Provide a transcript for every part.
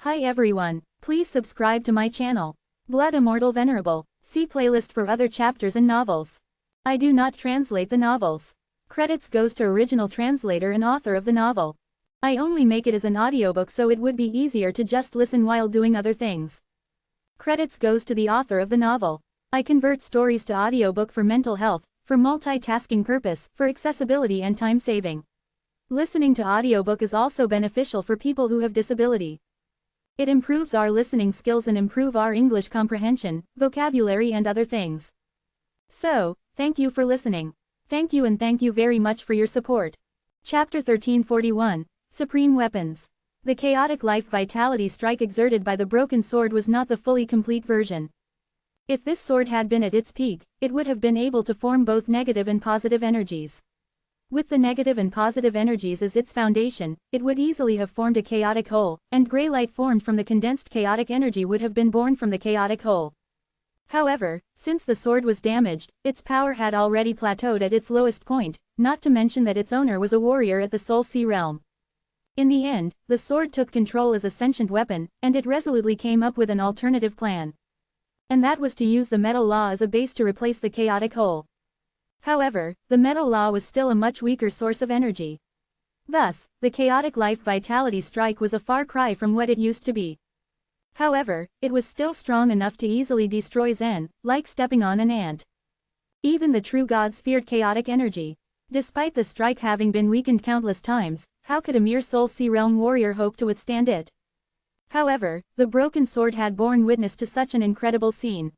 Hi everyone, please subscribe to my channel. Blood Immortal Venerable. See playlist for other chapters and novels. I do not translate the novels. Credits goes to original translator and author of the novel. I only make it as an audiobook so it would be easier to just listen while doing other things. Credits goes to the author of the novel. I convert stories to audiobook for mental health, for multitasking purpose, for accessibility and time saving. Listening to audiobook is also beneficial for people who have disability. It improves our listening skills and improve our English comprehension, vocabulary and other things. So, thank you for listening. Thank you and thank you very much for your support. Chapter 1341, Supreme Weapons. The chaotic life vitality strike exerted by the broken sword was not the fully complete version. If this sword had been at its peak, it would have been able to form both negative and positive energies. With the negative and positive energies as its foundation, it would easily have formed a chaotic whole, and gray light formed from the condensed chaotic energy would have been born from the chaotic whole. However, since the sword was damaged, its power had already plateaued at its lowest point, not to mention that its owner was a warrior at the Soul Sea realm. In the end, the sword took control as a sentient weapon, and it resolutely came up with an alternative plan. And that was to use the metal law as a base to replace the chaotic whole. However, the metal law was still a much weaker source of energy. Thus, the chaotic life vitality strike was a far cry from what it used to be. However, it was still strong enough to easily destroy Zen, like stepping on an ant. Even the true gods feared chaotic energy. Despite the strike having been weakened countless times, how could a mere Soul Sea realm warrior hope to withstand it? However, the broken sword had borne witness to such an incredible scene.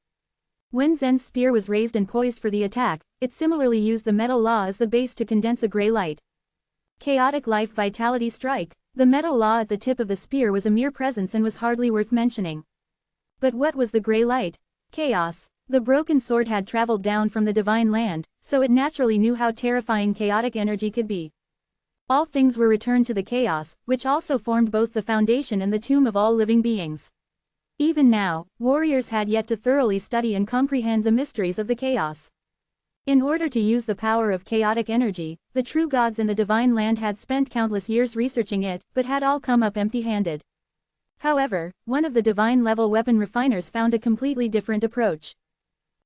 When Zen's spear was raised and poised for the attack, it similarly used the metal law as the base to condense a gray light. Chaotic life vitality strike. The metal law at the tip of the spear was a mere presence and was hardly worth mentioning. But what was the gray light? Chaos. The broken sword had traveled down from the divine land, so it naturally knew how terrifying chaotic energy could be. All things were returned to the chaos, which also formed both the foundation and the tomb of all living beings. Even now, warriors had yet to thoroughly study and comprehend the mysteries of the chaos. In order to use the power of chaotic energy, the true gods in the divine land had spent countless years researching it, but had all come up empty-handed. However, one of the divine-level weapon refiners found a completely different approach.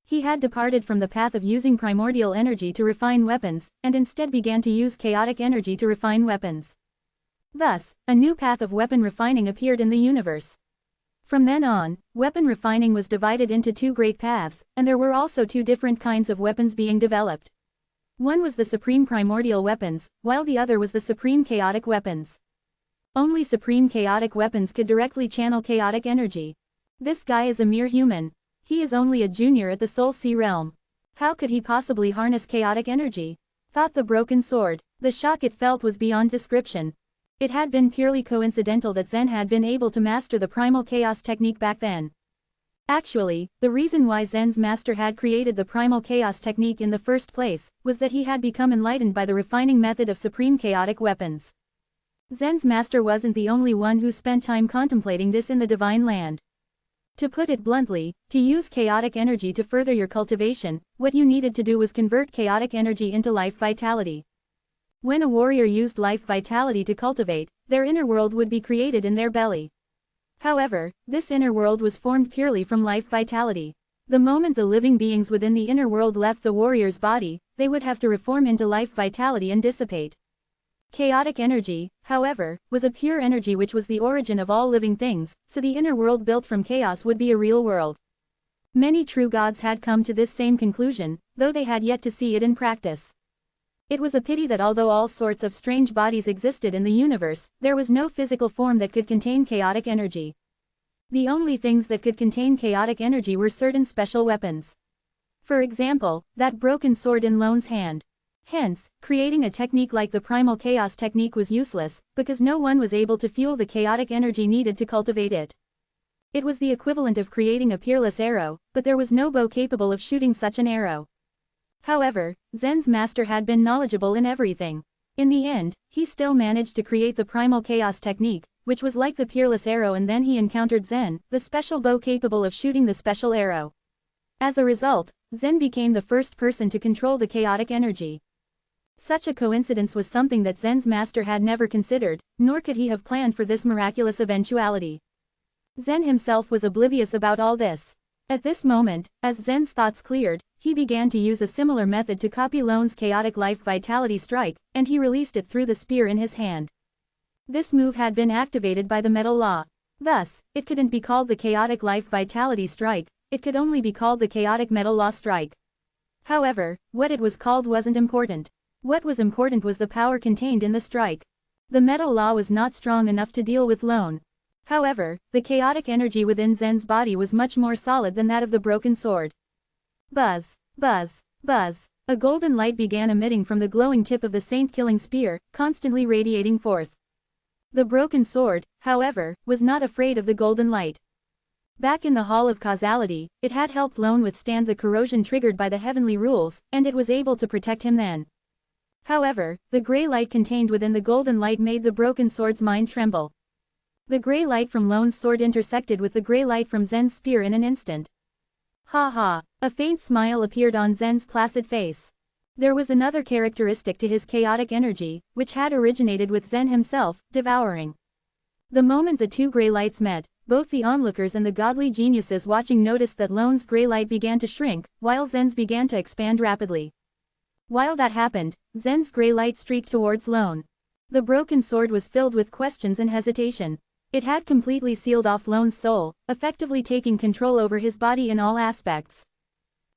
He had departed from the path of using primordial energy to refine weapons, and instead began to use chaotic energy to refine weapons. Thus, a new path of weapon refining appeared in the universe. From then on, weapon refining was divided into two great paths, and there were also two different kinds of weapons being developed. One was the supreme primordial weapons, while the other was the supreme chaotic weapons. Only supreme chaotic weapons could directly channel chaotic energy. This guy is a mere human. He is only a junior at the Soul Sea realm. How could he possibly harness chaotic energy? Thought the broken sword. The shock it felt was beyond description. It had been purely coincidental that Zen had been able to master the primal chaos technique back then. Actually, the reason why Zen's master had created the primal chaos technique in the first place, was that he had become enlightened by the refining method of supreme chaotic weapons. Zen's master wasn't the only one who spent time contemplating this in the divine land. To put it bluntly, to use chaotic energy to further your cultivation, what you needed to do was convert chaotic energy into life vitality. When a warrior used life vitality to cultivate, their inner world would be created in their belly. However, this inner world was formed purely from life vitality. The moment the living beings within the inner world left the warrior's body, they would have to reform into life vitality and dissipate. Chaotic energy, however, was a pure energy which was the origin of all living things, so the inner world built from chaos would be a real world. Many true gods had come to this same conclusion, though they had yet to see it in practice. It was a pity that although all sorts of strange bodies existed in the universe, there was no physical form that could contain chaotic energy. The only things that could contain chaotic energy were certain special weapons. For example, that broken sword in Lone's hand. Hence, creating a technique like the primal chaos technique was useless, because no one was able to fuel the chaotic energy needed to cultivate it. It was the equivalent of creating a peerless arrow, but there was no bow capable of shooting such an arrow. However, Zen's master had been knowledgeable in everything. In the end, he still managed to create the primal chaos technique, which was like the peerless arrow, and then he encountered Zen, the special bow capable of shooting the special arrow. As a result, Zen became the first person to control the chaotic energy. Such a coincidence was something that Zen's master had never considered, nor could he have planned for this miraculous eventuality. Zen himself was oblivious about all this. At this moment, as Zen's thoughts cleared, he began to use a similar method to copy Lone's chaotic life vitality strike, and he released it through the spear in his hand. This move had been activated by the metal law. Thus, it couldn't be called the chaotic life vitality strike, it could only be called the chaotic metal law strike. However, what it was called wasn't important. What was important was the power contained in the strike. The metal law was not strong enough to deal with Lone. However, the chaotic energy within Zen's body was much more solid than that of the broken sword. Buzz, buzz, buzz. A golden light began emitting from the glowing tip of the saint-killing spear, constantly radiating forth. The broken sword, however, was not afraid of the golden light. Back in the Hall of Causality, it had helped Lone withstand the corrosion triggered by the heavenly rules, and it was able to protect him then. However, the gray light contained within the golden light made the broken sword's mind tremble. The gray light from Lone's sword intersected with the gray light from Zen's spear in an instant. Ha ha! A faint smile appeared on Zen's placid face. There was another characteristic to his chaotic energy, which had originated with Zen himself, devouring. The moment the two gray lights met, both the onlookers and the godly geniuses watching noticed that Lone's gray light began to shrink, while Zen's began to expand rapidly. While that happened, Zen's gray light streaked towards Lone. The broken sword was filled with questions and hesitation. It had completely sealed off Lone's soul, effectively taking control over his body in all aspects.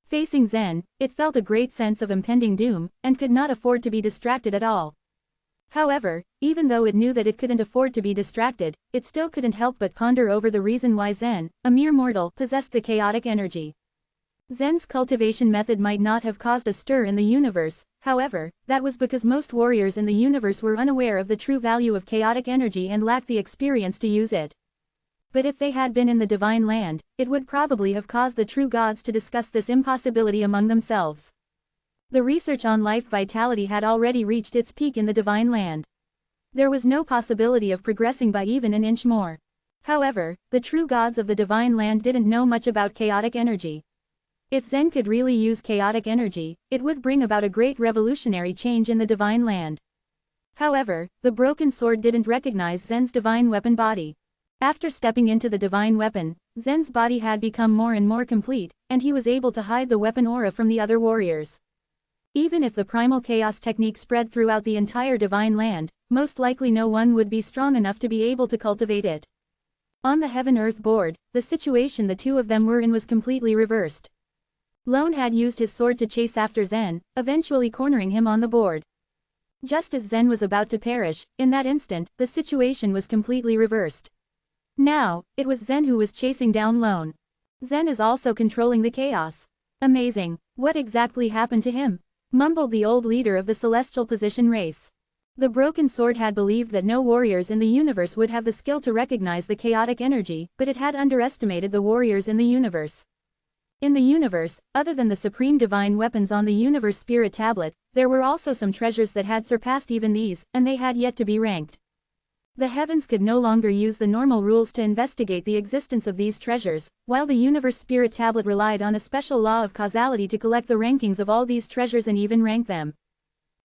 Facing Zen, it felt a great sense of impending doom, and could not afford to be distracted at all. However, even though it knew that it couldn't afford to be distracted, it still couldn't help but ponder over the reason why Zen, a mere mortal, possessed the chaotic energy. Zen's cultivation method might not have caused a stir in the universe, however, that was because most warriors in the universe were unaware of the true value of chaotic energy and lacked the experience to use it. But if they had been in the divine land, it would probably have caused the true gods to discuss this impossibility among themselves. The research on life vitality had already reached its peak in the divine land. There was no possibility of progressing by even an inch more. However, the true gods of the divine land didn't know much about chaotic energy. If Zen could really use chaotic energy, it would bring about a great revolutionary change in the divine land. However, the broken sword didn't recognize Zen's divine weapon body. After stepping into the divine weapon, Zen's body had become more and more complete, and he was able to hide the weapon aura from the other warriors. Even if the primal chaos technique spread throughout the entire divine land, most likely no one would be strong enough to be able to cultivate it. On the Heaven-Earth board, the situation the two of them were in was completely reversed. Lone had used his sword to chase after Zen, eventually cornering him on the board. Just as Zen was about to perish, in that instant, the situation was completely reversed. Now, it was Zen who was chasing down Lone. Zen is also controlling the chaos. Amazing. What exactly happened to him? Mumbled the old leader of the celestial position race. The broken sword had believed that no warriors in the universe would have the skill to recognize the chaotic energy, but it had underestimated the warriors in the universe. In the universe, other than the supreme divine weapons on the universe spirit tablet, there were also some treasures that had surpassed even these, and they had yet to be ranked. The heavens could no longer use the normal rules to investigate the existence of these treasures, while the universe spirit tablet relied on a special law of causality to collect the rankings of all these treasures and even rank them.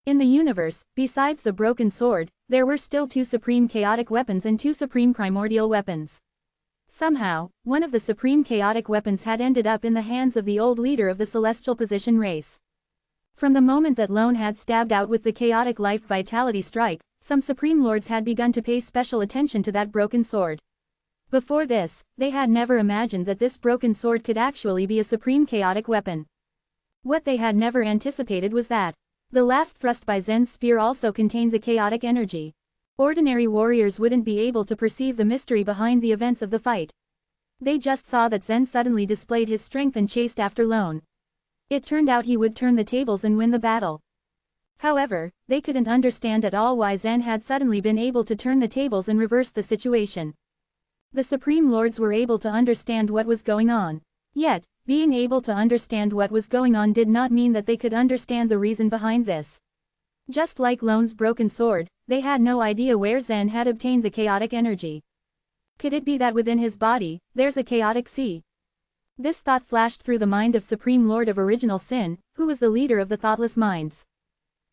In the universe, besides the broken sword, there were still two supreme chaotic weapons and two supreme primordial weapons. Somehow, one of the supreme chaotic weapons had ended up in the hands of the old leader of the celestial position race. From the moment that Lone had stabbed out with the chaotic life vitality strike, some supreme lords had begun to pay special attention to that broken sword. Before this, they had never imagined that this broken sword could actually be a supreme chaotic weapon. What they had never anticipated was that the last thrust by Zen's spear also contained the chaotic energy. Ordinary warriors wouldn't be able to perceive the mystery behind the events of the fight. They just saw that Zen suddenly displayed his strength and chased after Lone. It turned out he would turn the tables and win the battle. However, they couldn't understand at all why Zen had suddenly been able to turn the tables and reverse the situation. The Supreme Lords were able to understand what was going on. Yet, being able to understand what was going on did not mean that they could understand the reason behind this. Just like Lone's broken sword, they had no idea where Zen had obtained the chaotic energy. Could it be that within his body, there's a chaotic sea? This thought flashed through the mind of Supreme Lord of Original Sin, who was the leader of the thoughtless minds.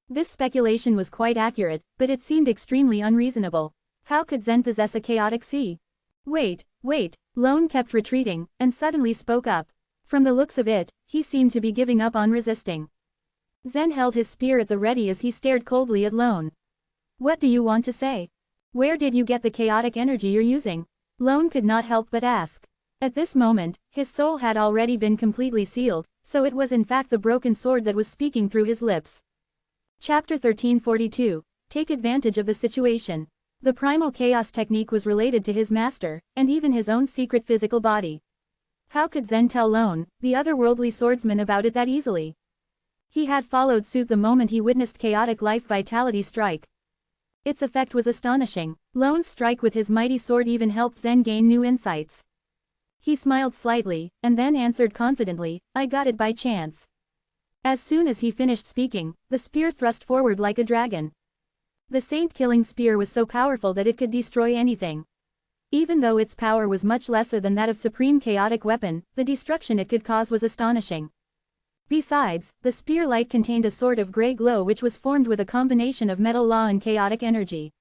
This speculation was quite accurate, but it seemed extremely unreasonable. How could Zen possess a chaotic sea? Wait, wait, Lone kept retreating, and suddenly spoke up. From the looks of it, he seemed to be giving up on resisting. Zen held his spear at the ready as he stared coldly at Lone. What do you want to say? Where did you get the chaotic energy you're using? Lone could not help but ask. At this moment, his soul had already been completely sealed, so it was in fact the broken sword that was speaking through his lips. Chapter 1342. Take advantage of the situation. The primal chaos technique was related to his master, and even his own secret physical body. How could Zen tell Lone, the otherworldly swordsman, about it that easily? He had followed suit the moment he witnessed chaotic life vitality strike. Its effect was astonishing. Lone's strike with his mighty sword even helped Zen gain new insights. He smiled slightly, and then answered confidently, I got it by chance. As soon as he finished speaking, the spear thrust forward like a dragon. The saint-killing spear was so powerful that it could destroy anything. Even though its power was much lesser than that of supreme chaotic weapon, the destruction it could cause was astonishing. Besides, the spear light contained a sort of gray glow which was formed with a combination of metal law and chaotic energy.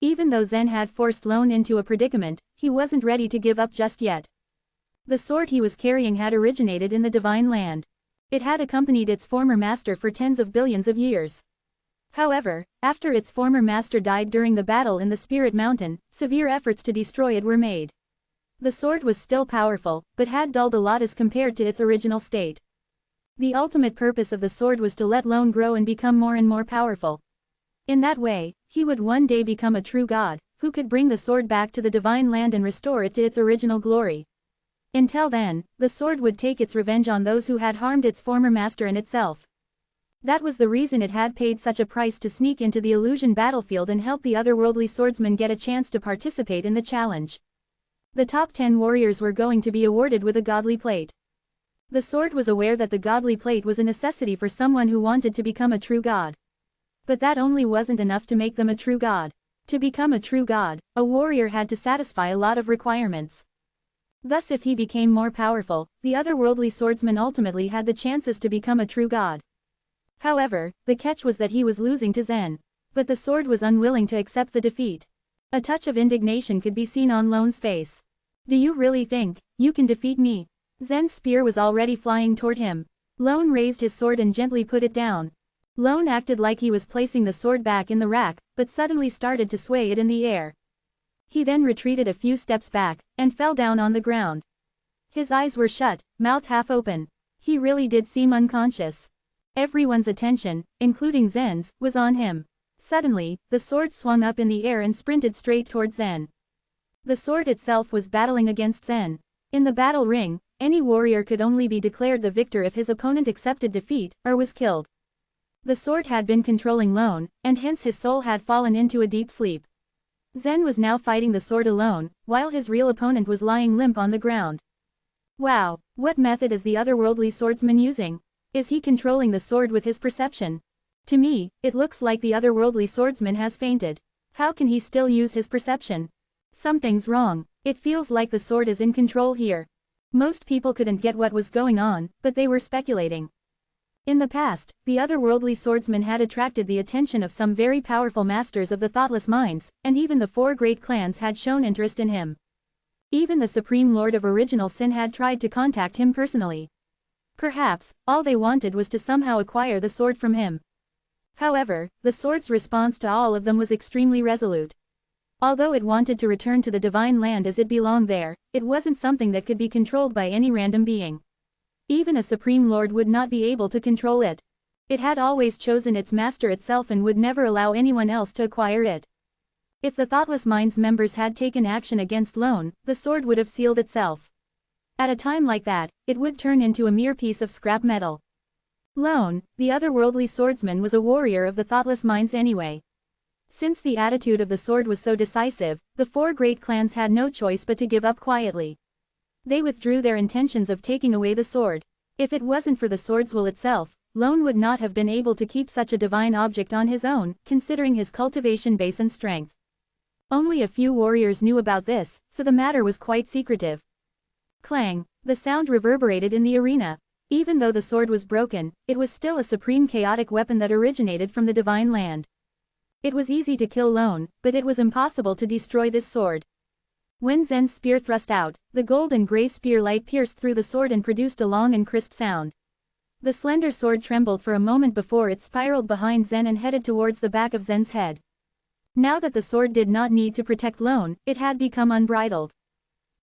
Even though Zen had forced Lone into a predicament, he wasn't ready to give up just yet. The sword he was carrying had originated in the Divine Land. It had accompanied its former master for tens of billions of years. However, after its former master died during the battle in the Spirit Mountain, severe efforts to destroy it were made. The sword was still powerful, but had dulled a lot as compared to its original state. The ultimate purpose of the sword was to let Lone grow and become more and more powerful. In that way, he would one day become a true god, who could bring the sword back to the Divine Land and restore it to its original glory. Until then, the sword would take its revenge on those who had harmed its former master and itself. That was the reason it had paid such a price to sneak into the illusion battlefield and help the otherworldly swordsmen get a chance to participate in the challenge. The top 10 warriors were going to be awarded with a godly plate. The sword was aware that the godly plate was a necessity for someone who wanted to become a true god. But that only wasn't enough to make them a true god. To become a true god, a warrior had to satisfy a lot of requirements. Thus, if he became more powerful, the otherworldly swordsman ultimately had the chances to become a true god. However, the catch was that he was losing to Zen. But the sword was unwilling to accept the defeat. A touch of indignation could be seen on Lone's face. Do you really think you can defeat me? Zen's spear was already flying toward him. Lone raised his sword and gently put it down. Lone acted like he was placing the sword back in the rack, but suddenly started to sway it in the air. He then retreated a few steps back, and fell down on the ground. His eyes were shut, mouth half open. He really did seem unconscious. Everyone's attention, including Zen's, was on him. Suddenly, the sword swung up in the air and sprinted straight toward Zen. The sword itself was battling against Zen. In the battle ring, any warrior could only be declared the victor if his opponent accepted defeat, or was killed. The sword had been controlling Lone, and hence his soul had fallen into a deep sleep. Zen was now fighting the sword alone, while his real opponent was lying limp on the ground. Wow, what method is the otherworldly swordsman using? Is he controlling the sword with his perception? To me, it looks like the otherworldly swordsman has fainted. How can he still use his perception? Something's wrong. It feels like the sword is in control here. Most people couldn't get what was going on, but they were speculating. In the past, the otherworldly swordsman had attracted the attention of some very powerful masters of the thoughtless minds, and even the 4 great clans had shown interest in him. Even the Supreme Lord of Original Sin had tried to contact him personally. Perhaps, all they wanted was to somehow acquire the sword from him. However, the sword's response to all of them was extremely resolute. Although it wanted to return to the Divine Land as it belonged there, it wasn't something that could be controlled by any random being. Even a Supreme Lord would not be able to control it. It had always chosen its master itself and would never allow anyone else to acquire it. If the Thoughtless Minds members had taken action against Lone, the sword would have sealed itself. At a time like that, it would turn into a mere piece of scrap metal. Lone, the otherworldly swordsman, was a warrior of the Thoughtless Minds anyway. Since the attitude of the sword was so decisive, the 4 great clans had no choice but to give up quietly. They withdrew their intentions of taking away the sword. If it wasn't for the sword's will itself, Lone would not have been able to keep such a divine object on his own, considering his cultivation base and strength. Only a few warriors knew about this, so the matter was quite secretive. Clang! The sound reverberated in the arena. Even though the sword was broken, it was still a supreme chaotic weapon that originated from the Divine Land. It was easy to kill Lone, but it was impossible to destroy this sword. When Zen's spear thrust out, the gold and gray spear light pierced through the sword and produced a long and crisp sound. The slender sword trembled for a moment before it spiraled behind Zen and headed towards the back of Zen's head. Now that the sword did not need to protect Lone, it had become unbridled.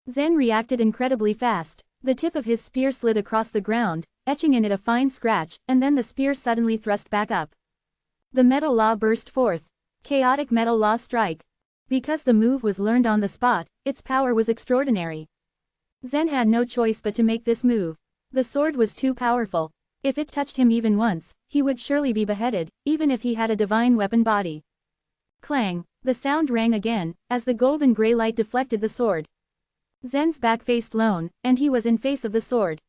Zen reacted incredibly fast. The tip of his spear slid across the ground, etching in it a fine scratch, and then the spear suddenly thrust back up. The metal law burst forth. Chaotic metal law strike. Because the move was learned on the spot, its power was extraordinary. Zen had no choice but to make this move. The sword was too powerful. If it touched him even once, he would surely be beheaded, even if he had a divine weapon body. Clang! The sound rang again, as the golden gray light deflected the sword. Zen's back faced Lone, and he was in face of the sword.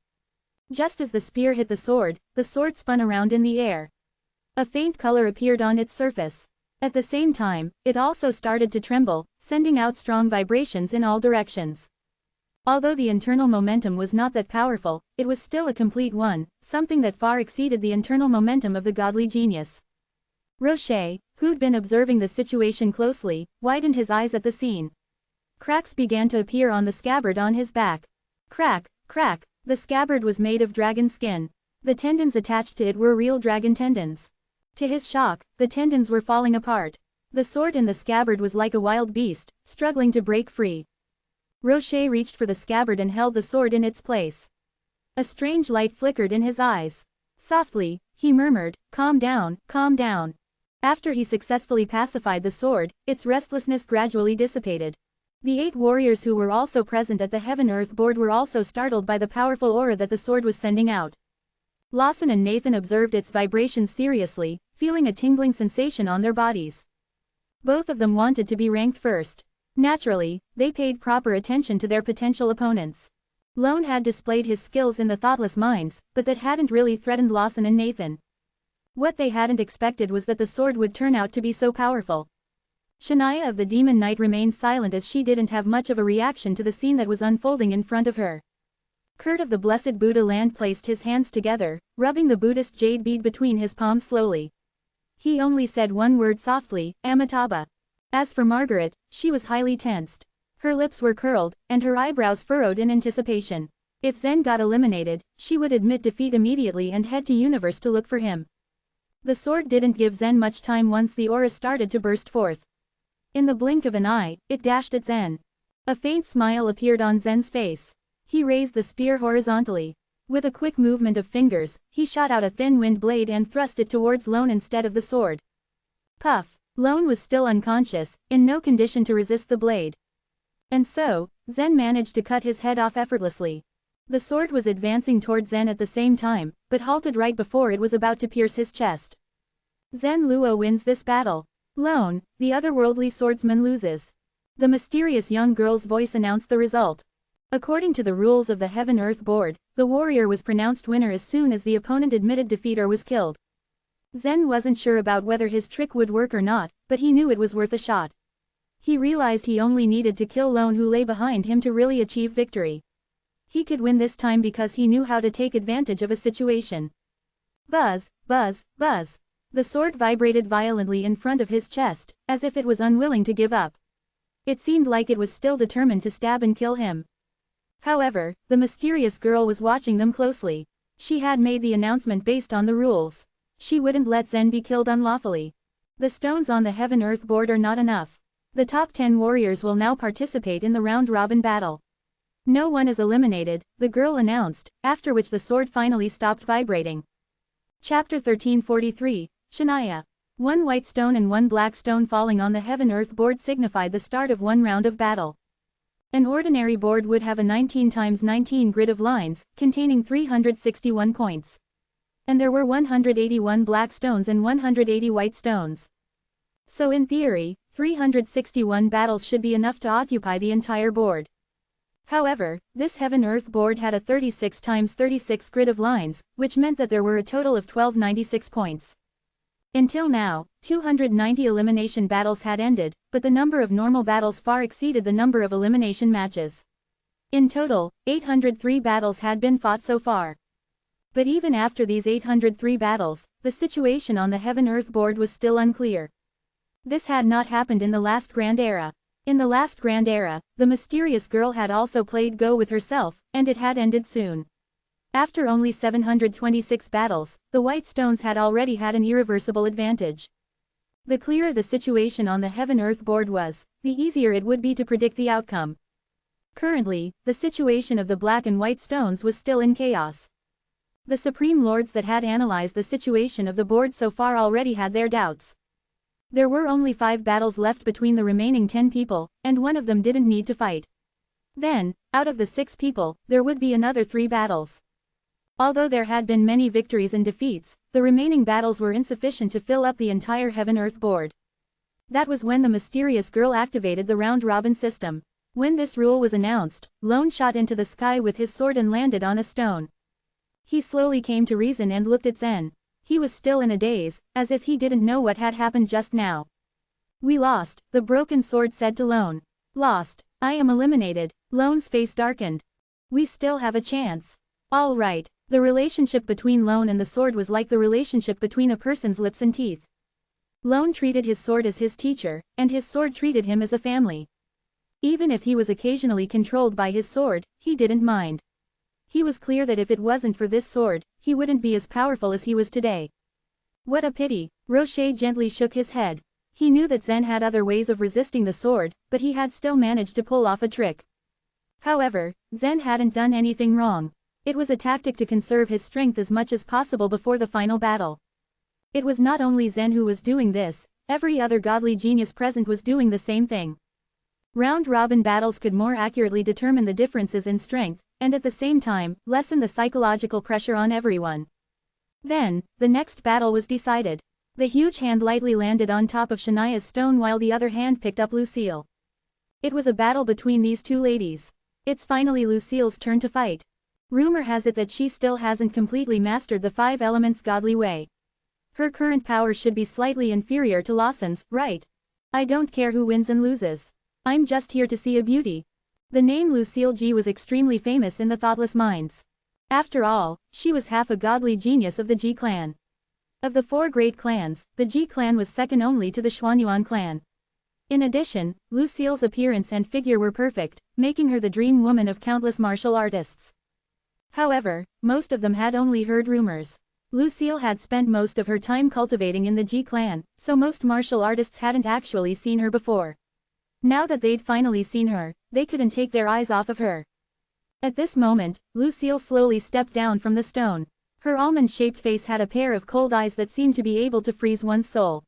Just as the spear hit the sword spun around in the air. A faint color appeared on its surface. At the same time, it also started to tremble, sending out strong vibrations in all directions. Although the internal momentum was not that powerful, it was still a complete one, something that far exceeded the internal momentum of the godly genius. Rocher, who'd been observing the situation closely, widened his eyes at the scene. Cracks began to appear on the scabbard on his back. Crack, crack, the scabbard was made of dragon skin. The tendons attached to it were real dragon tendons. To his shock, the tendons were falling apart. The sword in the scabbard was like a wild beast, struggling to break free. Rocher reached for the scabbard and held the sword in its place. A strange light flickered in his eyes. Softly, he murmured, "Calm down, calm down." After he successfully pacified the sword, its restlessness gradually dissipated. The 8 warriors who were also present at the Heaven-Earth board were also startled by the powerful aura that the sword was sending out. Lawson and Nathan observed its vibrations seriously, feeling a tingling sensation on their bodies. Both of them wanted to be ranked first. Naturally, they paid proper attention to their potential opponents. Lone had displayed his skills in the thoughtless mines, but that hadn't really threatened Lawson and Nathan. What they hadn't expected was that the sword would turn out to be so powerful. Shania of the Demon Knight remained silent as she didn't have much of a reaction to the scene that was unfolding in front of her. Kurt of the Blessed Buddha Land placed his hands together, rubbing the Buddhist jade bead between his palms slowly. He only said one word softly, Amitabha. As for Margaret, she was highly tensed. Her lips were curled, and her eyebrows furrowed in anticipation. If Zen got eliminated, she would admit defeat immediately and head to Universe to look for him. The sword didn't give Zen much time once the aura started to burst forth. In the blink of an eye, it dashed at Zen. A faint smile appeared on Zen's face. He raised the spear horizontally. With a quick movement of fingers, he shot out a thin wind blade and thrust it towards Lone instead of the sword. Puff! Lone was still unconscious, in no condition to resist the blade. And so, Zen managed to cut his head off effortlessly. The sword was advancing toward Zen at the same time, but halted right before it was about to pierce his chest. Zen Luo wins this battle. Lone, the otherworldly swordsman, loses. The mysterious young girl's voice announced the result. According to the rules of the Heaven-Earth board, the warrior was pronounced winner as soon as the opponent admitted defeat or was killed. Zen wasn't sure about whether his trick would work or not, but he knew it was worth a shot. He realized he only needed to kill Lone, who lay behind him, to really achieve victory. He could win this time because he knew how to take advantage of a situation. Buzz, buzz, buzz. The sword vibrated violently in front of his chest, as if it was unwilling to give up. It seemed like it was still determined to stab and kill him. However, the mysterious girl was watching them closely. She had made the announcement based on the rules. She wouldn't let Zen be killed unlawfully. The stones on the Heaven-Earth board are not enough. The top 10 warriors will now participate in the round-robin battle. No one is eliminated, the girl announced, after which the sword finally stopped vibrating. Chapter 1343, Shania. 1 white stone and 1 black stone falling on the Heaven-Earth board signified the start of one round of battle. An ordinary board would have a 19 x 19 grid of lines, containing 361 points. And there were 181 black stones and 180 white stones. So in theory, 361 battles should be enough to occupy the entire board. However, this Heaven-Earth board had a 36 x 36 grid of lines, which meant that there were a total of 1296 points. Until now, 290 elimination battles had ended, but the number of normal battles far exceeded the number of elimination matches. In total, 803 battles had been fought so far. But even after these 803 battles, the situation on the Heaven-Earth board was still unclear. This had not happened in the last Grand Era. In the last grand era, the mysterious girl had also played Go with herself, and it had ended soon. After only 726 battles, the White Stones had already had an irreversible advantage. The clearer the situation on the Heaven-Earth board was, the easier it would be to predict the outcome. Currently, the situation of the Black and White Stones was still in chaos. The Supreme Lords that had analyzed the situation of the board so far already had their doubts. There were only 5 battles left between the remaining 10 people, and one of them didn't need to fight. Then, out of the 6 people, there would be another 3 battles. Although there had been many victories and defeats, the remaining battles were insufficient to fill up the entire Heaven-Earth board. That was when the mysterious girl activated the round-robin system. When this rule was announced, Lone shot into the sky with his sword and landed on a stone. He slowly came to reason and looked at Zen. He was still in a daze, as if he didn't know what had happened just now. "We lost," the broken sword said to Lone. "Lost. I am eliminated." Lone's face darkened. "We still have a chance." All right. The relationship between Lone and the sword was like the relationship between a person's lips and teeth. Lone treated his sword as his teacher, and his sword treated him as a family. Even if he was occasionally controlled by his sword, he didn't mind. He was clear that if it wasn't for this sword, he wouldn't be as powerful as he was today. What a pity. Rocher gently shook his head. He knew that Zen had other ways of resisting the sword, but he had still managed to pull off a trick. However, Zen hadn't done anything wrong. It was a tactic to conserve his strength as much as possible before the final battle. It was not only Zen who was doing this, every other godly genius present was doing the same thing. Round-robin battles could more accurately determine the differences in strength, and at the same time, lessen the psychological pressure on everyone. Then, the next battle was decided. The huge hand lightly landed on top of Shania's stone while the other hand picked up Lucille. It was a battle between these two ladies. It's finally Lucille's turn to fight. Rumor has it that she still hasn't completely mastered the 5 elements godly way. Her current power should be slightly inferior to Lawson's, right? I don't care who wins and loses. I'm just here to see a beauty. The name Lucille G was extremely famous in the thoughtless minds. After all, she was half a godly genius of the G clan. Of the 4 great clans, the G clan was second only to the Xuanyuan clan. In addition, Lucille's appearance and figure were perfect, making her the dream woman of countless martial artists. However, most of them had only heard rumors. Lucille had spent most of her time cultivating in the G clan, so most martial artists hadn't actually seen her before. Now that they'd finally seen her, they couldn't take their eyes off of her. At this moment, Lucille slowly stepped down from the stone. Her almond-shaped face had a pair of cold eyes that seemed to be able to freeze one's soul.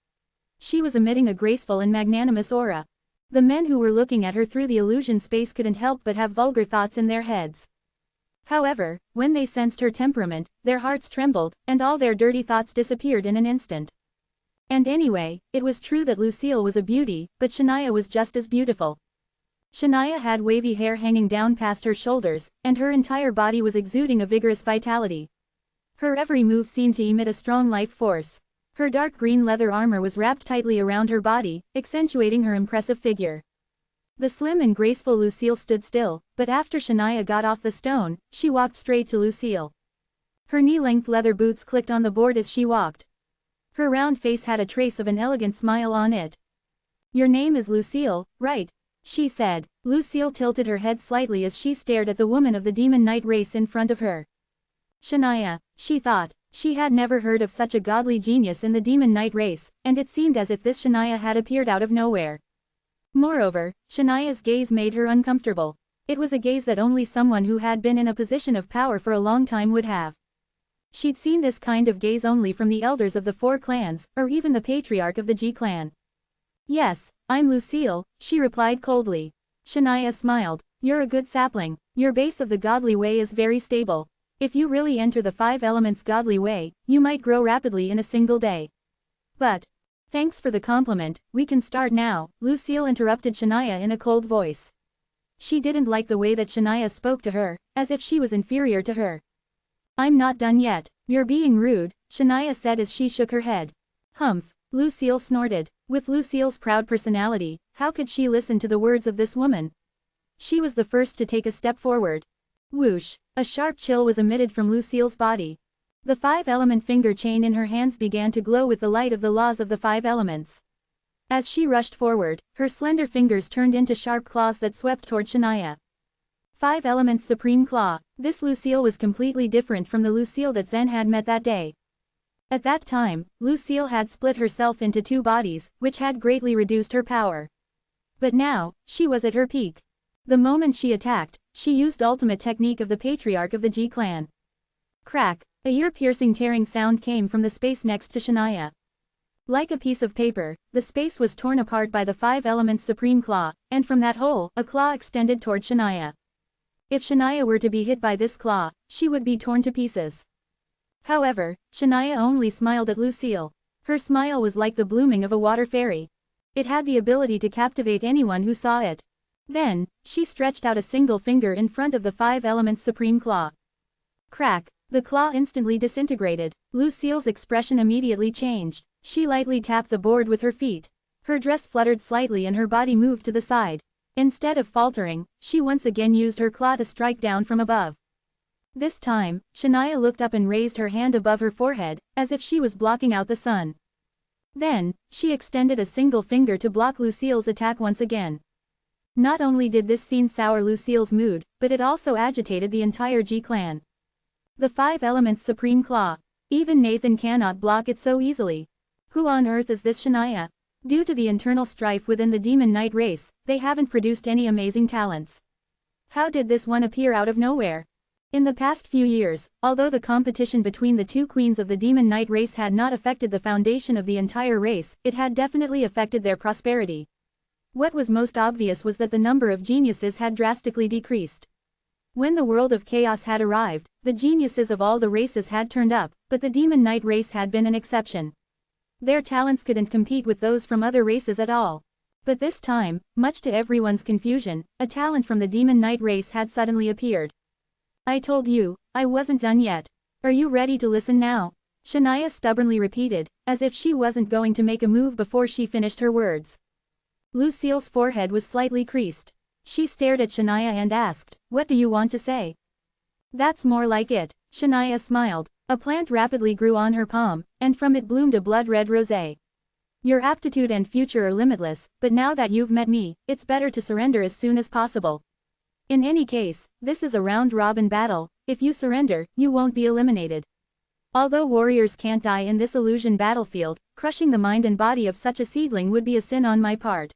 She was emitting a graceful and magnanimous aura. The men who were looking at her through the illusion space couldn't help but have vulgar thoughts in their heads. However, when they sensed her temperament, their hearts trembled, and all their dirty thoughts disappeared in an instant. And anyway, it was true that Lucille was a beauty, but Shania was just as beautiful. Shania had wavy hair hanging down past her shoulders, and her entire body was exuding a vigorous vitality. Her every move seemed to emit a strong life force. Her dark green leather armor was wrapped tightly around her body, accentuating her impressive figure. The slim and graceful Lucille stood still, but after Shania got off the stone, she walked straight to Lucille. Her knee-length leather boots clicked on the board as she walked. Her round face had a trace of an elegant smile on it. "Your name is Lucille, right?" she said. Lucille tilted her head slightly as she stared at the woman of the Demon Knight race in front of her. Shania, she thought. She had never heard of such a godly genius in the Demon Knight race, and it seemed as if this Shania had appeared out of nowhere. Moreover, Shania's gaze made her uncomfortable. It was a gaze that only someone who had been in a position of power for a long time would have. She'd seen this kind of gaze only from the elders of the 4 clans, or even the patriarch of the G clan. "Yes, I'm Lucille," she replied coldly. Shania smiled. "You're a good sapling. Your base of the godly way is very stable. If you really enter the 5 elements godly way, you might grow rapidly in a single day. But, thanks for the compliment, we can start now," Lucille interrupted Shania in a cold voice. She didn't like the way that Shania spoke to her, as if she was inferior to her. "I'm not done yet. You're being rude," Shania said as she shook her head. "Humph," Lucille snorted. With Lucille's proud personality, how could she listen to the words of this woman? She was the first to take a step forward. Whoosh! A sharp chill was emitted from Lucille's body. The 5-element finger chain in her hands began to glow with the light of the laws of the 5 elements. As she rushed forward, her slender fingers turned into sharp claws that swept toward Shania. 5 Elements Supreme Claw. This Lucille was completely different from the Lucille that Zen had met that day. At that time, Lucille had split herself into 2 bodies, which had greatly reduced her power. But now, she was at her peak. The moment she attacked, she used ultimate technique of the patriarch of the G clan. Crack! A ear-piercing tearing sound came from the space next to Shania. Like a piece of paper, the space was torn apart by the 5 Elements Supreme Claw, and from that hole, a claw extended toward Shania. If Shania were to be hit by this claw, she would be torn to pieces. However, Shania only smiled at Lucille. Her smile was like the blooming of a water fairy. It had the ability to captivate anyone who saw it. Then, she stretched out a single finger in front of the 5 Elements Supreme Claw. Crack! The claw instantly disintegrated. Lucille's expression immediately changed. She lightly tapped the board with her feet. Her dress fluttered slightly and her body moved to the side. Instead of faltering, she once again used her claw to strike down from above. This time, Shania looked up and raised her hand above her forehead, as if she was blocking out the sun. Then, she extended a single finger to block Lucille's attack once again. Not only did this scene sour Lucille's mood, but it also agitated the entire G clan. The 5 Elements Supreme Claw. Even Nathan cannot block it so easily. Who on earth is this Shania? Due to the internal strife within the Demon Knight race, they haven't produced any amazing talents. How did this one appear out of nowhere? In the past few years, although the competition between the 2 queens of the Demon Knight race had not affected the foundation of the entire race, it had definitely affected their prosperity. What was most obvious was that the number of geniuses had drastically decreased. When the world of chaos had arrived, the geniuses of all the races had turned up, but the Demon Knight race had been an exception. Their talents couldn't compete with those from other races at all. But this time, much to everyone's confusion, a talent from the Demon Knight race had suddenly appeared. I told you, I wasn't done yet. Are you ready to listen now? Shania stubbornly repeated, as if she wasn't going to make a move before she finished her words. Lucille's forehead was slightly creased. She stared at Shania and asked, "What do you want to say?" "That's more like it." Shania smiled. A plant rapidly grew on her palm, and from it bloomed a blood-red rosé. "Your aptitude and future are limitless, but now that you've met me, it's better to surrender as soon as possible. In any case, this is a round-robin battle. If you surrender, you won't be eliminated. Although warriors can't die in this illusion battlefield, crushing the mind and body of such a seedling would be a sin on my part."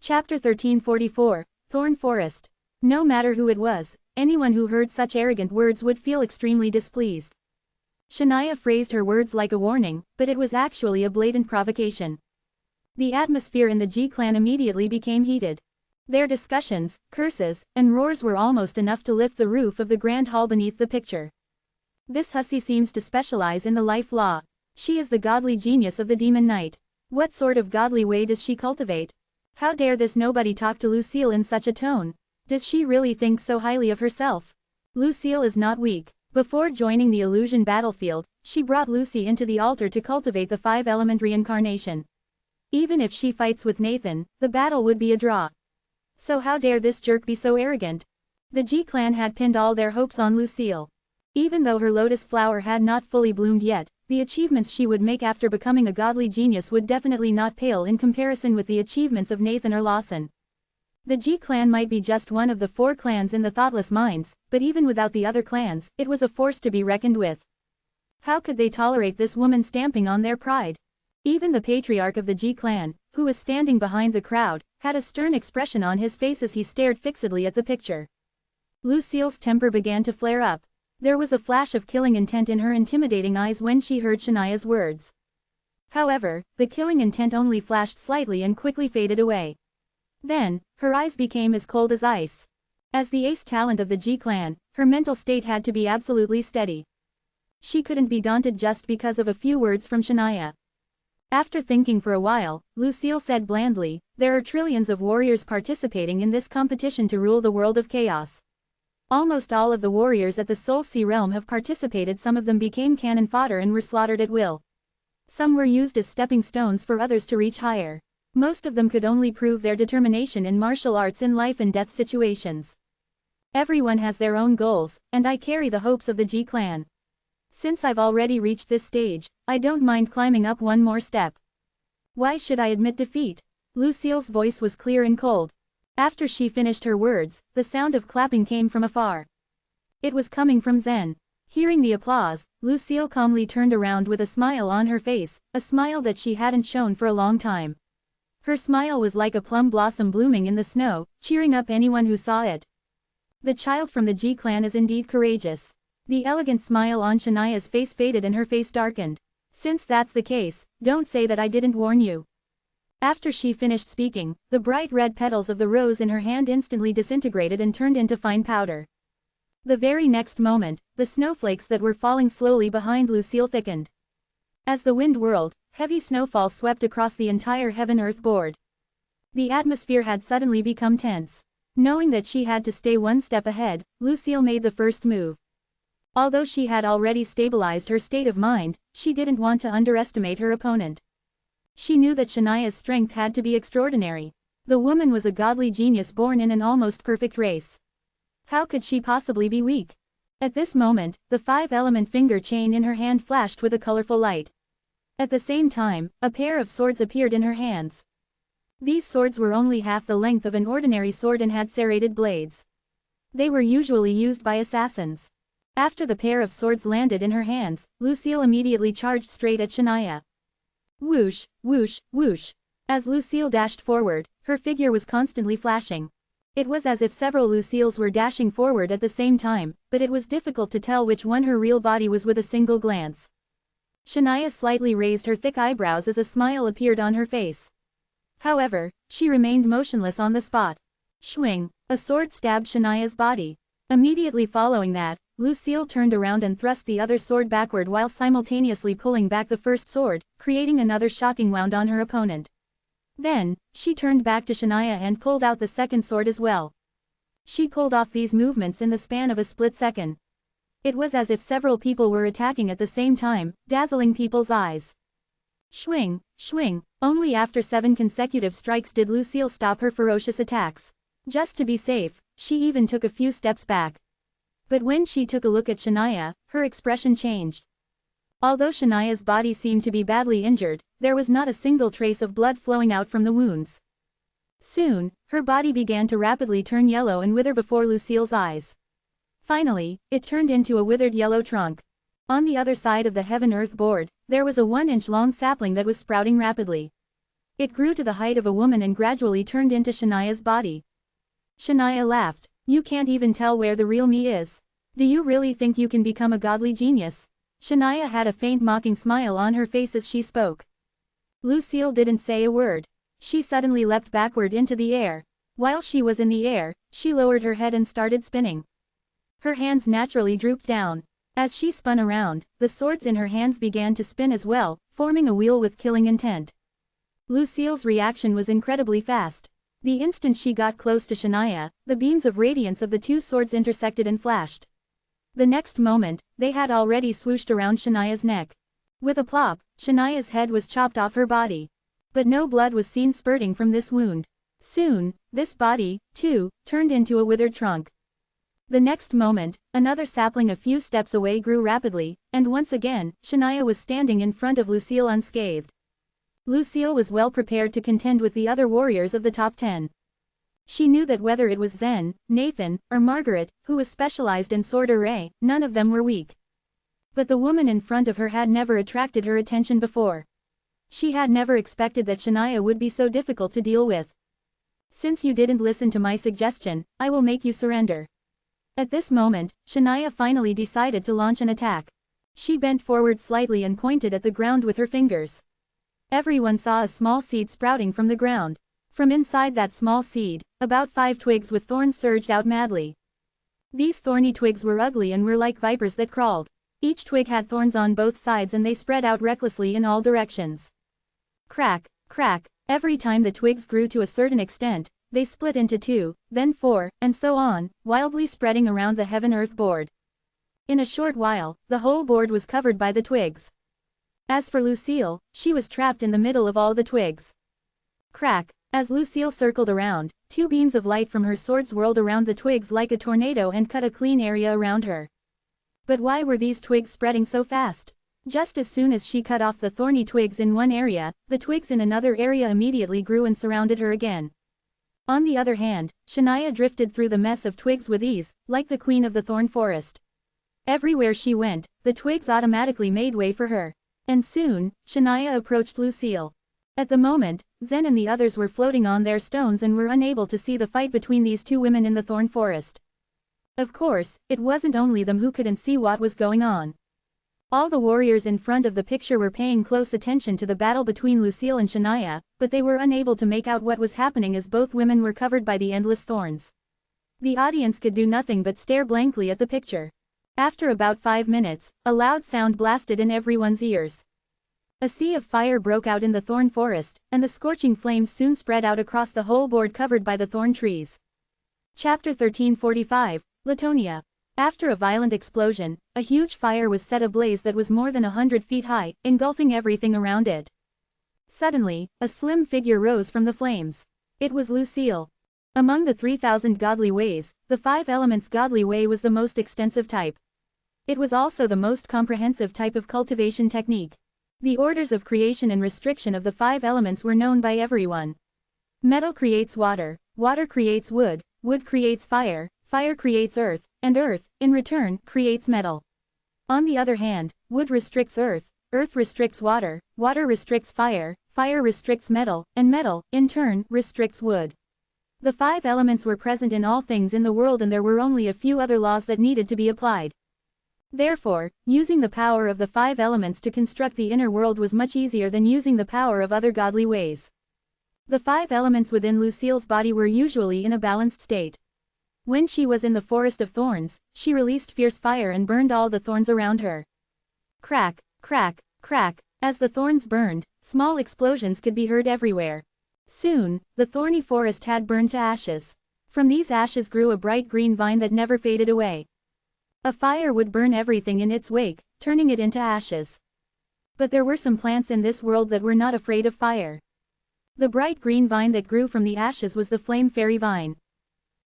Chapter 1344, Thorn Forest. No matter who it was, anyone who heard such arrogant words would feel extremely displeased. Shania phrased her words like a warning, but it was actually a blatant provocation. The atmosphere in the G clan immediately became heated. Their discussions, curses, and roars were almost enough to lift the roof of the grand hall beneath the picture. This hussy seems to specialize in the life law. She is the godly genius of the Demon Knight. What sort of godly way does she cultivate? How dare this nobody talk to Lucille in such a tone? Does she really think so highly of herself? Lucille is not weak. Before joining the illusion battlefield, she brought Lucy into the altar to cultivate the 5-element reincarnation. Even if she fights with Nathan, the battle would be a draw. So how dare this jerk be so arrogant? The G clan had pinned all their hopes on Lucille. Even though her lotus flower had not fully bloomed yet, the achievements she would make after becoming a godly genius would definitely not pale in comparison with the achievements of Nathan or Lawson. The G clan might be just one of the 4 clans in the Thoughtless Minds, but even without the other clans, it was a force to be reckoned with. How could they tolerate this woman stamping on their pride? Even the patriarch of the G clan, who was standing behind the crowd, had a stern expression on his face as he stared fixedly at the picture. Lucille's temper began to flare up. There was a flash of killing intent in her intimidating eyes when she heard Shania's words. However, the killing intent only flashed slightly and quickly faded away. Then, her eyes became as cold as ice. As the ace talent of the G clan, her mental state had to be absolutely steady. She couldn't be daunted just because of a few words from Shania. After thinking for a while, Lucille said blandly, "There are trillions of warriors participating in this competition to rule the world of chaos. Almost all of the warriors at the Soul Sea realm have participated. Some of them became cannon fodder and were slaughtered at will. Some were used as stepping stones for others to reach higher. Most of them could only prove their determination in martial arts in life and death situations. Everyone has their own goals, and I carry the hopes of the G clan. Since I've already reached this stage, I don't mind climbing up one more step." Why should I admit defeat? Lucille's voice was clear and cold. After she finished her words, the sound of clapping came from afar. It was coming from Zen. Hearing the applause, Lucille calmly turned around with a smile on her face, a smile that she hadn't shown for a long time. Her smile was like a plum blossom blooming in the snow, cheering up anyone who saw it. The child from the G clan is indeed courageous. The elegant smile on Shania's face faded and her face darkened. Since that's the case, don't say that I didn't warn you. After she finished speaking, the bright red petals of the rose in her hand instantly disintegrated and turned into fine powder. The very next moment, the snowflakes that were falling slowly behind Lucille thickened. As the wind whirled, heavy snowfall swept across the entire heaven-earth board. The atmosphere had suddenly become tense. Knowing that she had to stay one step ahead, Lucille made the first move. Although she had already stabilized her state of mind, she didn't want to underestimate her opponent. She knew that Shania's strength had to be extraordinary. The woman was a godly genius born in an almost perfect race. How could she possibly be weak? At this moment, the 5-element finger chain in her hand flashed with a colorful light. At the same time, a pair of swords appeared in her hands. These swords were only half the length of an ordinary sword and had serrated blades. They were usually used by assassins. After the pair of swords landed in her hands, Lucille immediately charged straight at Shania. Whoosh, whoosh, whoosh. As Lucille dashed forward, her figure was constantly flashing. It was as if several Lucilles were dashing forward at the same time, but it was difficult to tell which one her real body was with a single glance. Shania slightly raised her thick eyebrows as a smile appeared on her face. However, she remained motionless on the spot. Swing! A sword stabbed Shania's body. Immediately following that, Lucille turned around and thrust the other sword backward while simultaneously pulling back the first sword, creating another shocking wound on her opponent. Then, she turned back to Shania and pulled out the second sword as well. She pulled off these movements in the span of a split second. It was as if several people were attacking at the same time, dazzling people's eyes. Swing, swing. Only after 7 consecutive strikes did Lucille stop her ferocious attacks. Just to be safe, she even took a few steps back. But when she took a look at Shania, her expression changed. Although Shania's body seemed to be badly injured, there was not a single trace of blood flowing out from the wounds. Soon, her body began to rapidly turn yellow and wither before Lucille's eyes. Finally, it turned into a withered yellow trunk. On the other side of the heaven-earth board, there was a 1-inch-long sapling that was sprouting rapidly. It grew to the height of a woman and gradually turned into Shania's body. Shania laughed. You can't even tell where the real me is. Do you really think you can become a godly genius? Shania had a faint mocking smile on her face as she spoke. Lucille didn't say a word. She suddenly leapt backward into the air. While she was in the air, she lowered her head and started spinning. Her hands naturally drooped down. As she spun around, the swords in her hands began to spin as well, forming a wheel with killing intent. Lucille's reaction was incredibly fast. The instant she got close to Shania, the beams of radiance of the two swords intersected and flashed. The next moment, they had already swooshed around Shania's neck. With a plop, Shania's head was chopped off her body. But no blood was seen spurting from this wound. Soon, this body, too, turned into a withered trunk. The next moment, another sapling a few steps away grew rapidly, and once again, Shania was standing in front of Lucille unscathed. Lucille was well prepared to contend with the other warriors of the top 10. She knew that whether it was Zen, Nathan, or Margaret, who was specialized in sword array, none of them were weak. But the woman in front of her had never attracted her attention before. She had never expected that Shania would be so difficult to deal with. Since you didn't listen to my suggestion, I will make you surrender. At this moment, Shania finally decided to launch an attack. She bent forward slightly and pointed at the ground with her fingers. Everyone saw a small seed sprouting from the ground. From inside that small seed, about 5 twigs with thorns surged out madly. These thorny twigs were ugly and were like vipers that crawled. Each twig had thorns on both sides and they spread out recklessly in all directions. Crack, crack. Every time the twigs grew to a certain extent, they split into 2, then 4, and so on, wildly spreading around the heaven-earth board. In a short while, the whole board was covered by the twigs. As for Lucille, she was trapped in the middle of all the twigs. Crack! As Lucille circled around, 2 beams of light from her swords whirled around the twigs like a tornado and cut a clean area around her. But why were these twigs spreading so fast? Just as soon as she cut off the thorny twigs in one area, the twigs in another area immediately grew and surrounded her again. On the other hand, Shania drifted through the mess of twigs with ease, like the queen of the thorn forest. Everywhere she went, the twigs automatically made way for her. And soon, Shania approached Lucille. At the moment, Zen and the others were floating on their stones and were unable to see the fight between these two women in the thorn forest. Of course, it wasn't only them who couldn't see what was going on. All the warriors in front of the picture were paying close attention to the battle between Lucille and Shania, but they were unable to make out what was happening as both women were covered by the endless thorns. The audience could do nothing but stare blankly at the picture. After about 5 minutes, a loud sound blasted in everyone's ears. A sea of fire broke out in the thorn forest, and the scorching flames soon spread out across the whole board covered by the thorn trees. Chapter 1345, Latonia. After a violent explosion, a huge fire was set ablaze that was more than 100 feet high, engulfing everything around it. Suddenly, a slim figure rose from the flames. It was Lucille. Among the 3,000 godly ways, the 5 elements godly way was the most extensive type. It was also the most comprehensive type of cultivation technique. The orders of creation and restriction of the 5 elements were known by everyone. Metal creates water, water creates wood, wood creates fire, fire creates earth, and earth, in return, creates metal. On the other hand, wood restricts earth, earth restricts water, water restricts fire, fire restricts metal, and metal, in turn, restricts wood. The 5 elements were present in all things in the world and there were only a few other laws that needed to be applied. Therefore, using the power of the 5 elements to construct the inner world was much easier than using the power of other godly ways. The 5 elements within Lucille's body were usually in a balanced state. When she was in the forest of thorns, she released fierce fire and burned all the thorns around her. Crack, crack, crack, as the thorns burned, small explosions could be heard everywhere. Soon, the thorny forest had burned to ashes. From these ashes grew a bright green vine that never faded away. A fire would burn everything in its wake, turning it into ashes. But there were some plants in this world that were not afraid of fire. The bright green vine that grew from the ashes was the flame fairy vine.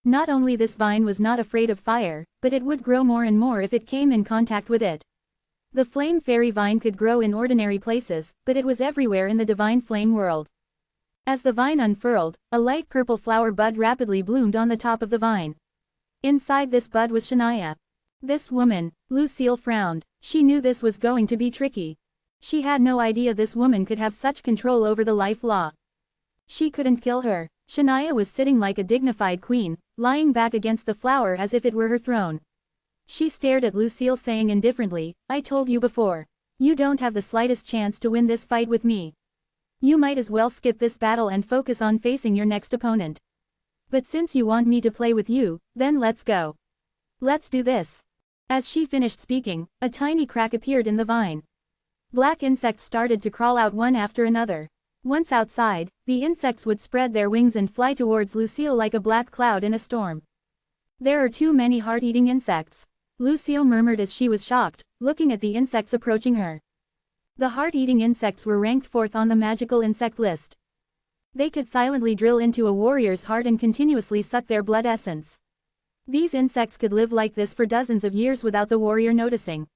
Not only this vine was not afraid of fire, but it would grow more and more if it came in contact with it. The flame fairy vine could grow in ordinary places, but it was everywhere in the divine flame world. As the vine unfurled, a light purple flower bud rapidly bloomed on the top of the vine. Inside this bud was Shania. This woman, Lucille frowned. She knew this was going to be tricky. She had no idea this woman could have such control over the life law. She couldn't kill her. Shania was sitting like a dignified queen, lying back against the flower as if it were her throne. She stared at Lucille saying indifferently, "I told you before. You don't have the slightest chance to win this fight with me. You might as well skip this battle and focus on facing your next opponent. But since you want me to play with you, then let's go. Let's do this." As she finished speaking, a tiny crack appeared in the vine. Black insects started to crawl out one after another. Once outside, the insects would spread their wings and fly towards Lucille like a black cloud in a storm. "There are too many heart-eating insects," Lucille murmured as she was shocked, looking at the insects approaching her. The heart-eating insects were ranked 4th on the magical insect list. They could silently drill into a warrior's heart and continuously suck their blood essence. These insects could live like this for dozens of years without the warrior noticing.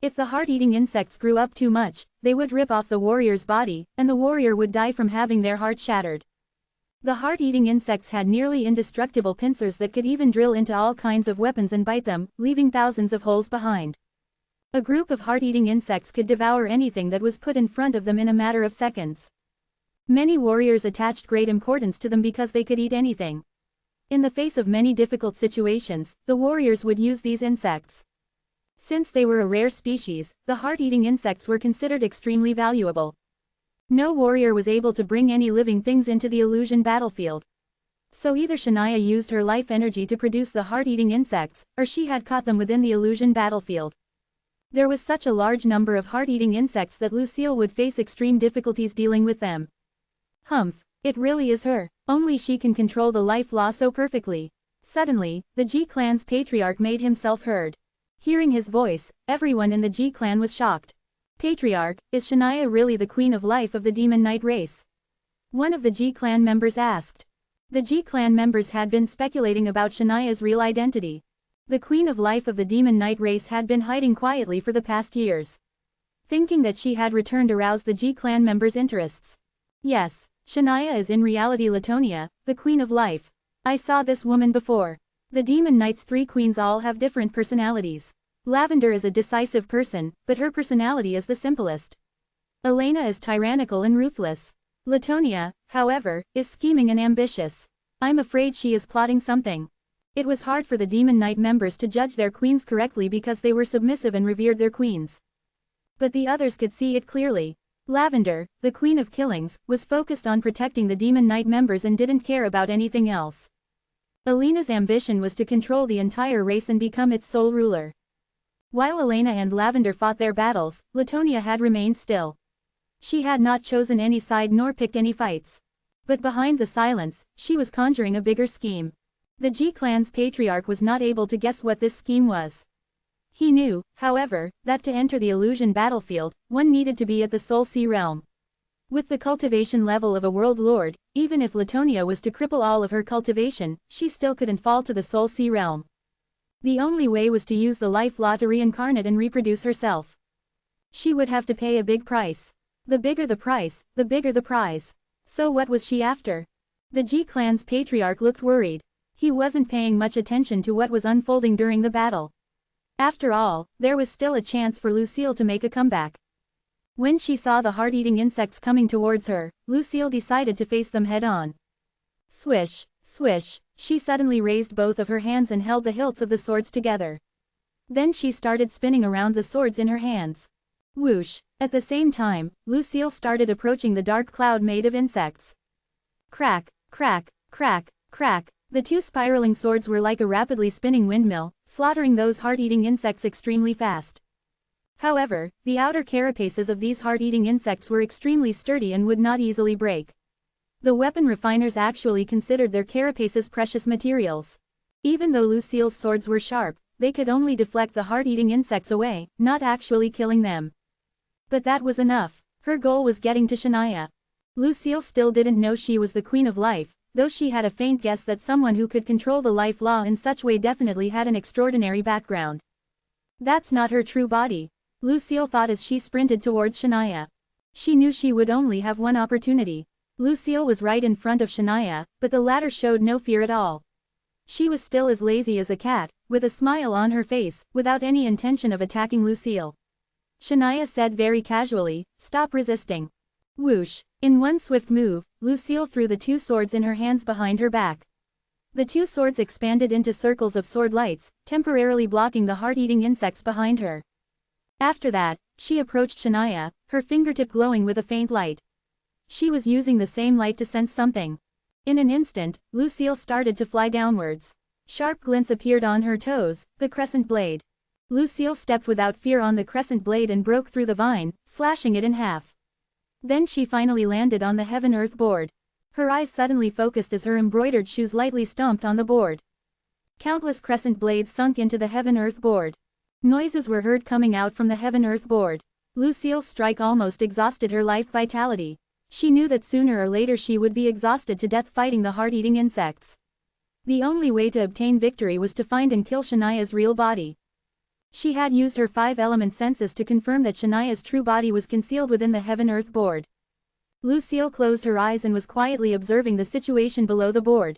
If the heart-eating insects grew up too much, they would rip off the warrior's body, and the warrior would die from having their heart shattered. The heart-eating insects had nearly indestructible pincers that could even drill into all kinds of weapons and bite them, leaving thousands of holes behind. A group of heart-eating insects could devour anything that was put in front of them in a matter of seconds. Many warriors attached great importance to them because they could eat anything. In the face of many difficult situations, the warriors would use these insects. Since they were a rare species, the heart-eating insects were considered extremely valuable. No warrior was able to bring any living things into the illusion battlefield. So either Shania used her life energy to produce the heart-eating insects, or she had caught them within the illusion battlefield. There was such a large number of heart-eating insects that Lucille would face extreme difficulties dealing with them. Humph, it really is her. Only she can control the life law so perfectly. Suddenly, the G clan's patriarch made himself heard. Hearing his voice, everyone in the G clan was shocked. "Patriarch, is Shania really the queen of life of the demon knight race?" One of the G clan members asked. The G clan members had been speculating about Shania's real identity. The queen of life of the demon knight race had been hiding quietly for the past years. thinking that she had returned aroused the G-clan members' interests. Yes, Shania is in reality Latonia, the Queen of Life. I saw this woman before. The Demon Knight's 3 queens all have different personalities. Lavender is a decisive person, but her personality is the simplest. Elena is tyrannical and ruthless. Latonia, however, is scheming and ambitious. I'm afraid she is plotting something. It was hard for the Demon Knight members to judge their queens correctly because they were submissive and revered their queens. But the others could see it clearly. Lavender, the Queen of Killings, was focused on protecting the Demon Knight members and didn't care about anything else. Elena's ambition was to control the entire race and become its sole ruler. While Elena and Lavender fought their battles, Latonia had remained still. She had not chosen any side nor picked any fights. But behind the silence, she was conjuring a bigger scheme. The G-clan's patriarch was not able to guess what this scheme was. He knew, however, that to enter the illusion battlefield, one needed to be at the Soul Sea realm. With the cultivation level of a world lord, even if Latonia was to cripple all of her cultivation, she still couldn't fall to the Soul Sea realm. The only way was to use the life law to reincarnate and reproduce herself. She would have to pay a big price. The bigger the price, the bigger the prize. So what was she after? The G-clan's patriarch looked worried. He wasn't paying much attention to what was unfolding during the battle. After all, there was still a chance for Lucille to make a comeback. When she saw the heart-eating insects coming towards her, Lucille decided to face them head-on. Swish, swish, she suddenly raised both of her hands and held the hilts of the swords together. Then she started spinning around the swords in her hands. Whoosh! At the same time, Lucille started approaching the dark cloud made of insects. Crack, crack, crack, crack. The 2 spiraling swords were like a rapidly spinning windmill, slaughtering those heart-eating insects extremely fast. However, the outer carapaces of these heart-eating insects were extremely sturdy and would not easily break. The weapon refiners actually considered their carapaces precious materials. Even though Lucille's swords were sharp, they could only deflect the heart-eating insects away, not actually killing them. But that was enough. Her goal was getting to Shania. Lucille still didn't know she was the Queen of Life, though she had a faint guess that someone who could control the life law in such way definitely had an extraordinary background. That's not her true body, Lucille thought as she sprinted towards Shania. She knew she would only have one opportunity. Lucille was right in front of Shania, but the latter showed no fear at all. She was still as lazy as a cat, with a smile on her face, without any intention of attacking Lucille. Shania said very casually, "Stop resisting." Whoosh! In one swift move, Lucille threw the 2 swords in her hands behind her back. The 2 swords expanded into circles of sword lights, temporarily blocking the heart-eating insects behind her. After that, she approached Shania, her fingertip glowing with a faint light. She was using the same light to sense something. In an instant, Lucille started to fly downwards. Sharp glints appeared on her toes, the crescent blade. Lucille stepped without fear on the crescent blade and broke through the vine, slashing it in half. Then she finally landed on the heaven-earth board. Her eyes suddenly focused as her embroidered shoes lightly stomped on the board. Countless crescent blades sunk into the heaven-earth board. Noises were heard coming out from the heaven-earth board. Lucille's strike almost exhausted her life vitality. She knew that sooner or later she would be exhausted to death fighting the heart-eating insects. The only way to obtain victory was to find and kill Shania's real body. She had used her 5-element senses to confirm that Shania's true body was concealed within the heaven-earth board. Lucille closed her eyes and was quietly observing the situation below the board.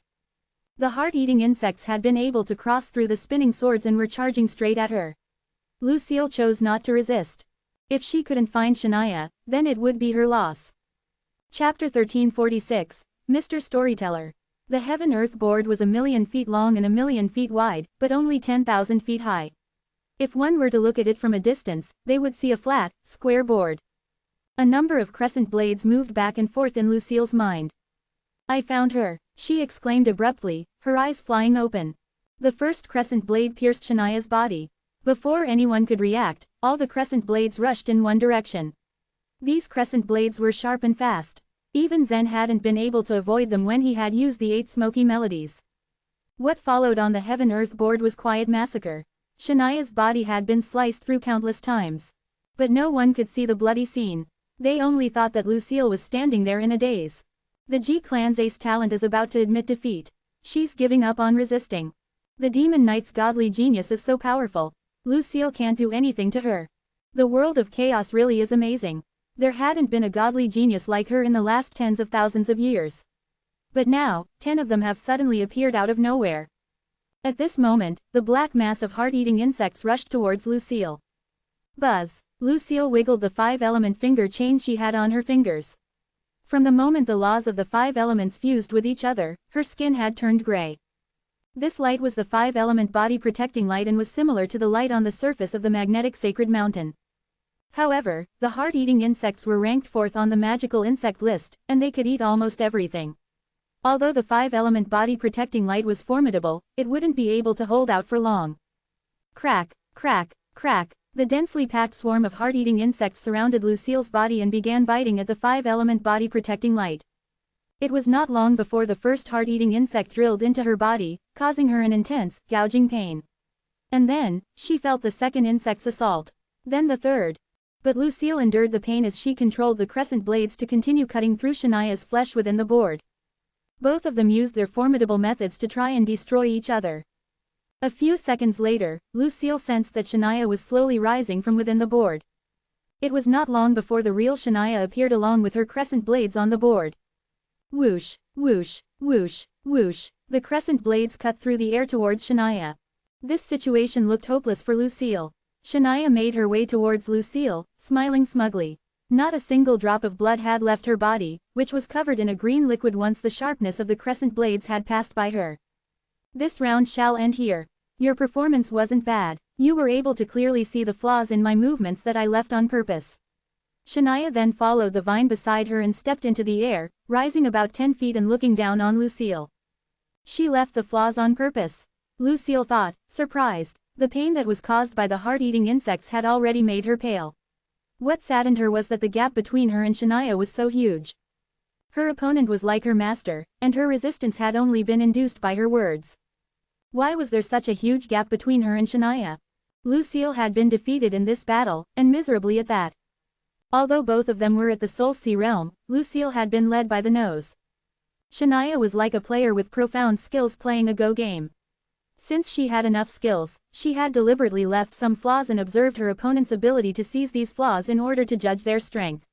The heart-eating insects had been able to cross through the spinning swords and were charging straight at her. Lucille chose not to resist. If she couldn't find Shania, then it would be her loss. Chapter 1346, Mr. Storyteller. The heaven-earth board was 1,000,000 feet long and 1,000,000 feet wide, but only 10,000 feet high. If one were to look at it from a distance, they would see a flat, square board. A number of crescent blades moved back and forth in Lucille's mind. "I found her," she exclaimed abruptly, her eyes flying open. The first crescent blade pierced Shania's body. Before anyone could react, all the crescent blades rushed in one direction. These crescent blades were sharp and fast. Even Zen hadn't been able to avoid them when he had used the 8 smoky melodies. What followed on the heaven-earth board was quiet massacre. Shania's body had been sliced through countless times. But no one could see the bloody scene. They only thought that Lucille was standing there in a daze. The G-clan's ace talent is about to admit defeat. She's giving up on resisting. The Demon Knight's godly genius is so powerful. Lucille can't do anything to her. The world of chaos really is amazing. There hadn't been a godly genius like her in the last tens of thousands of years. But now, 10 of them have suddenly appeared out of nowhere. At this moment, the black mass of heart-eating insects rushed towards Lucille. Buzz. Lucille wiggled the 5-element finger chain she had on her fingers. From the moment the laws of the 5 elements fused with each other, her skin had turned gray. This light was the 5-element body protecting light and was similar to the light on the surface of the magnetic sacred mountain. However, the heart-eating insects were ranked 4th on the magical insect list, and they could eat almost everything. Although the 5-element body protecting light was formidable, it wouldn't be able to hold out for long. Crack, crack, crack. The densely packed swarm of heart-eating insects surrounded Lucille's body and began biting at the 5-element body protecting light. It was not long before the first heart-eating insect drilled into her body, causing her an intense, gouging pain. And then, she felt the second insect's assault. Then the third. But Lucille endured the pain as she controlled the crescent blades to continue cutting through Shania's flesh within the board. Both of them used their formidable methods to try and destroy each other. A few seconds later, Lucille sensed that Shania was slowly rising from within the board. It was not long before the real Shania appeared along with her crescent blades on the board. Whoosh, whoosh, whoosh, whoosh, the crescent blades cut through the air towards Shania. This situation looked hopeless for Lucille. Shania made her way towards Lucille, smiling smugly. Not a single drop of blood had left her body, which was covered in a green liquid once the sharpness of the crescent blades had passed by her. This round shall end here. Your performance wasn't bad. You were able to clearly see the flaws in my movements that I left on purpose. Shania then followed the vine beside her and stepped into the air, rising about 10 feet and looking down on Lucille. She left the flaws on purpose. Lucille thought, surprised. The pain that was caused by the heart-eating insects had already made her pale. What saddened her was that the gap between her and Shania was so huge. Her opponent was like her master, and her resistance had only been induced by her words. Why was there such a huge gap between her and Shania? Lucille had been defeated in this battle, and miserably at that. Although both of them were at the Soul Sea realm, Lucille had been led by the nose. Shania was like a player with profound skills playing a Go game. Since she had enough skills, she had deliberately left some flaws and observed her opponent's ability to seize these flaws in order to judge their strength.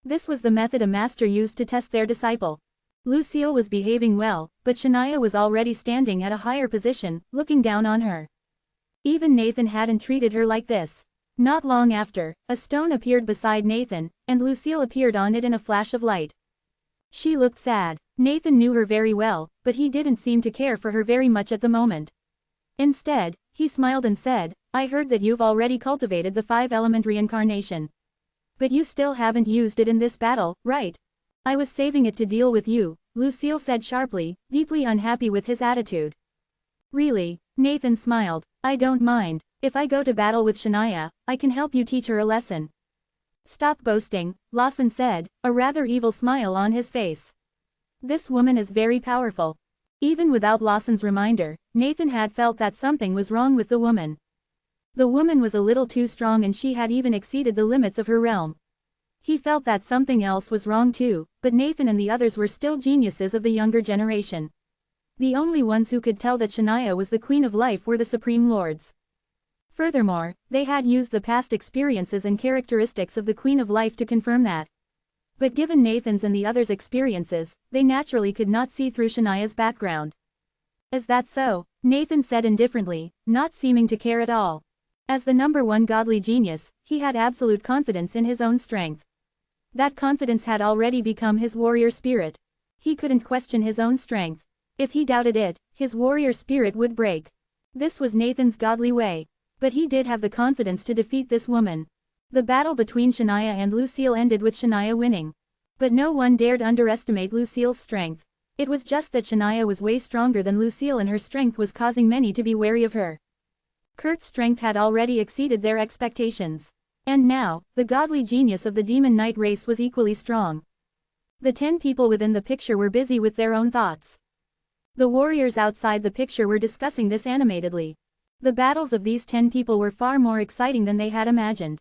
This was the method a master used to test their disciple. Lucille was behaving well, but Shania was already standing at a higher position, looking down on her. Even Nathan hadn't treated her like this. Not long after, a stone appeared beside Nathan, and Lucille appeared on it in a flash of light. She looked sad. Nathan knew her very well, but he didn't seem to care for her very much at the moment. Instead, he smiled and said, I heard that you've already cultivated the 5-element reincarnation. But you still haven't used it in this battle, right? I was saving it to deal with you, Lucille said sharply, deeply unhappy with his attitude. Really? Nathan smiled. I don't mind. If I go to battle with Shania, I can help you teach her a lesson. Stop boasting, Lawson said, a rather evil smile on his face. This woman is very powerful. Even without Lawson's reminder, Nathan had felt that something was wrong with the woman. The woman was a little too strong and she had even exceeded the limits of her realm. He felt that something else was wrong too, but Nathan and the others were still geniuses of the younger generation. The only ones who could tell that Shania was the Queen of Life were the Supreme Lords. Furthermore, they had used the past experiences and characteristics of the Queen of Life to confirm that. But given Nathan's and the others' experiences, they naturally could not see through Shania's background. Is that so? Nathan said indifferently, not seeming to care at all. As the #1 godly genius, he had absolute confidence in his own strength. That confidence had already become his warrior spirit. He couldn't question his own strength. If he doubted it, his warrior spirit would break. This was Nathan's godly way. But he did have the confidence to defeat this woman. The battle between Shania and Lucille ended with Shania winning. But no one dared underestimate Lucille's strength. It was just that Shania was way stronger than Lucille and her strength was causing many to be wary of her. Kurt's strength had already exceeded their expectations. And now, the godly genius of the Demon Knight race was equally strong. The 10 people within the picture were busy with their own thoughts. The warriors outside the picture were discussing this animatedly. The battles of these 10 people were far more exciting than they had imagined.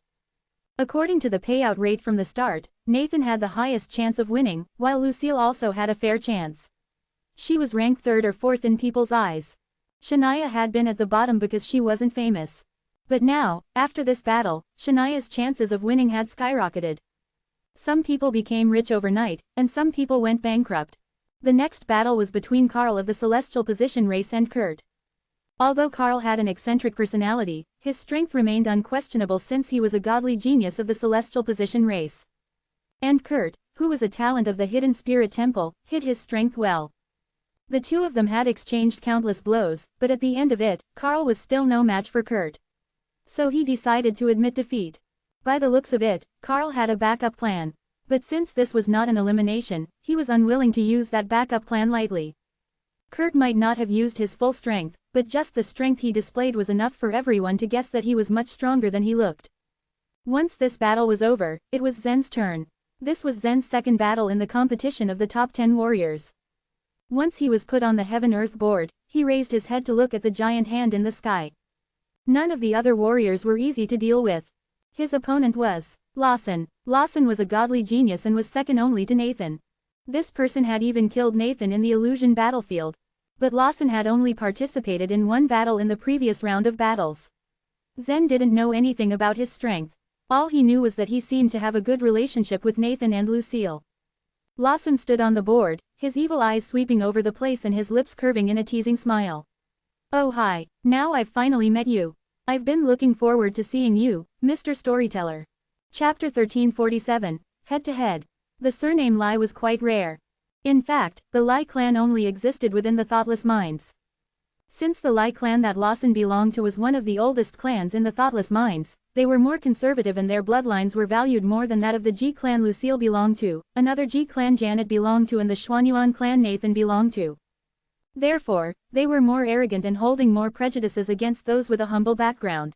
According to the payout rate from the start, Nathan had the highest chance of winning, while Lucille also had a fair chance. She was ranked 3rd or 4th in people's eyes. Shania had been at the bottom because she wasn't famous. But now, after this battle, Shania's chances of winning had skyrocketed. Some people became rich overnight, and some people went bankrupt. The next battle was between Qarl of the Celestial Position race and Qurt. Although Qarl had an eccentric personality, his strength remained unquestionable since he was a godly genius of the Celestial Position race. And Qurt, who was a talent of the Hidden Spirit Temple, hid his strength well. The two of them had exchanged countless blows, but at the end of it, Qarl was still no match for Qurt. So he decided to admit defeat. By the looks of it, Qarl had a backup plan. But since this was not an elimination, he was unwilling to use that backup plan lightly. Qurt might not have used his full strength, but just the strength he displayed was enough for everyone to guess that he was much stronger than he looked. Once this battle was over, it was Zen's turn. This was Zen's second battle in the competition of the top 10 warriors. Once he was put on the heaven-earth board, he raised his head to look at the giant hand in the sky. None of the other warriors were easy to deal with. His opponent was Lawson. Lawson was a godly genius and was second only to Nathan. This person had even killed Nathan in the illusion battlefield. But Lawson had only participated in one battle in the previous round of battles. Zen didn't know anything about his strength. All he knew was that he seemed to have a good relationship with Nathan and Lucille. Lawson stood on the board, his evil eyes sweeping over the place and his lips curving in a teasing smile. "Oh hi, now I've finally met you. I've been looking forward to seeing you, Mr. Storyteller." Chapter 1347, Head to Head. The surname Lai was quite rare. In fact, the Lai clan only existed within the Thoughtless Minds. Since the Lai clan that Lawson belonged to was one of the oldest clans in the Thoughtless Minds, they were more conservative and their bloodlines were valued more than that of the Ji clan Lucille belonged to, another Ji clan Janet belonged to and the Xuanyuan clan Nathan belonged to. Therefore, they were more arrogant and holding more prejudices against those with a humble background.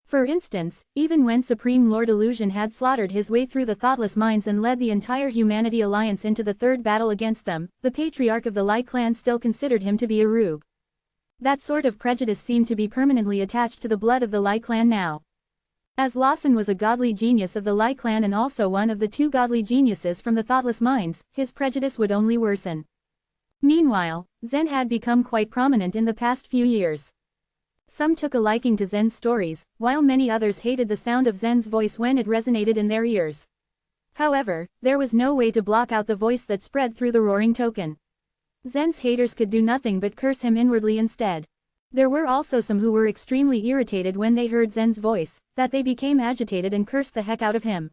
For instance, even when Supreme Lord Illusion had slaughtered his way through the Thoughtless Minds and led the entire Humanity Alliance into the third battle against them, the patriarch of the Lai clan still considered him to be a rogue. That sort of prejudice seemed to be permanently attached to the blood of the Lai clan now. As Lawson was a godly genius of the Lai clan and also one of the two godly geniuses from the Thoughtless Minds, his prejudice would only worsen. Meanwhile, Zen had become quite prominent in the past few years. Some took a liking to Zen's stories, while many others hated the sound of Zen's voice when it resonated in their ears. However, there was no way to block out the voice that spread through the roaring token. Zen's haters could do nothing but curse him inwardly instead. There were also some who were extremely irritated when they heard Zen's voice, that they became agitated and cursed the heck out of him.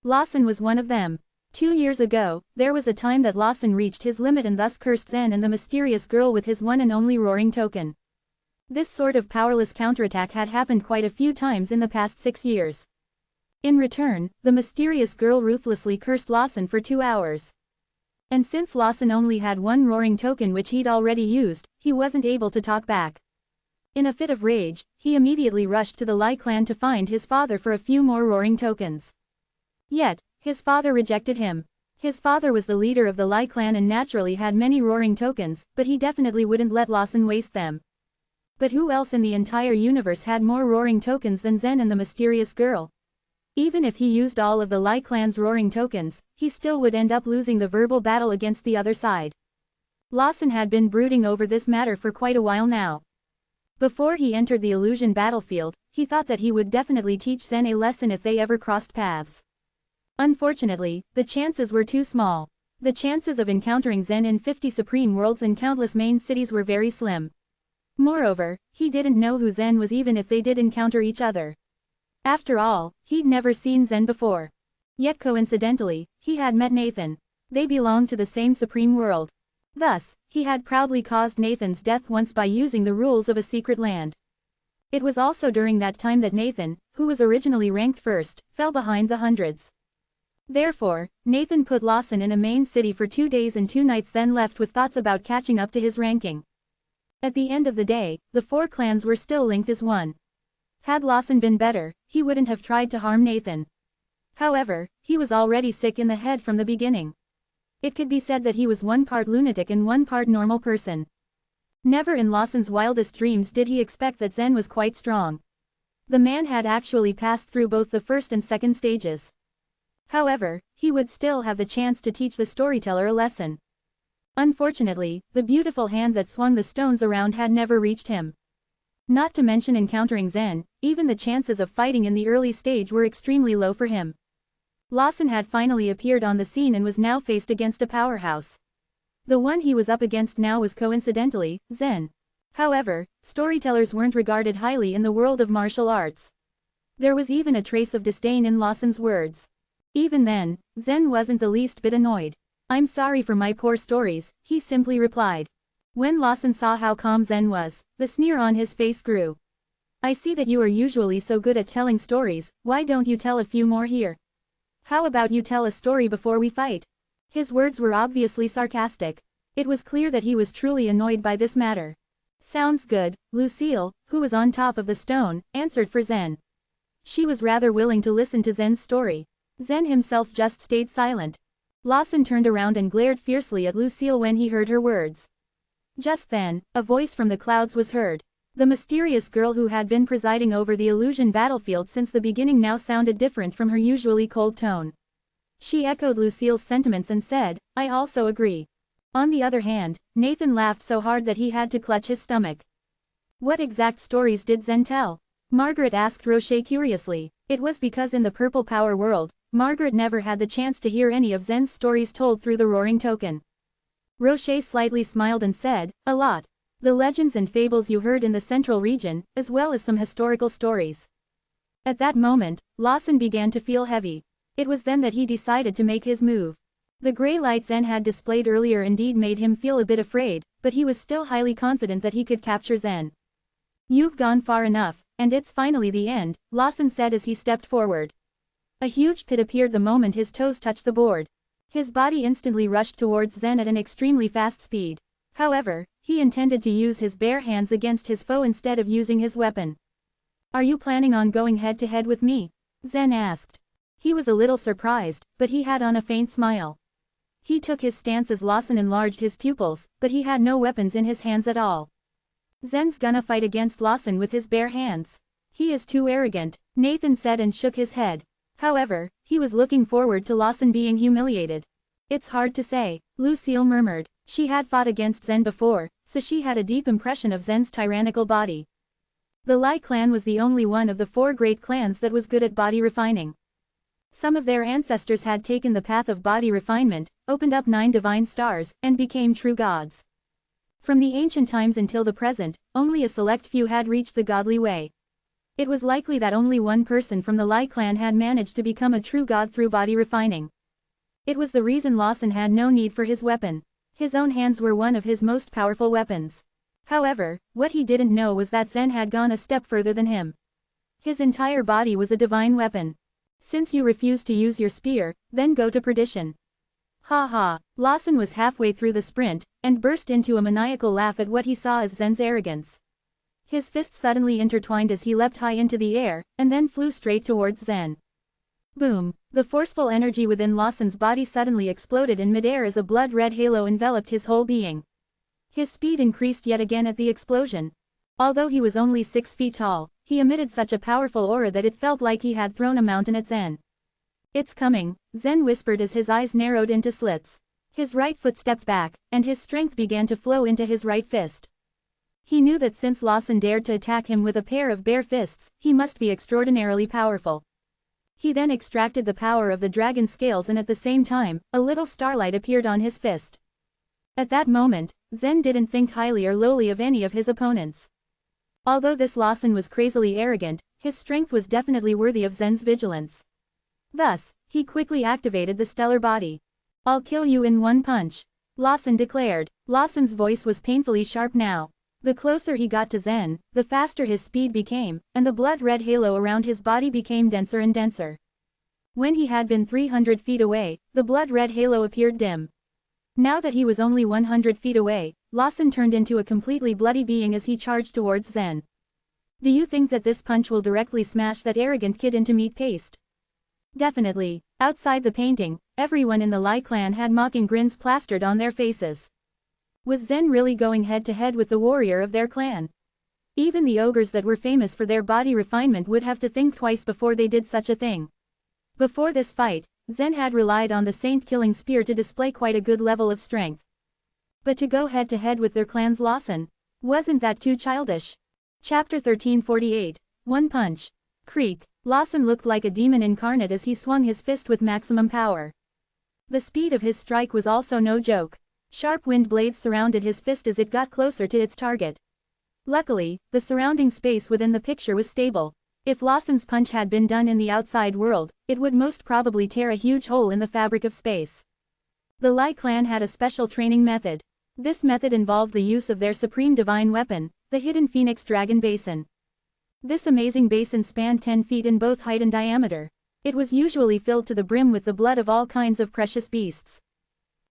Lawson was one of them. 2 years ago, there was a time that Lawson reached his limit and thus cursed Zen and the mysterious girl with his one and only roaring token. This sort of powerless counterattack had happened quite a few times in the past 6 years. In return, the mysterious girl ruthlessly cursed Lawson for 2 hours. And since Lawson only had one roaring token which he'd already used, he wasn't able to talk back. In a fit of rage, he immediately rushed to the Lai clan to find his father for a few more roaring tokens. Yet, his father rejected him. His father was the leader of the Lai clan and naturally had many roaring tokens, but he definitely wouldn't let Lawson waste them. But who else in the entire universe had more roaring tokens than Zen and the mysterious girl? Even if he used all of the Lai clan's roaring tokens, he still would end up losing the verbal battle against the other side. Lawson had been brooding over this matter for quite a while now. Before he entered the illusion battlefield, he thought that he would definitely teach Zen a lesson if they ever crossed paths. Unfortunately, the chances were too small. The chances of encountering Zen in 50 supreme worlds and countless main cities were very slim. Moreover, he didn't know who Zen was even if they did encounter each other. After all, he'd never seen Zen before. Yet coincidentally, he had met Nathan. They belonged to the same supreme world. Thus, he had proudly caused Nathan's death once by using the rules of a secret land. It was also during that time that Nathan, who was originally ranked first, fell behind the hundreds. Therefore, Nathan put Lawson in a main city for 2 days and 2 nights, then left with thoughts about catching up to his ranking. At the end of the day, the 4 clans were still linked as one. Had Lawson been better, he wouldn't have tried to harm Nathan. However, he was already sick in the head from the beginning. It could be said that he was one part lunatic and one part normal person. Never in Lawson's wildest dreams did he expect that Zen was quite strong. The man had actually passed through both the first and second stages. However, he would still have the chance to teach the storyteller a lesson. Unfortunately, the beautiful hand that swung the stones around had never reached him. Not to mention encountering Zen, even the chances of fighting in the early stage were extremely low for him. Lawson had finally appeared on the scene and was now faced against a powerhouse. The one he was up against now was coincidentally, Zen. However, storytellers weren't regarded highly in the world of martial arts. There was even a trace of disdain in Lawson's words. Even then, Zen wasn't the least bit annoyed. "I'm sorry for my poor stories," he simply replied. When Lawson saw how calm Zen was, the sneer on his face grew. "I see that you are usually so good at telling stories, why don't you tell a few more here? How about you tell a story before we fight?" His words were obviously sarcastic. It was clear that he was truly annoyed by this matter. "Sounds good," Lucille, who was on top of the stone, answered for Zen. She was rather willing to listen to Zen's story. Zen himself just stayed silent. Lawson turned around and glared fiercely at Lucille when he heard her words. Just then, a voice from the clouds was heard. The mysterious girl who had been presiding over the illusion battlefield since the beginning now sounded different from her usually cold tone. She echoed Lucille's sentiments and said, "I also agree." On the other hand, Nathan laughed so hard that he had to clutch his stomach. "What exact stories did Zen tell?" Margaret asked Roche curiously. It was because in the Purple Power world, Margaret never had the chance to hear any of Zen's stories told through the Roaring Token. Roche slightly smiled and said, "A lot. The legends and fables you heard in the central region, as well as some historical stories." At that moment, Lawson began to feel heavy. It was then that he decided to make his move. The gray light Zen had displayed earlier indeed made him feel a bit afraid, but he was still highly confident that he could capture Zen. "You've gone far enough, and it's finally the end," Lawson said as he stepped forward. A huge pit appeared the moment his toes touched the board. His body instantly rushed towards Zen at an extremely fast speed. However, he intended to use his bare hands against his foe instead of using his weapon. "Are you planning on going head-to-head with me?" Zen asked. He was a little surprised, but he had on a faint smile. He took his stance as Lawson enlarged his pupils, but he had no weapons in his hands at all. "Zen's gonna fight against Lawson with his bare hands. He is too arrogant," Nathan said and shook his head. However, he was looking forward to Lawson being humiliated. "It's hard to say," Lucille murmured. She had fought against Zen before, so she had a deep impression of Zen's tyrannical body. The Lai clan was the only one of the 4 great clans that was good at body refining. Some of their ancestors had taken the path of body refinement, opened up 9 divine stars, and became true gods. From the ancient times until the present, only a select few had reached the godly way. It was likely that only one person from the Lai clan had managed to become a true god through body refining. It was the reason Lawson had no need for his weapon. His own hands were one of his most powerful weapons. However, what he didn't know was that Zen had gone a step further than him. His entire body was a divine weapon. "Since you refuse to use your spear, then go to perdition." Ha ha, Lawson was halfway through the sprint, and burst into a maniacal laugh at what he saw as Zen's arrogance. His fists suddenly intertwined as he leapt high into the air, and then flew straight towards Zen. Boom! The forceful energy within Lawson's body suddenly exploded in midair as a blood-red halo enveloped his whole being. His speed increased yet again at the explosion. Although he was only 6 feet tall, he emitted such a powerful aura that it felt like he had thrown a mountain at Zen. "It's coming," Zen whispered as his eyes narrowed into slits. His right foot stepped back, and his strength began to flow into his right fist. He knew that since Lawson dared to attack him with a pair of bare fists, he must be extraordinarily powerful. He then extracted the power of the dragon scales and at the same time, a little starlight appeared on his fist. At that moment, Zen didn't think highly or lowly of any of his opponents. Although this Lawson was crazily arrogant, his strength was definitely worthy of Zen's vigilance. Thus, he quickly activated the stellar body. "I'll kill you in one punch," Lawson declared. Lawson's voice was painfully sharp now. The closer he got to Zen, the faster his speed became, and the blood-red halo around his body became denser and denser. When he had been 300 feet away, the blood-red halo appeared dim. Now that he was only 100 feet away, Lawson turned into a completely bloody being as he charged towards Zen. "Do you think that this punch will directly smash that arrogant kid into meat paste?" Definitely. Outside the painting, everyone in the Lai clan had mocking grins plastered on their faces. Was Zen really going head-to-head with the warrior of their clan? Even the ogres that were famous for their body refinement would have to think twice before they did such a thing. Before this fight, Zen had relied on the saint-killing spear to display quite a good level of strength. But to go head-to-head with their clan's Lawson, wasn't that too childish? Chapter 1348. One Punch. Creak. Lawson looked like a demon incarnate as he swung his fist with maximum power. The speed of his strike was also no joke. Sharp wind blades surrounded his fist as it got closer to its target. Luckily, the surrounding space within the picture was stable. If Lawson's punch had been done in the outside world, it would most probably tear a huge hole in the fabric of space. The Lai clan had a special training method. This method involved the use of their supreme divine weapon, the hidden Phoenix Dragon Basin. This amazing basin spanned 10 feet in both height and diameter. It was usually filled to the brim with the blood of all kinds of precious beasts.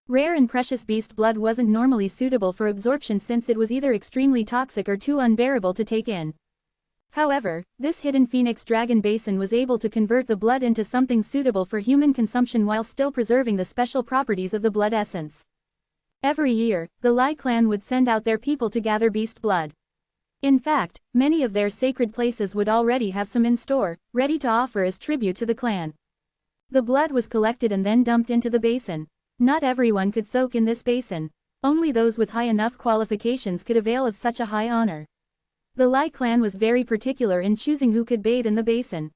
Rare and precious beast blood wasn't normally suitable for absorption since it was either extremely toxic or too unbearable to take in. However, this hidden Phoenix Dragon Basin was able to convert the blood into something suitable for human consumption while still preserving the special properties of the blood essence. Every year, the Lai clan would send out their people to gather beast blood. In fact, many of their sacred places would already have some in store, ready to offer as tribute to the clan. The blood was collected and then dumped into the basin. Not everyone could soak in this basin. Only those with high enough qualifications could avail of such a high honor. The Lai clan was very particular in choosing who could bathe in the basin.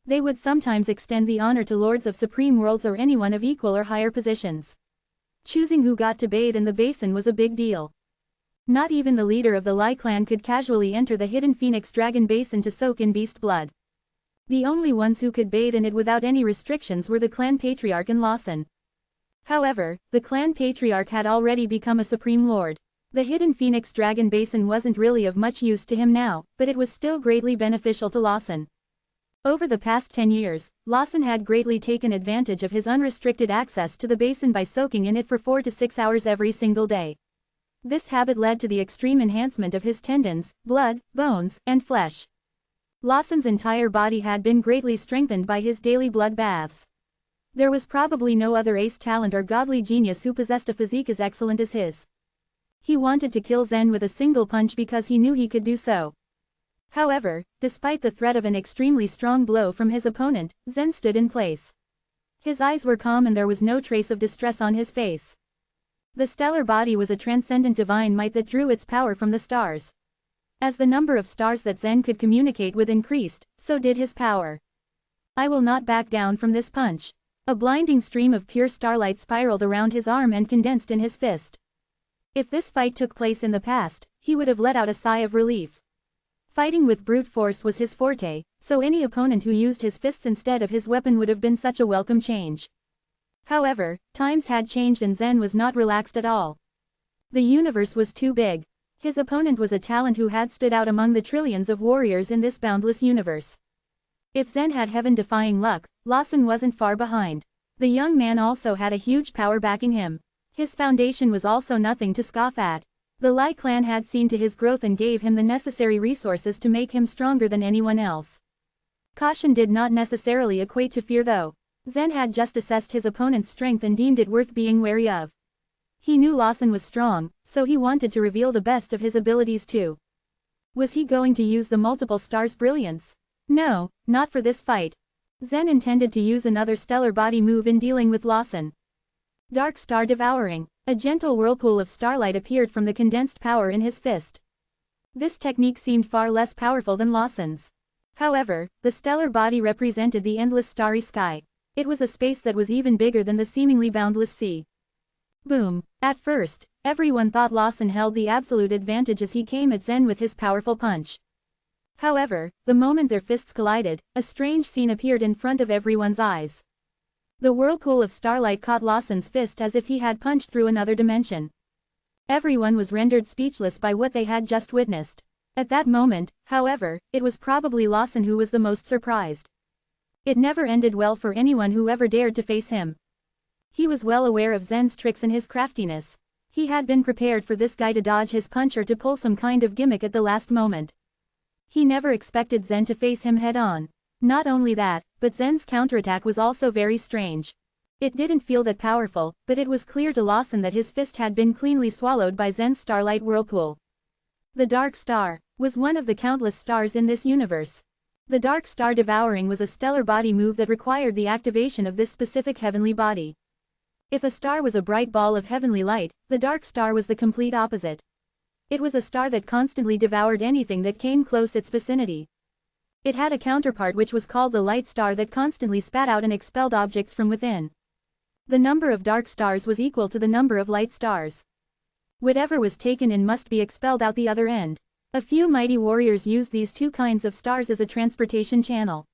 They would sometimes extend the honor to lords of supreme worlds or anyone of equal or higher positions. Choosing who got to bathe in the basin was a big deal. Not even the leader of the Lai clan could casually enter the hidden Phoenix Dragon Basin to soak in beast blood. The only ones who could bathe in it without any restrictions were the clan patriarch and Lawson. However, the clan patriarch had already become a supreme lord. The hidden Phoenix Dragon Basin wasn't really of much use to him now, but it was still greatly beneficial to Lawson. Over the past 10 years, Lawson had greatly taken advantage of his unrestricted access to the basin by soaking in it for 4 to 6 hours every single day. This habit led to the extreme enhancement of his tendons, blood, bones, and flesh. Lawson's entire body had been greatly strengthened by his daily blood baths. There was probably no other ace talent or godly genius who possessed a physique as excellent as his. He wanted to kill Zen with a single punch because he knew he could do so. However, despite the threat of an extremely strong blow from his opponent, Zen stood in place. His eyes were calm and there was no trace of distress on his face. The stellar body was a transcendent divine might that drew its power from the stars. As the number of stars that Zen could communicate with increased, so did his power. I will not back down from this punch. A blinding stream of pure starlight spiraled around his arm and condensed in his fist. If this fight took place in the past, he would have let out a sigh of relief. Fighting with brute force was his forte, so any opponent who used his fists instead of his weapon would have been such a welcome change. However, times had changed and Zen was not relaxed at all. The universe was too big. His opponent was a talent who had stood out among the trillions of warriors in this boundless universe. If Zen had heaven-defying luck, Lawson wasn't far behind. The young man also had a huge power backing him. His foundation was also nothing to scoff at. The Lai clan had seen to his growth and gave him the necessary resources to make him stronger than anyone else. Caution did not necessarily equate to fear though. Zen had just assessed his opponent's strength and deemed it worth being wary of. He knew Lawson was strong, so he wanted to reveal the best of his abilities too. Was he going to use the multiple stars' brilliance? No, not for this fight. Zen intended to use another stellar body move in dealing with Lawson. Dark Star Devouring. A gentle whirlpool of starlight appeared from the condensed power in his fist. This technique seemed far less powerful than Lawson's. However, the stellar body represented the endless starry sky. It was a space that was even bigger than the seemingly boundless sea. Boom. At first, everyone thought Lawson held the absolute advantage as he came at Zen with his powerful punch. However, the moment their fists collided, a strange scene appeared in front of everyone's eyes. The whirlpool of starlight caught Lawson's fist as if he had punched through another dimension. Everyone was rendered speechless by what they had just witnessed. At that moment, however, it was probably Lawson who was the most surprised. It never ended well for anyone who ever dared to face him. He was well aware of Zen's tricks and his craftiness. He had been prepared for this guy to dodge his punch or to pull some kind of gimmick at the last moment. He never expected Zen to face him head-on. Not only that, but Zen's counterattack was also very strange. It didn't feel that powerful, but it was clear to Lawson that his fist had been cleanly swallowed by Zen's starlight whirlpool. The Dark Star was one of the countless stars in this universe. The Dark Star Devouring was a stellar body move that required the activation of this specific heavenly body. If a star was a bright ball of heavenly light, the Dark Star was the complete opposite. It was a star that constantly devoured anything that came close its vicinity. It had a counterpart which was called the light star that constantly spat out and expelled objects from within. The number of dark stars was equal to the number of light stars. Whatever was taken in must be expelled out the other end. A few mighty warriors used these two kinds of stars as a transportation channel.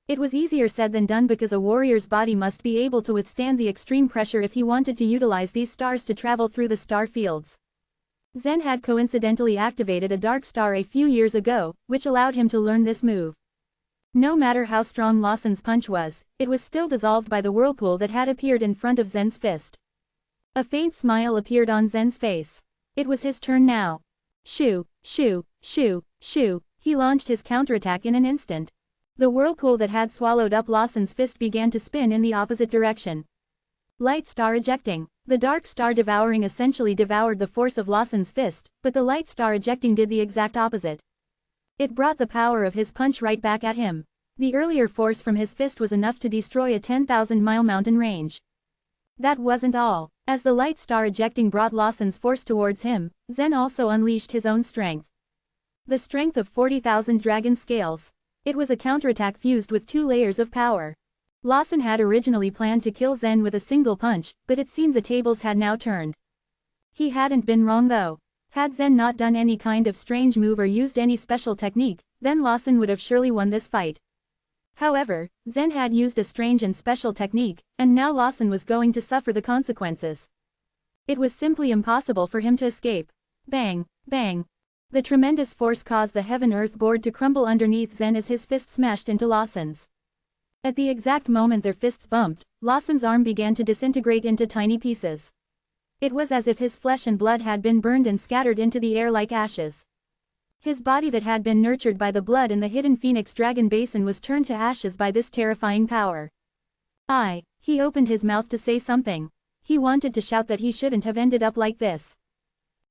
It was easier said than done because a warrior's body must be able to withstand the extreme pressure if he wanted to utilize these stars to travel through the star fields. Zen had coincidentally activated a dark star a few years ago, which allowed him to learn this move. No matter how strong Lawson's punch was, it was still dissolved by the whirlpool that had appeared in front of Zen's fist. A faint smile appeared on Zen's face. It was his turn now. Shoo, shoo, shoo, shoo, he launched his counterattack in an instant. The whirlpool that had swallowed up Lawson's fist began to spin in the opposite direction. Light star ejecting. The dark star devouring essentially devoured the force of Lawson's fist, but the light star ejecting did the exact opposite. It brought the power of his punch right back at him. The earlier force from his fist was enough to destroy a 10,000-mile mountain range. That wasn't all. As the light star ejecting brought Lawson's force towards him, Zen also unleashed his own strength. The strength of 40,000 dragon scales. It was a counterattack fused with 2 layers of power. Lawson had originally planned to kill Zen with a single punch, but it seemed the tables had now turned. He hadn't been wrong though. Had Zen not done any kind of strange move or used any special technique, then Lawson would have surely won this fight. However, Zen had used a strange and special technique, and now Lawson was going to suffer the consequences. It was simply impossible for him to escape. Bang, bang. The tremendous force caused the heaven-earth board to crumble underneath Zen as his fist smashed into Lawson's. At the exact moment their fists bumped, Lawson's arm began to disintegrate into tiny pieces. It was as if his flesh and blood had been burned and scattered into the air like ashes. His body that had been nurtured by the blood in the hidden Phoenix Dragon Basin was turned to ashes by this terrifying power. He opened his mouth to say something. He wanted to shout that he shouldn't have ended up like this.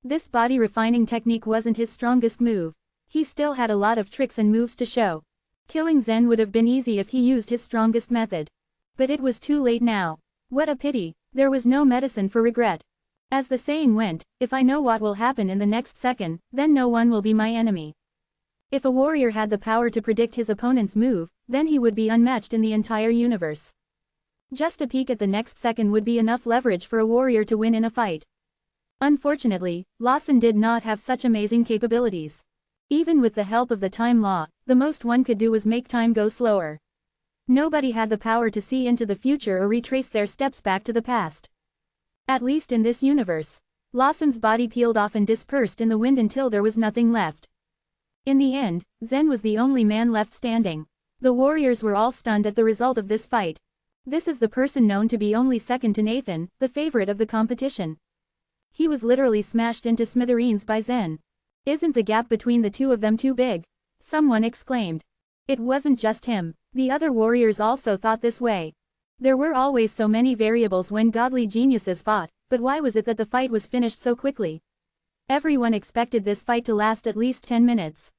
This body refining technique wasn't his strongest move. He still had a lot of tricks and moves to show. Killing Zen would have been easy if he used his strongest method. But it was too late now. What a pity. There was no medicine for regret. As the saying went, if I know what will happen in the next second, then no one will be my enemy. If a warrior had the power to predict his opponent's move, then he would be unmatched in the entire universe. Just a peek at the next second would be enough leverage for a warrior to win in a fight. Unfortunately, Lawson did not have such amazing capabilities. Even with the help of the time law, the most one could do was make time go slower. Nobody had the power to see into the future or retrace their steps back to the past. At least in this universe. Lawson's body peeled off and dispersed in the wind until there was nothing left. In the end, Zen was the only man left standing. The warriors were all stunned at the result of this fight. This is the person known to be only second to Nathan, the favorite of the competition. He was literally smashed into smithereens by Zen. Isn't the gap between the two of them too big? Someone exclaimed. It wasn't just him. The other warriors also thought this way. There were always so many variables when godly geniuses fought, but why was it that the fight was finished so quickly? Everyone expected this fight to last at least 10 minutes.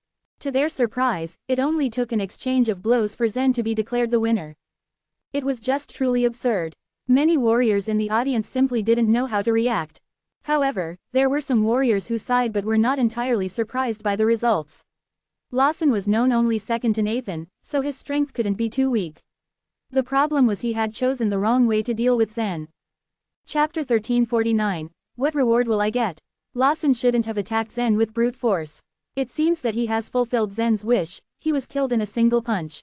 To their surprise, it only took an exchange of blows for Zen to be declared the winner. It was just truly absurd. Many warriors in the audience simply didn't know how to react. However, there were some warriors who sighed but were not entirely surprised by the results. Lawson was known only second to Nathan, so his strength couldn't be too weak. The problem was he had chosen the wrong way to deal with Zen. Chapter 1349. What reward will I get? Lawson shouldn't have attacked Zen with brute force. It seems that he has fulfilled Zen's wish. He was killed in a single punch.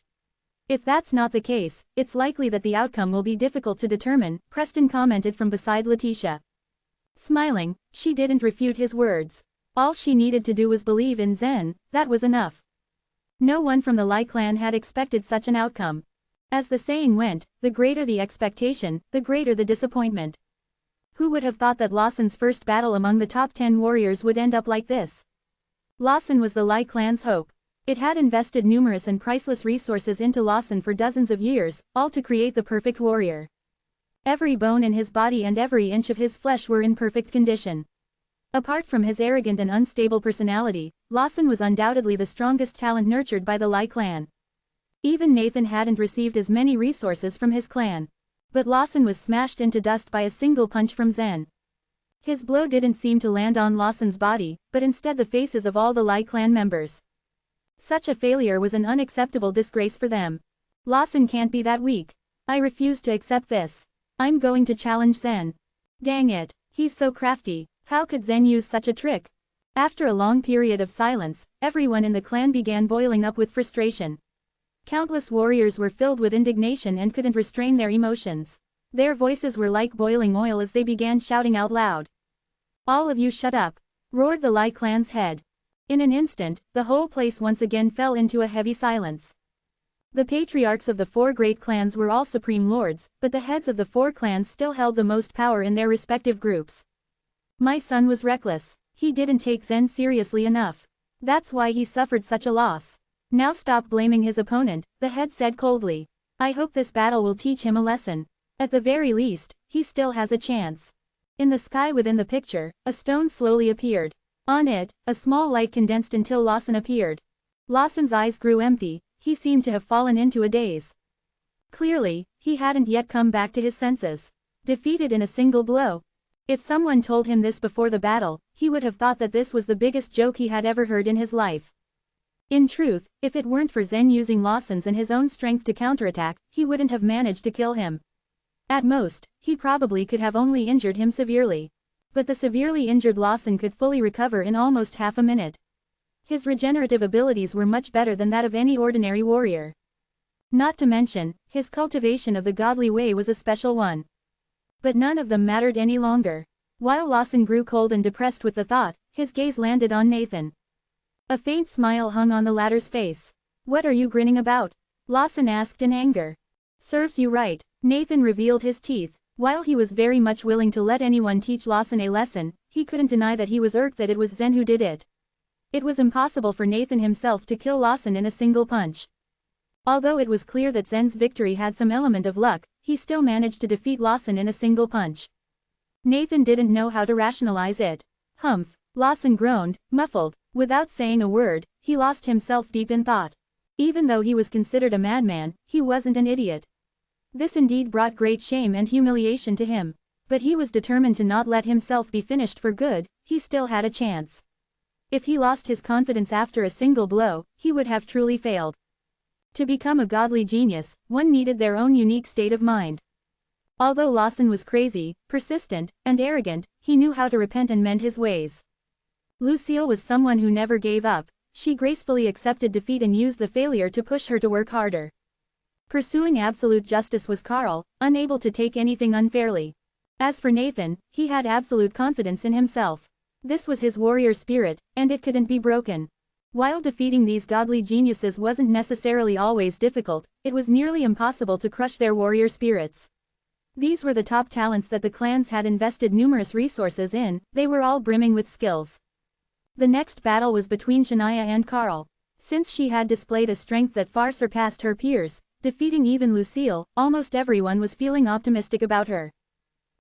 If that's not the case, it's likely that the outcome will be difficult to determine, Preston commented from beside Letitia. Smiling, she didn't refute his words. All she needed to do was believe in Zen, that was enough. No one from the Lai clan had expected such an outcome. As the saying went, the greater the expectation, the greater the disappointment. Who would have thought that Lawson's first battle among the top 10 warriors would end up like this? Lawson was the Lai clan's hope. It had invested numerous and priceless resources into Lawson for dozens of years, all to create the perfect warrior. Every bone in his body and every inch of his flesh were in perfect condition. Apart from his arrogant and unstable personality, Lawson was undoubtedly the strongest talent nurtured by the Lai clan. Even Nathan hadn't received as many resources from his clan. But Lawson was smashed into dust by a single punch from Zen. His blow didn't seem to land on Lawson's body, but instead the faces of all the Lai clan members. Such a failure was an unacceptable disgrace for them. Lawson can't be that weak. I refuse to accept this. I'm going to challenge Zen. Dang it, he's so crafty. How could Zen use such a trick? After a long period of silence, everyone in the clan began boiling up with frustration. Countless warriors were filled with indignation and couldn't restrain their emotions. Their voices were like boiling oil as they began shouting out loud. "All of you shut up!" roared the Lai clan's head. In an instant, the whole place once again fell into a heavy silence. The patriarchs of the 4 great clans were all supreme lords, but the heads of the 4 clans still held the most power in their respective groups. "My son was reckless. He didn't take Zen seriously enough. That's why he suffered such a loss. Now stop blaming his opponent," the head said coldly. "I hope this battle will teach him a lesson. At the very least, he still has a chance." In the sky within the picture, a stone slowly appeared. On it, a small light condensed until Lawson appeared. Lawson's eyes grew empty, he seemed to have fallen into a daze. Clearly, he hadn't yet come back to his senses. Defeated in a single blow. If someone told him this before the battle, he would have thought that this was the biggest joke he had ever heard in his life. In truth, if it weren't for Zen using Lawson's and his own strength to counterattack, he wouldn't have managed to kill him. At most, he probably could have only injured him severely. But the severely injured Lawson could fully recover in almost half a minute. His regenerative abilities were much better than that of any ordinary warrior. Not to mention, his cultivation of the godly way was a special one. But none of them mattered any longer. While Lawson grew cold and depressed with the thought, his gaze landed on Nathan. A faint smile hung on the latter's face. "What are you grinning about?" Lawson asked in anger. "Serves you right." Nathan revealed his teeth. While he was very much willing to let anyone teach Lawson a lesson, he couldn't deny that he was irked that it was Zen who did it. It was impossible for Nathan himself to kill Lawson in a single punch. Although it was clear that Zen's victory had some element of luck, he still managed to defeat Lawson in a single punch. Nathan didn't know how to rationalize it. "Humph," Lawson groaned, muffled. Without saying a word, he lost himself deep in thought. Even though he was considered a madman, he wasn't an idiot. This indeed brought great shame and humiliation to him. But he was determined to not let himself be finished for good. He still had a chance. If he lost his confidence after a single blow, he would have truly failed. To become a godly genius, one needed their own unique state of mind. Although Lawson was crazy, persistent, and arrogant, he knew how to repent and mend his ways. Lucille was someone who never gave up. She gracefully accepted defeat and used the failure to push her to work harder. Pursuing absolute justice was Carl, unable to take anything unfairly. As for Nathan, he had absolute confidence in himself. This was his warrior spirit, and it couldn't be broken. While defeating these godly geniuses wasn't necessarily always difficult, it was nearly impossible to crush their warrior spirits. These were the top talents that the clans had invested numerous resources in, they were all brimming with skills. The next battle was between Shania and Carl. Since she had displayed a strength that far surpassed her peers, defeating even Lucille, almost everyone was feeling optimistic about her.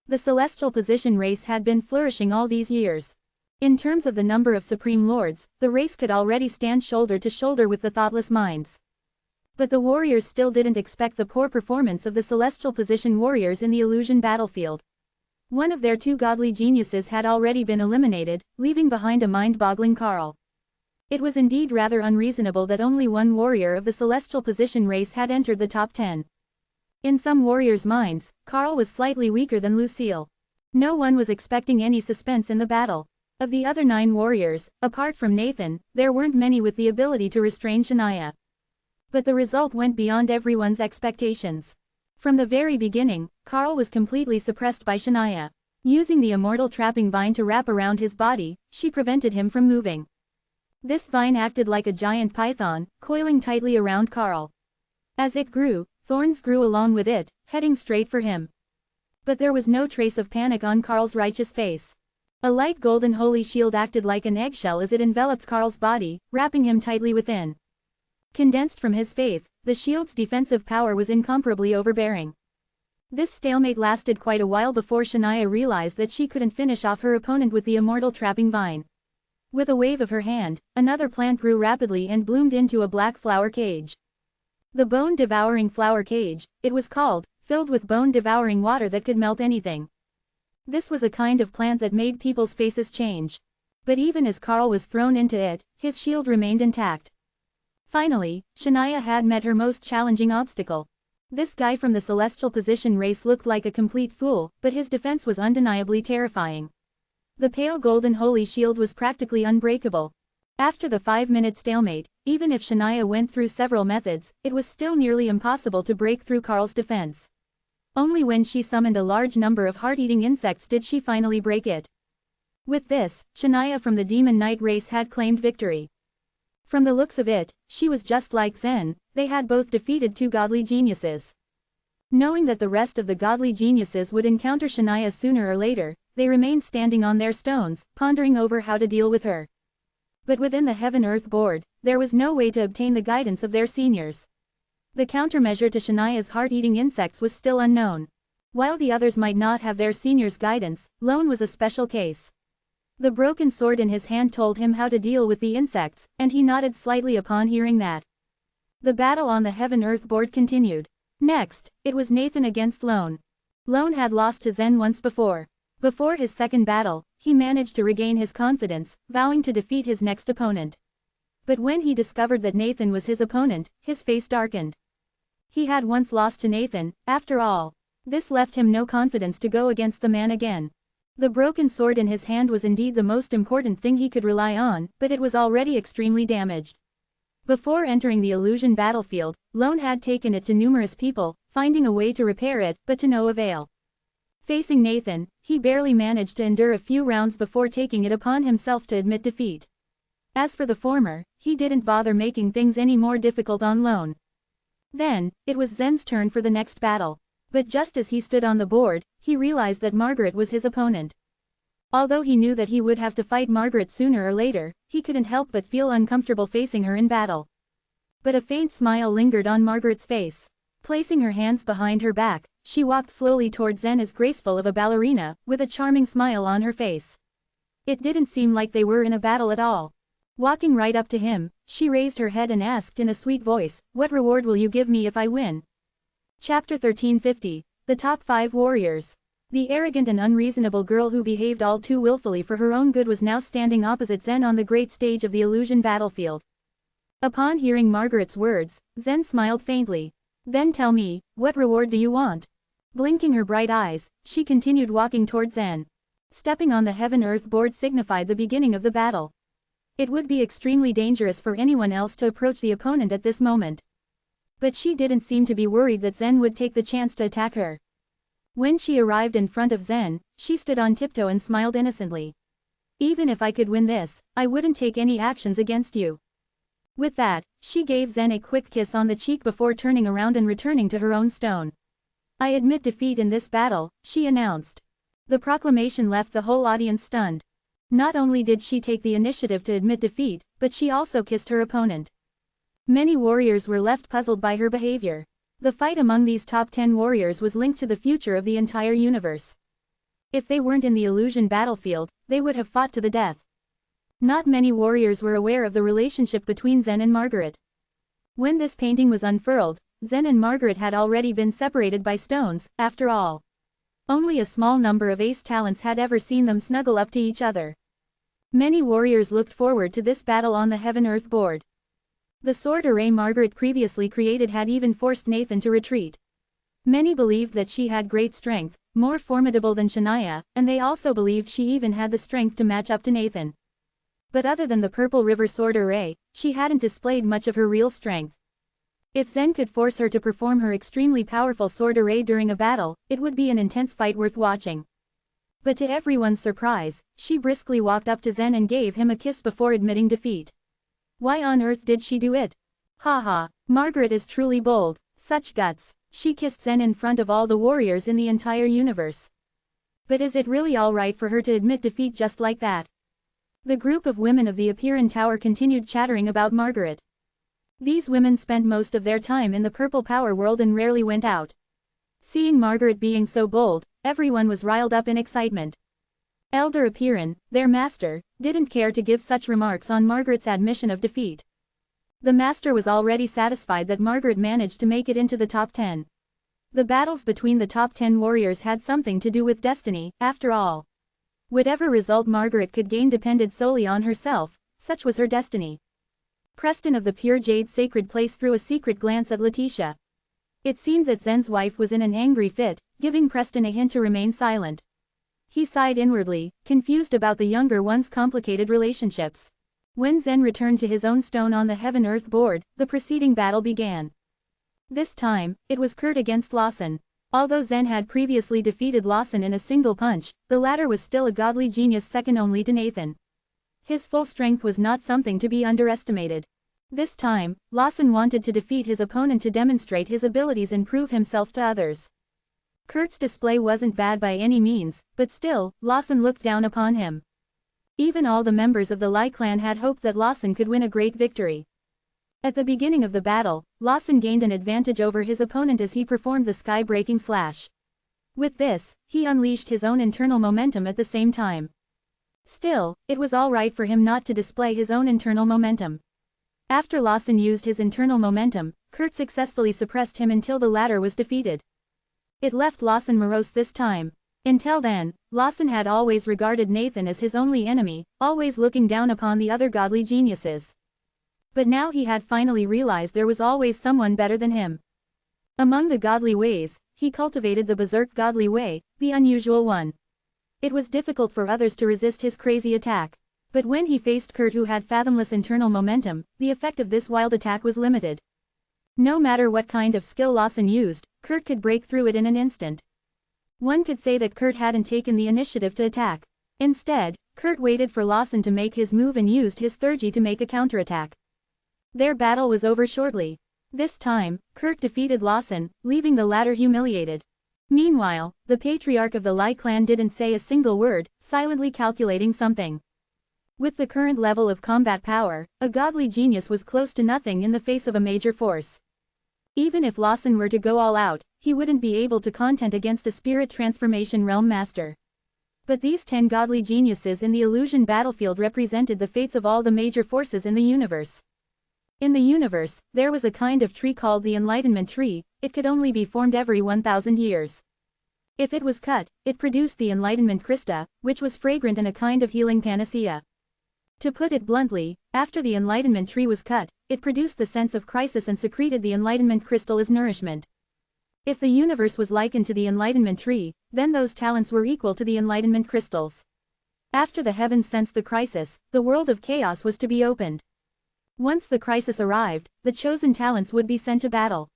The celestial position race had been flourishing all these years. In terms of the number of supreme lords, the race could already stand shoulder to shoulder with the thoughtless minds. But the warriors still didn't expect the poor performance of the celestial position warriors in the illusion battlefield. One of their 2 godly geniuses had already been eliminated, leaving behind a mind-boggling Carl. It was indeed rather unreasonable that only one warrior of the celestial position race had entered the top 10. In some warriors' minds, Carl was slightly weaker than Lucille. No one was expecting any suspense in the battle. Of the other 9 warriors, apart from Nathan, there weren't many with the ability to restrain Shania. But the result went beyond everyone's expectations. From the very beginning, Carl was completely suppressed by Shania. Using the immortal trapping vine to wrap around his body, she prevented him from moving. This vine acted like a giant python, coiling tightly around Carl. As it grew, thorns grew along with it, heading straight for him. But there was no trace of panic on Carl's righteous face. A light golden holy shield acted like an eggshell as it enveloped Carl's body, wrapping him tightly within. Condensed from his faith, the shield's defensive power was incomparably overbearing. This stalemate lasted quite a while before Shania realized that she couldn't finish off her opponent with the immortal trapping vine. With a wave of her hand, another plant grew rapidly and bloomed into a black flower cage. The bone-devouring flower cage, it was called, filled with bone-devouring water that could melt anything. This was a kind of plant that made people's faces change. But even as Karl was thrown into it, his shield remained intact. Finally, Shania had met her most challenging obstacle. This guy from the celestial position race looked like a complete fool, but his defense was undeniably terrifying. The pale golden holy shield was practically unbreakable. After the 5-minute stalemate, even if Shania went through several methods, it was still nearly impossible to break through Karl's defense. Only when she summoned a large number of heart-eating insects did she finally break it. With this, Shania from the Demon Knight race had claimed victory. From the looks of it, she was just like Zen, they had both defeated 2 godly geniuses. Knowing that the rest of the godly geniuses would encounter Shania sooner or later, they remained standing on their stones, pondering over how to deal with her. But within the Heaven-Earth Board, there was no way to obtain the guidance of their seniors. The countermeasure to Shania's heart-eating insects was still unknown. While the others might not have their seniors' guidance, Lone was a special case. The broken sword in his hand told him how to deal with the insects, and he nodded slightly upon hearing that. The battle on the Heaven-Earth Board continued. Next, it was Nathan against Lone. Lone had lost to Zen once before. Before his second battle, he managed to regain his confidence, vowing to defeat his next opponent. But when he discovered that Nathan was his opponent, his face darkened. He had once lost to Nathan, after all. This left him no confidence to go against the man again. The broken sword in his hand was indeed the most important thing he could rely on, but it was already extremely damaged. Before entering the illusion battlefield, Lone had taken it to numerous people, finding a way to repair it, but to no avail. Facing Nathan, he barely managed to endure a few rounds before taking it upon himself to admit defeat. As for the former, he didn't bother making things any more difficult on Lone. Then, it was Zen's turn for the next battle. But just as he stood on the board, he realized that Margaret was his opponent. Although he knew that he would have to fight Margaret sooner or later, he couldn't help but feel uncomfortable facing her in battle. But a faint smile lingered on Margaret's face. Placing her hands behind her back, she walked slowly toward Zen as graceful of a ballerina, with a charming smile on her face. It didn't seem like they were in a battle at all. Walking right up to him, she raised her head and asked in a sweet voice, "What reward will you give me if I win?" Chapter 1350, The Top 5 Warriors. The arrogant and unreasonable girl who behaved all too willfully for her own good was now standing opposite Zen on the great stage of the illusion battlefield. Upon hearing Margaret's words, Zen smiled faintly. "Then tell me, what reward do you want?" Blinking her bright eyes, she continued walking toward Zen. Stepping on the Heaven-Earth Board signified the beginning of the battle. It would be extremely dangerous for anyone else to approach the opponent at this moment. But she didn't seem to be worried that Zen would take the chance to attack her. When she arrived in front of Zen, she stood on tiptoe and smiled innocently. "Even if I could win this, I wouldn't take any actions against you." With that, she gave Zen a quick kiss on the cheek before turning around and returning to her own stone. "I admit defeat in this battle," she announced. The proclamation left the whole audience stunned. Not only did she take the initiative to admit defeat, but she also kissed her opponent. Many warriors were left puzzled by her behavior. The fight among these top 10 warriors was linked to the future of the entire universe. If they weren't in the illusion battlefield, they would have fought to the death. Not many warriors were aware of the relationship between Zen and Margaret. When this painting was unfurled, Zen and Margaret had already been separated by stones, after all. Only a small number of ace talents had ever seen them snuggle up to each other. Many warriors looked forward to this battle on the Heaven-Earth Board. The sword array Margaret previously created had even forced Nathan to retreat. Many believed that she had great strength, more formidable than Shania, and they also believed she even had the strength to match up to Nathan. But other than the Purple River sword array, she hadn't displayed much of her real strength. If Zen could force her to perform her extremely powerful sword array during a battle, it would be an intense fight worth watching. But to everyone's surprise, she briskly walked up to Zen and gave him a kiss before admitting defeat. Why on earth did she do it? Ha, Margaret is truly bold, such guts. She kissed Zen in front of all the warriors in the entire universe. But is it really alright for her to admit defeat just like that? The group of women of the Apeiron Tower continued chattering about Margaret. These women spent most of their time in the Purple Power world and rarely went out. Seeing Margaret being so bold, everyone was riled up in excitement. Elder Apeiron, their master, didn't care to give such remarks on Margaret's admission of defeat. The master was already satisfied that Margaret managed to make it into the top 10. The battles between the top 10 warriors had something to do with destiny, after all. Whatever result Margaret could gain depended solely on herself, such was her destiny. Preston of the Pure Jade Sacred Place threw a secret glance at Letitia. It seemed that Zen's wife was in an angry fit, giving Preston a hint to remain silent. He sighed inwardly, confused about the younger one's complicated relationships. When Zen returned to his own stone on the Heaven-Earth board, the preceding battle began. This time, it was Kurt against Lawson. Although Zen had previously defeated Lawson in a single punch, the latter was still a godly genius second only to Nathan. His full strength was not something to be underestimated. This time, Lawson wanted to defeat his opponent to demonstrate his abilities and prove himself to others. Kurt's display wasn't bad by any means, but still, Lawson looked down upon him. Even all the members of the Lai clan had hoped that Lawson could win a great victory. At the beginning of the battle, Lawson gained an advantage over his opponent as he performed the sky-breaking slash. With this, he unleashed his own internal momentum at the same time. Still, it was all right for him not to display his own internal momentum. After Lawson used his internal momentum, Kurt successfully suppressed him until the latter was defeated. It left Lawson morose this time. Until then, Lawson had always regarded Nathan as his only enemy, always looking down upon the other godly geniuses. But now he had finally realized there was always someone better than him. Among the godly ways, he cultivated the berserk godly way, the unusual one. It was difficult for others to resist his crazy attack. But when he faced Kurt, who had fathomless internal momentum, the effect of this wild attack was limited. No matter what kind of skill Lawson used, Kurt could break through it in an instant. One could say that Kurt hadn't taken the initiative to attack. Instead, Kurt waited for Lawson to make his move and used his third to make a counterattack. Their battle was over shortly. This time, Kurt defeated Lawson, leaving the latter humiliated. Meanwhile, the patriarch of the Lai clan didn't say a single word, silently calculating something. With the current level of combat power, a godly genius was close to nothing in the face of a major force. Even if Lawson were to go all out, he wouldn't be able to contend against a spirit transformation realm master. But these 10 godly geniuses in the illusion battlefield represented the fates of all the major forces in the universe. In the universe, there was a kind of tree called the Enlightenment Tree. It could only be formed every 1,000 years. If it was cut, it produced the Enlightenment Crista, which was fragrant and a kind of healing panacea. To put it bluntly, after the Enlightenment Tree was cut, it produced the sense of crisis and secreted the Enlightenment Crystal as nourishment. If the universe was likened to the Enlightenment Tree, then those talents were equal to the Enlightenment Crystals. After the heavens sensed the crisis, the world of chaos was to be opened. Once the crisis arrived, the chosen talents would be sent to battle.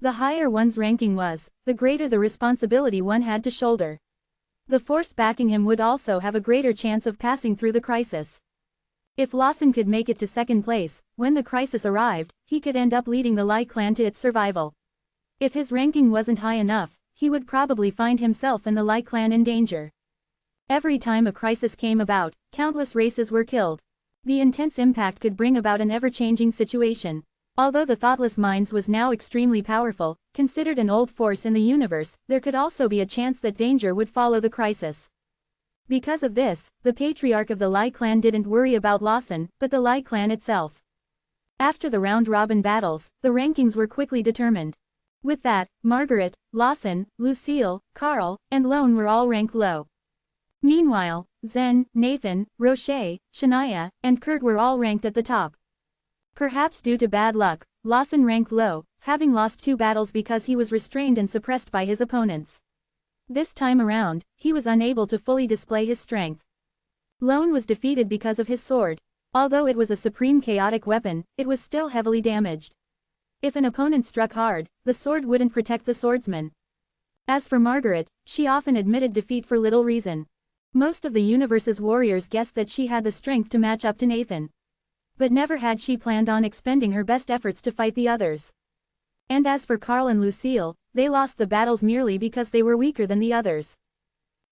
The higher one's ranking was, the greater the responsibility one had to shoulder. The force backing him would also have a greater chance of passing through the crisis. If Lawson could make it to second place, when the crisis arrived, he could end up leading the Lai clan to its survival. If his ranking wasn't high enough, he would probably find himself and the Lai clan in danger. Every time a crisis came about, countless races were killed. The intense impact could bring about an ever-changing situation. Although the Thoughtless Minds was now extremely powerful, considered an old force in the universe, there could also be a chance that danger would follow the crisis. Because of this, the patriarch of the Lai clan didn't worry about Lawson, but the Lai clan itself. After the round-robin battles, the rankings were quickly determined. With that, Margaret, Lawson, Lucille, Carl, and Lone were all ranked low. Meanwhile, Zen, Nathan, Roche, Shania, and Kurt were all ranked at the top. Perhaps due to bad luck, Lawson ranked low, having lost 2 battles because he was restrained and suppressed by his opponents. This time around, he was unable to fully display his strength. Lone was defeated because of his sword. Although it was a supreme chaotic weapon, it was still heavily damaged. If an opponent struck hard, the sword wouldn't protect the swordsman. As for Margaret, she often admitted defeat for little reason. Most of the universe's warriors guessed that she had the strength to match up to Nathan. But never had she planned on expending her best efforts to fight the others. And as for Carl and Lucille, they lost the battles merely because they were weaker than the others.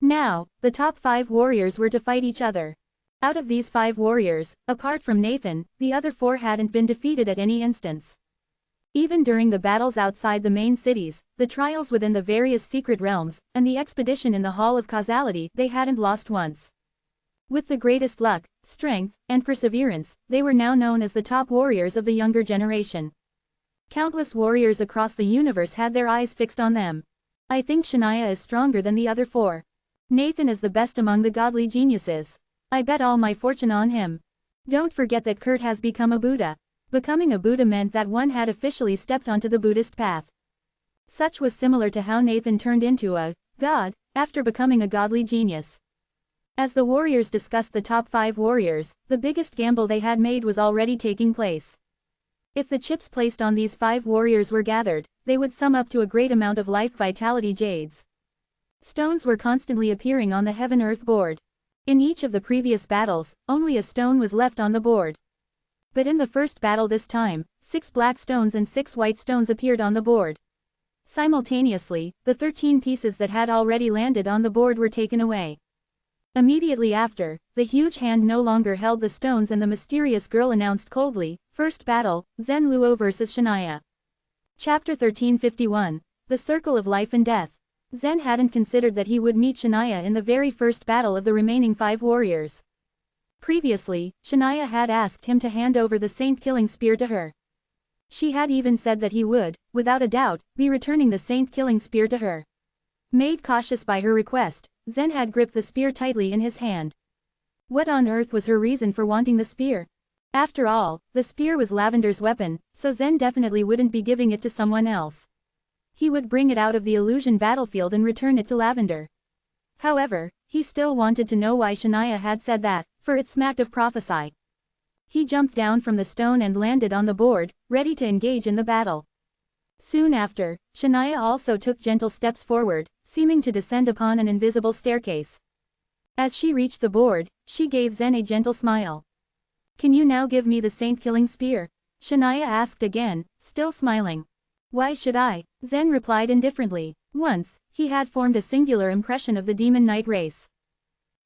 Now, the top 5 warriors were to fight each other. Out of these 5 warriors, apart from Nathan, the other 4 hadn't been defeated at any instance. Even during the battles outside the main cities, the trials within the various secret realms, and the expedition in the Hall of Causality, they hadn't lost once. With the greatest luck, strength, and perseverance, they were now known as the top warriors of the younger generation. Countless warriors across the universe had their eyes fixed on them. I think Shania is stronger than the other four. Nathan is the best among the godly geniuses. I bet all my fortune on him. Don't forget that Kurt has become a Buddha. Becoming a Buddha meant that one had officially stepped onto the Buddhist path. Such was similar to how Nathan turned into a god after becoming a godly genius. As the warriors discussed the top 5 warriors, the biggest gamble they had made was already taking place. If the chips placed on these 5 warriors were gathered, they would sum up to a great amount of life vitality jades. Stones were constantly appearing on the heaven-earth board. In each of the previous battles, only a stone was left on the board. But in the first battle this time, 6 black stones and 6 white stones appeared on the board. Simultaneously, the 13 pieces that had already landed on the board were taken away. Immediately after, the huge hand no longer held the stones and the mysterious girl announced coldly, "First battle, Zen Luo vs Shania." Chapter 1351. The Circle of Life and Death. Zen hadn't considered that he would meet Shania in the very first battle of the remaining 5 warriors. Previously, Shania had asked him to hand over the saint-killing spear to her. She had even said that he would, without a doubt, be returning the saint-killing spear to her. Made cautious by her request, Zen had gripped the spear tightly in his hand. What on earth was her reason for wanting the spear? After all, the spear was Lavender's weapon, so Zen definitely wouldn't be giving it to someone else. He would bring it out of the illusion battlefield and return it to Lavender. However, he still wanted to know why Shania had said that, for it smacked of prophecy. He jumped down from the stone and landed on the board, ready to engage in the battle. Soon after, Shania also took gentle steps forward, seeming to descend upon an invisible staircase. As she reached the board, she gave Zen a gentle smile. "Can you now give me the saint-killing spear?" Shania asked again, still smiling. "Why should I?" Zen replied indifferently. Once, he had formed a singular impression of the Demon Knight race.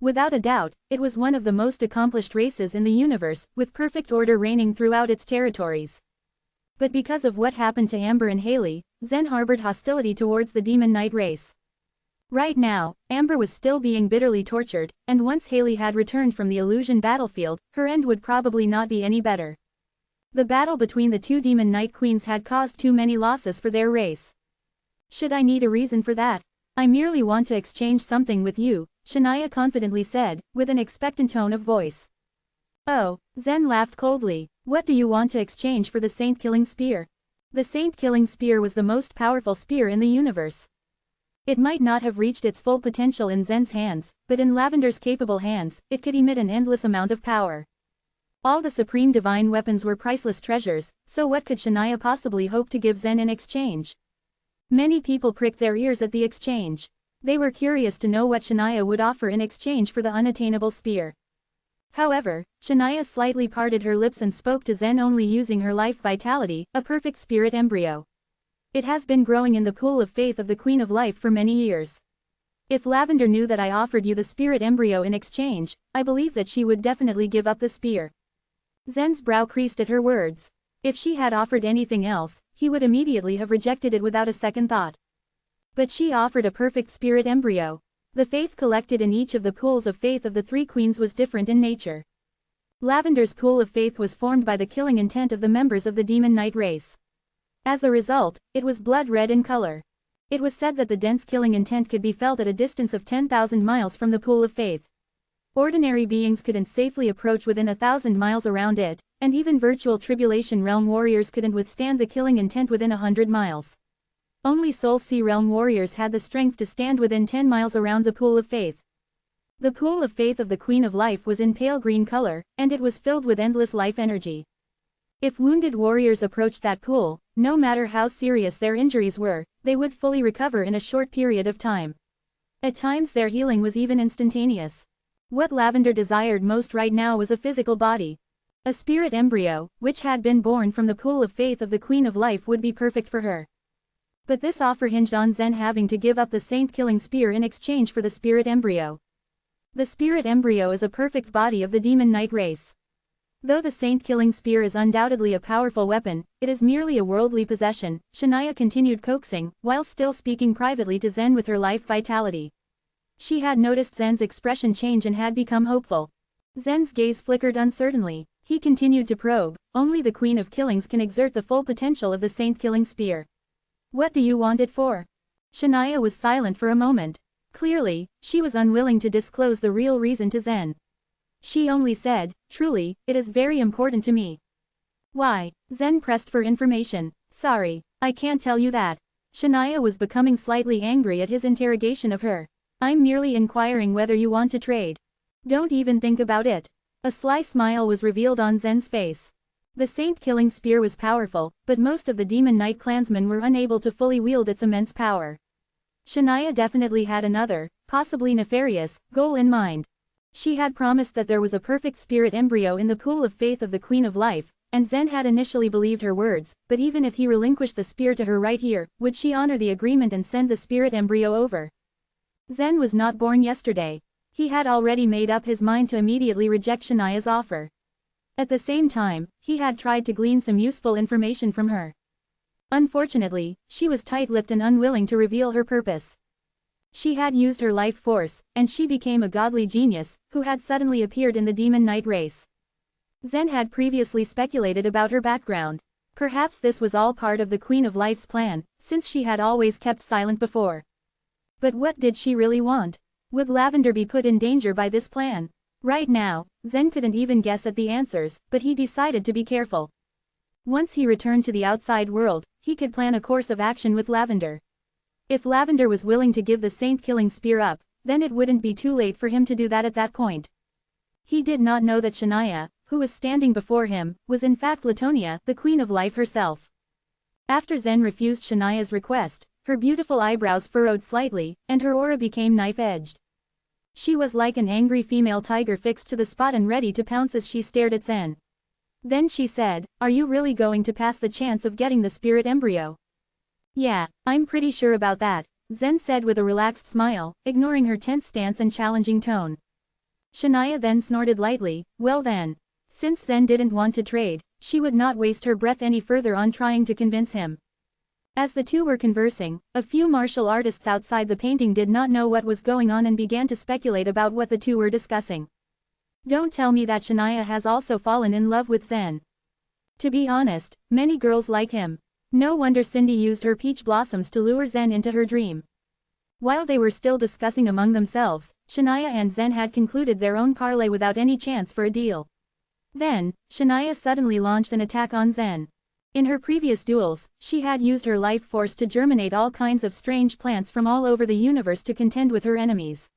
Without a doubt, it was one of the most accomplished races in the universe, with perfect order reigning throughout its territories. But because of what happened to Amber and Haley, Zen harbored hostility towards the Demon Knight race. Right now, Amber was still being bitterly tortured, and once Haley had returned from the illusion battlefield, her end would probably not be any better. The battle between the 2 Demon Knight Queens had caused too many losses for their race. "Should I need a reason for that? I merely want to exchange something with you," Shania confidently said, with an expectant tone of voice. "Oh," Zen laughed coldly, "what do you want to exchange for the saint-killing spear?" The saint-killing spear was the most powerful spear in the universe. It might not have reached its full potential in Zen's hands, but in Lavender's capable hands, it could emit an endless amount of power. All the supreme divine weapons were priceless treasures, so what could Shania possibly hope to give Zen in exchange? Many people pricked their ears at the exchange. They were curious to know what Shania would offer in exchange for the unattainable spear. However, Shania slightly parted her lips and spoke to Zen only using her life vitality, a perfect spirit embryo. "It has been growing in the pool of faith of the Queen of Life for many years. If Lavender knew that I offered you the spirit embryo in exchange, I believe that she would definitely give up the spear." Zen's brow creased at her words. If she had offered anything else, he would immediately have rejected it without a second thought. But she offered a perfect spirit embryo. The faith collected in each of the pools of faith of the 3 queens was different in nature. Lavender's pool of faith was formed by the killing intent of the members of the Demon Knight race. As a result, it was blood red in color. It was said that the dense killing intent could be felt at a distance of 10,000 miles from the pool of faith. Ordinary beings couldn't safely approach within 1,000 miles around it, and even virtual Tribulation Realm warriors couldn't withstand the killing intent within 100 miles. Only Soul Sea Realm warriors had the strength to stand within 10 miles around the pool of faith. The pool of faith of the Queen of Life was in pale green color, and it was filled with endless life energy. If wounded warriors approached that pool, no matter how serious their injuries were, they would fully recover in a short period of time. At times their healing was even instantaneous. What Lavender desired most right now was a physical body. A spirit embryo, which had been born from the pool of faith of the Queen of Life, would be perfect for her. But this offer hinged on Zen having to give up the saint-killing spear in exchange for the spirit embryo. The spirit embryo is a perfect body of the Demon Knight race. Though the saint-killing spear is undoubtedly a powerful weapon, it is merely a worldly possession, Shania continued coaxing, while still speaking privately to Zen with her life vitality. She had noticed Zen's expression change and had become hopeful. Zen's gaze flickered uncertainly. He continued to probe. Only the Queen of Killings can exert the full potential of the Saint Killing Spear. What do you want it for? Shania was silent for a moment. Clearly, she was unwilling to disclose the real reason to Zen. She only said, truly, it is very important to me. Why? Zen pressed for information. Sorry, I can't tell you that. Shania was becoming slightly angry at his interrogation of her. I'm merely inquiring whether you want to trade. Don't even think about it. A sly smile was revealed on Zen's face. The Saint Killing Spear was powerful, but most of the Demon Knight clansmen were unable to fully wield its immense power. Shania definitely had another, possibly nefarious, goal in mind. She had promised that there was a perfect spirit embryo in the pool of faith of the Queen of Life, and Zen had initially believed her words, but even if he relinquished the spear to her right here, would she honor the agreement and send the spirit embryo over? Zen was not born yesterday. He had already made up his mind to immediately reject Shania's offer. At the same time, he had tried to glean some useful information from her. Unfortunately, she was tight-lipped and unwilling to reveal her purpose. She had used her life force, and she became a godly genius, who had suddenly appeared in the Demon Knight race. Zen had previously speculated about her background. Perhaps this was all part of the Queen of Life's plan, since she had always kept silent before. But what did she really want? Would Lavender be put in danger by this plan? Right now, Zen couldn't even guess at the answers, but he decided to be careful. Once he returned to the outside world, he could plan a course of action with Lavender. If Lavender was willing to give the Saint Killing Spear up, then it wouldn't be too late for him to do that at that point. He did not know that Shania, who was standing before him, was in fact Latonia, the Queen of Life herself. After Zen refused Shania's request, her beautiful eyebrows furrowed slightly, and her aura became knife-edged. She was like an angry female tiger fixed to the spot and ready to pounce as she stared at Zen. Then she said, "Are you really going to pass the chance of getting the spirit embryo?" "Yeah, I'm pretty sure about that," Zen said with a relaxed smile, ignoring her tense stance and challenging tone. Shania then snorted lightly. Well then. Since Zen didn't want to trade, she would not waste her breath any further on trying to convince him. As the two were conversing, a few martial artists outside the painting did not know what was going on and began to speculate about what the two were discussing. Don't tell me that Shania has also fallen in love with Zen. To be honest, many girls like him. No wonder Cindy used her peach blossoms to lure Zen into her dream. While they were still discussing among themselves, Shania and Zen had concluded their own parley without any chance for a deal. Then, Shania suddenly launched an attack on Zen. In her previous duels, she had used her life force to germinate all kinds of strange plants from all over the universe to contend with her enemies.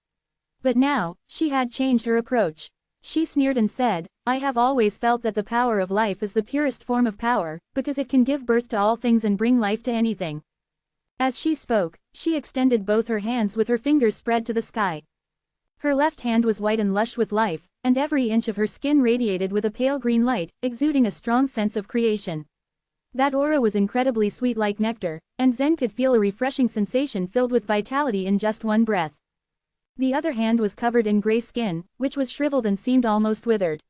But now, she had changed her approach. She sneered and said, "I have always felt that the power of life is the purest form of power, because it can give birth to all things and bring life to anything." As she spoke, she extended both her hands with her fingers spread to the sky. Her left hand was white and lush with life, and every inch of her skin radiated with a pale green light, exuding a strong sense of creation. That aura was incredibly sweet like nectar, and Zen could feel a refreshing sensation filled with vitality in just one breath. The other hand was covered in gray skin, which was shriveled and seemed almost withered.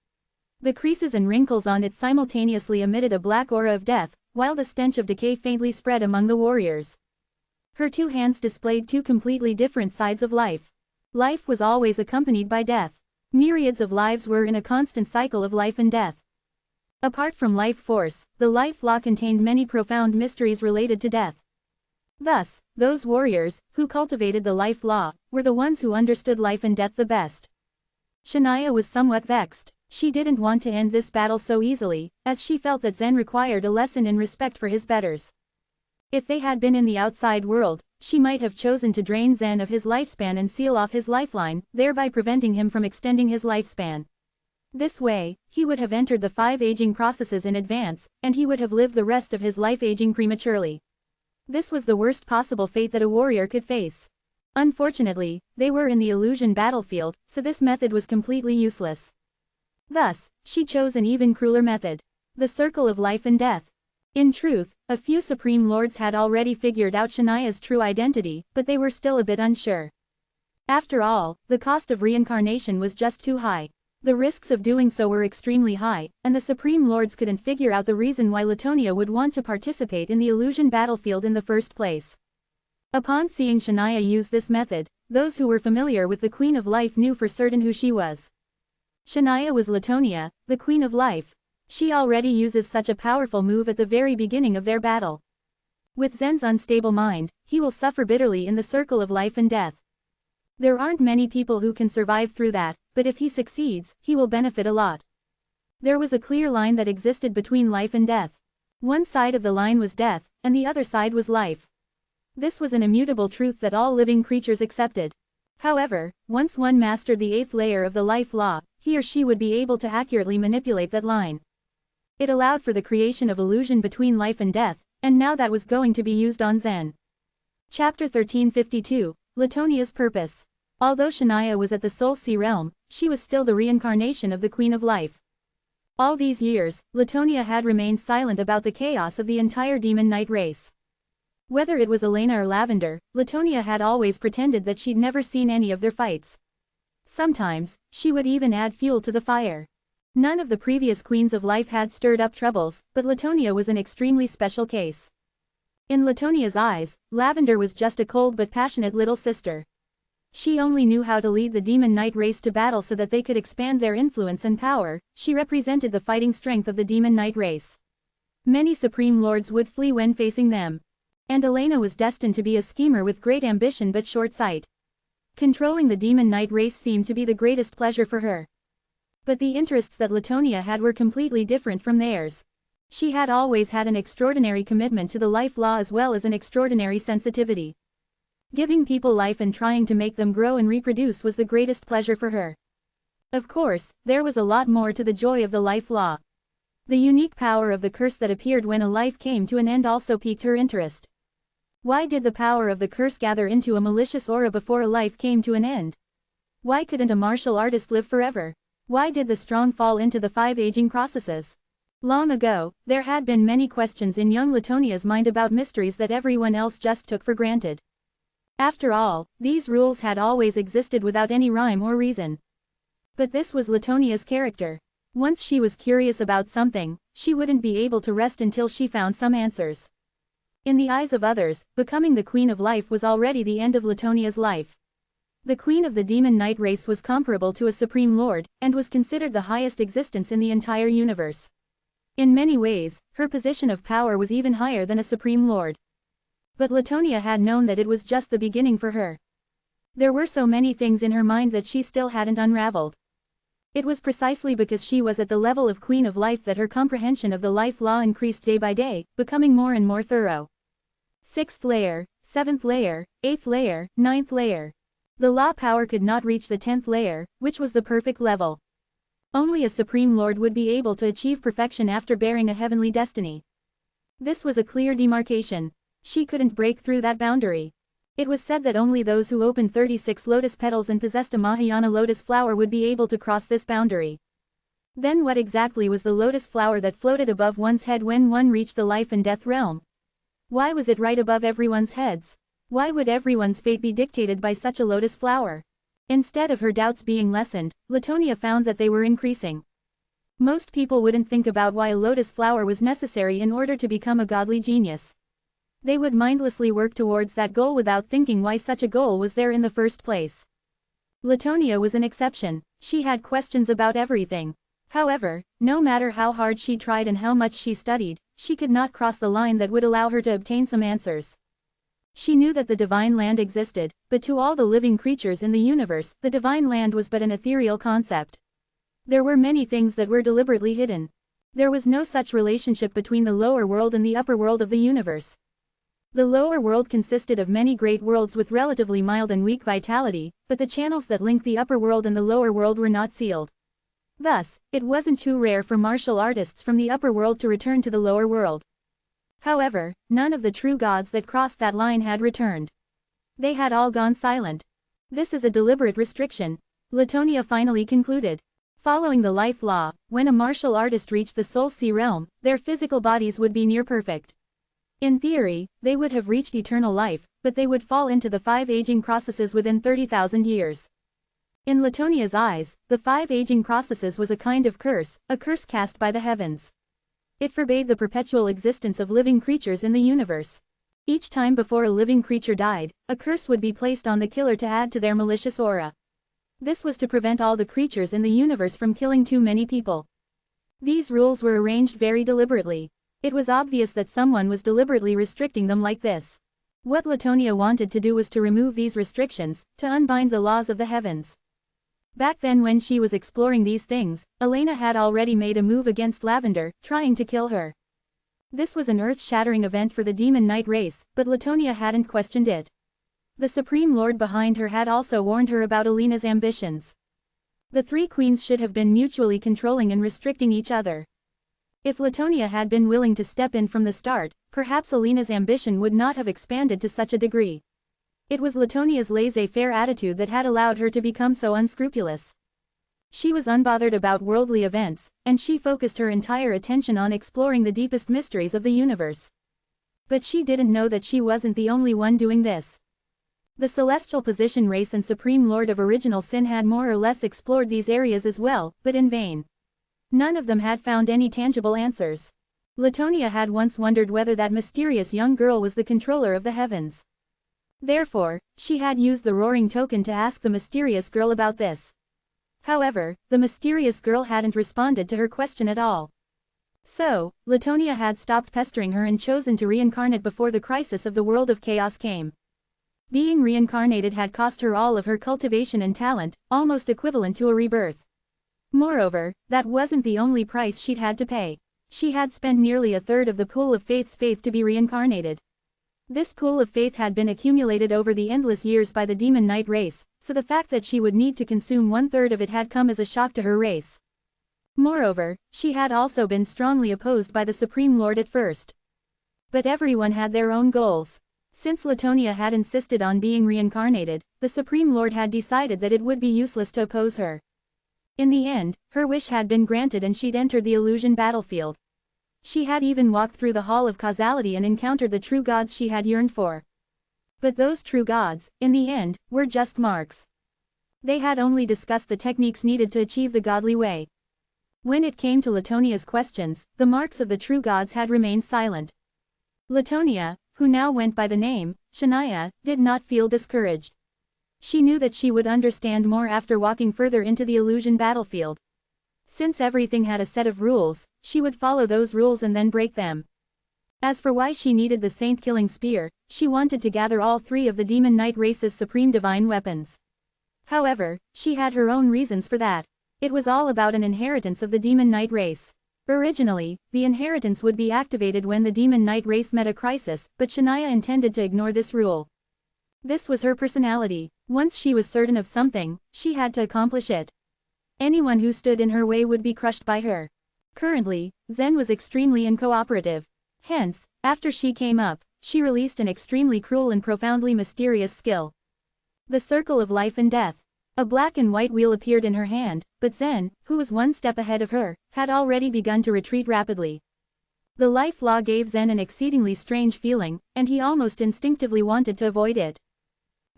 The creases and wrinkles on it simultaneously emitted a black aura of death, while the stench of decay faintly spread among the warriors. Her two hands displayed two completely different sides of life. Life was always accompanied by death. Myriads of lives were in a constant cycle of life and death. Apart from life force, the life law contained many profound mysteries related to death. Thus, those warriors, who cultivated the life law, were the ones who understood life and death the best. Shania was somewhat vexed. She didn't want to end this battle so easily, as she felt that Zen required a lesson in respect for his betters. If they had been in the outside world, she might have chosen to drain Zen of his lifespan and seal off his lifeline, thereby preventing him from extending his lifespan. This way, he would have entered the 5 aging processes in advance, and he would have lived the rest of his life aging prematurely. This was the worst possible fate that a warrior could face. Unfortunately, they were in the illusion battlefield, so this method was completely useless. Thus, she chose an even crueler method. The circle of life and death. In truth, a few Supreme Lords had already figured out Shania's true identity, but they were still a bit unsure. After all, the cost of reincarnation was just too high. The risks of doing so were extremely high, and the Supreme Lords couldn't figure out the reason why Latonia would want to participate in the illusion battlefield in the first place. Upon seeing Shania use this method, those who were familiar with the Queen of Life knew for certain who she was. Shania was Latonia, the Queen of Life. She already uses such a powerful move at the very beginning of their battle. With Zen's unstable mind, he will suffer bitterly in the circle of life and death. There aren't many people who can survive through that, but if he succeeds, he will benefit a lot. There was a clear line that existed between life and death. One side of the line was death, and the other side was life. This was an immutable truth that all living creatures accepted. However, once one mastered the 8th layer of the life law, he or she would be able to accurately manipulate that line. It allowed for the creation of illusion between life and death, and now that was going to be used on Zen. Chapter 1352, Latonia's Purpose. Although Shania was at the Soul Sea realm, she was still the reincarnation of the Queen of Life. All these years, Latonia had remained silent about the chaos of the entire Demon Knight race. Whether it was Elena or Lavender, Latonia had always pretended that she'd never seen any of their fights. Sometimes, she would even add fuel to the fire. None of the previous Queens of Life had stirred up troubles, but Latonia was an extremely special case. In Latonia's eyes, Lavender was just a cold but passionate little sister. She only knew how to lead the Demon Knight race to battle so that they could expand their influence and power. She represented the fighting strength of the Demon Knight race. Many Supreme Lords would flee when facing them. And Elena was destined to be a schemer with great ambition but short sight. Controlling the Demon Knight race seemed to be the greatest pleasure for her. But the interests that Latonia had were completely different from theirs. She had always had an extraordinary commitment to the life law as well as an extraordinary sensitivity. Giving people life and trying to make them grow and reproduce was the greatest pleasure for her. Of course, there was a lot more to the joy of the life law. The unique power of the curse that appeared when a life came to an end also piqued her interest. Why did the power of the curse gather into a malicious aura before a life came to an end? Why couldn't a martial artist live forever? Why did the strong fall into the 5 aging processes? Long ago, there had been many questions in young Latonia's mind about mysteries that everyone else just took for granted. After all, these rules had always existed without any rhyme or reason. But this was Latonia's character. Once she was curious about something, she wouldn't be able to rest until she found some answers. In the eyes of others, becoming the Queen of Life was already the end of Latonia's life. The Queen of the Demon Knight race was comparable to a Supreme Lord, and was considered the highest existence in the entire universe. In many ways, her position of power was even higher than a Supreme Lord. But Latonia had known that it was just the beginning for her. There were so many things in her mind that she still hadn't unraveled. It was precisely because she was at the level of Queen of Life that her comprehension of the life law increased day by day, becoming more and more thorough. 6th layer, 7th layer, 8th layer, 9th layer. The law power could not reach the 10th layer, which was the perfect level. Only a Supreme Lord would be able to achieve perfection after bearing a heavenly destiny. This was a clear demarcation. She couldn't break through that boundary. It was said that only those who opened 36 lotus petals and possessed a Mahayana lotus flower would be able to cross this boundary. Then what exactly was the lotus flower that floated above one's head when one reached the life and death realm? Why was it right above everyone's heads? Why would everyone's fate be dictated by such a lotus flower? Instead of her doubts being lessened, Latonia found that they were increasing. Most people wouldn't think about why a lotus flower was necessary in order to become a godly genius. They would mindlessly work towards that goal without thinking why such a goal was there in the first place. Latonia was an exception. She had questions about everything. However, no matter how hard she tried and how much she studied, she could not cross the line that would allow her to obtain some answers. She knew that the divine land existed, but to all the living creatures in the universe, the divine land was but an ethereal concept. There were many things that were deliberately hidden. There was no such relationship between the lower world and the upper world of the universe. The lower world consisted of many great worlds with relatively mild and weak vitality, but the channels that linked the upper world and the lower world were not sealed. Thus, it wasn't too rare for martial artists from the upper world to return to the lower world. However, none of the true gods that crossed that line had returned. They had all gone silent. This is a deliberate restriction, Latonia finally concluded. Following the life law, when a martial artist reached the Soul Sea realm, their physical bodies would be near perfect. In theory, they would have reached eternal life, but they would fall into the 5 aging processes within 30,000 years. In Latonia's eyes, the 5 aging processes was a kind of curse, a curse cast by the heavens. It forbade the perpetual existence of living creatures in the universe. Each time before a living creature died, a curse would be placed on the killer to add to their malicious aura. This was to prevent all the creatures in the universe from killing too many people. These rules were arranged very deliberately. It was obvious that someone was deliberately restricting them like this. What Latonia wanted to do was to remove these restrictions, to unbind the laws of the heavens. Back then when she was exploring these things, Elena had already made a move against Lavender, trying to kill her. This was an earth-shattering event for the Demon Knight race, but Latonia hadn't questioned it. The Supreme Lord behind her had also warned her about Elena's ambitions. The three queens should have been mutually controlling and restricting each other. If Latonia had been willing to step in from the start, perhaps Elena's ambition would not have expanded to such a degree. It was Latonia's laissez-faire attitude that had allowed her to become so unscrupulous. She was unbothered about worldly events, and she focused her entire attention on exploring the deepest mysteries of the universe. But she didn't know that she wasn't the only one doing this. The Celestial Position race and Supreme Lord of Original Sin had more or less explored these areas as well, but in vain. None of them had found any tangible answers. Latonia had once wondered whether that mysterious young girl was the controller of the heavens. Therefore, she had used the roaring token to ask the mysterious girl about this. However, the mysterious girl hadn't responded to her question at all. So, Latonia had stopped pestering her and chosen to reincarnate before the crisis of the world of chaos came. Being reincarnated had cost her all of her cultivation and talent, almost equivalent to a rebirth. Moreover, that wasn't the only price she'd had to pay. She had spent nearly a third of the pool of faith's faith to be reincarnated. This pool of faith had been accumulated over the endless years by the Demon Knight race, so the fact that she would need to consume one-third of it had come as a shock to her race. Moreover, she had also been strongly opposed by the Supreme Lord at first. But everyone had their own goals. Since Latonia had insisted on being reincarnated, the Supreme Lord had decided that it would be useless to oppose her. In the end, her wish had been granted and she'd entered the illusion battlefield. She had even walked through the Hall of Causality and encountered the true gods she had yearned for. But those true gods, in the end, were just marks. They had only discussed the techniques needed to achieve the godly way. When it came to Latonia's questions, the marks of the true gods had remained silent. Latonia, who now went by the name Shania, did not feel discouraged. She knew that she would understand more after walking further into the illusion battlefield. Since everything had a set of rules, she would follow those rules and then break them. As for why she needed the saint-killing spear, she wanted to gather all three of the Demon Knight race's supreme divine weapons. However, she had her own reasons for that. It was all about an inheritance of the Demon Knight race. Originally, the inheritance would be activated when the Demon Knight race met a crisis, but Shania intended to ignore this rule. This was her personality. Once she was certain of something, she had to accomplish it. Anyone who stood in her way would be crushed by her. Currently, Zen was extremely uncooperative. Hence, after she came up, she released an extremely cruel and profoundly mysterious skill. The Circle of Life and Death. A black and white wheel appeared in her hand, but Zen, who was one step ahead of her, had already begun to retreat rapidly. The life law gave Zen an exceedingly strange feeling, and he almost instinctively wanted to avoid it.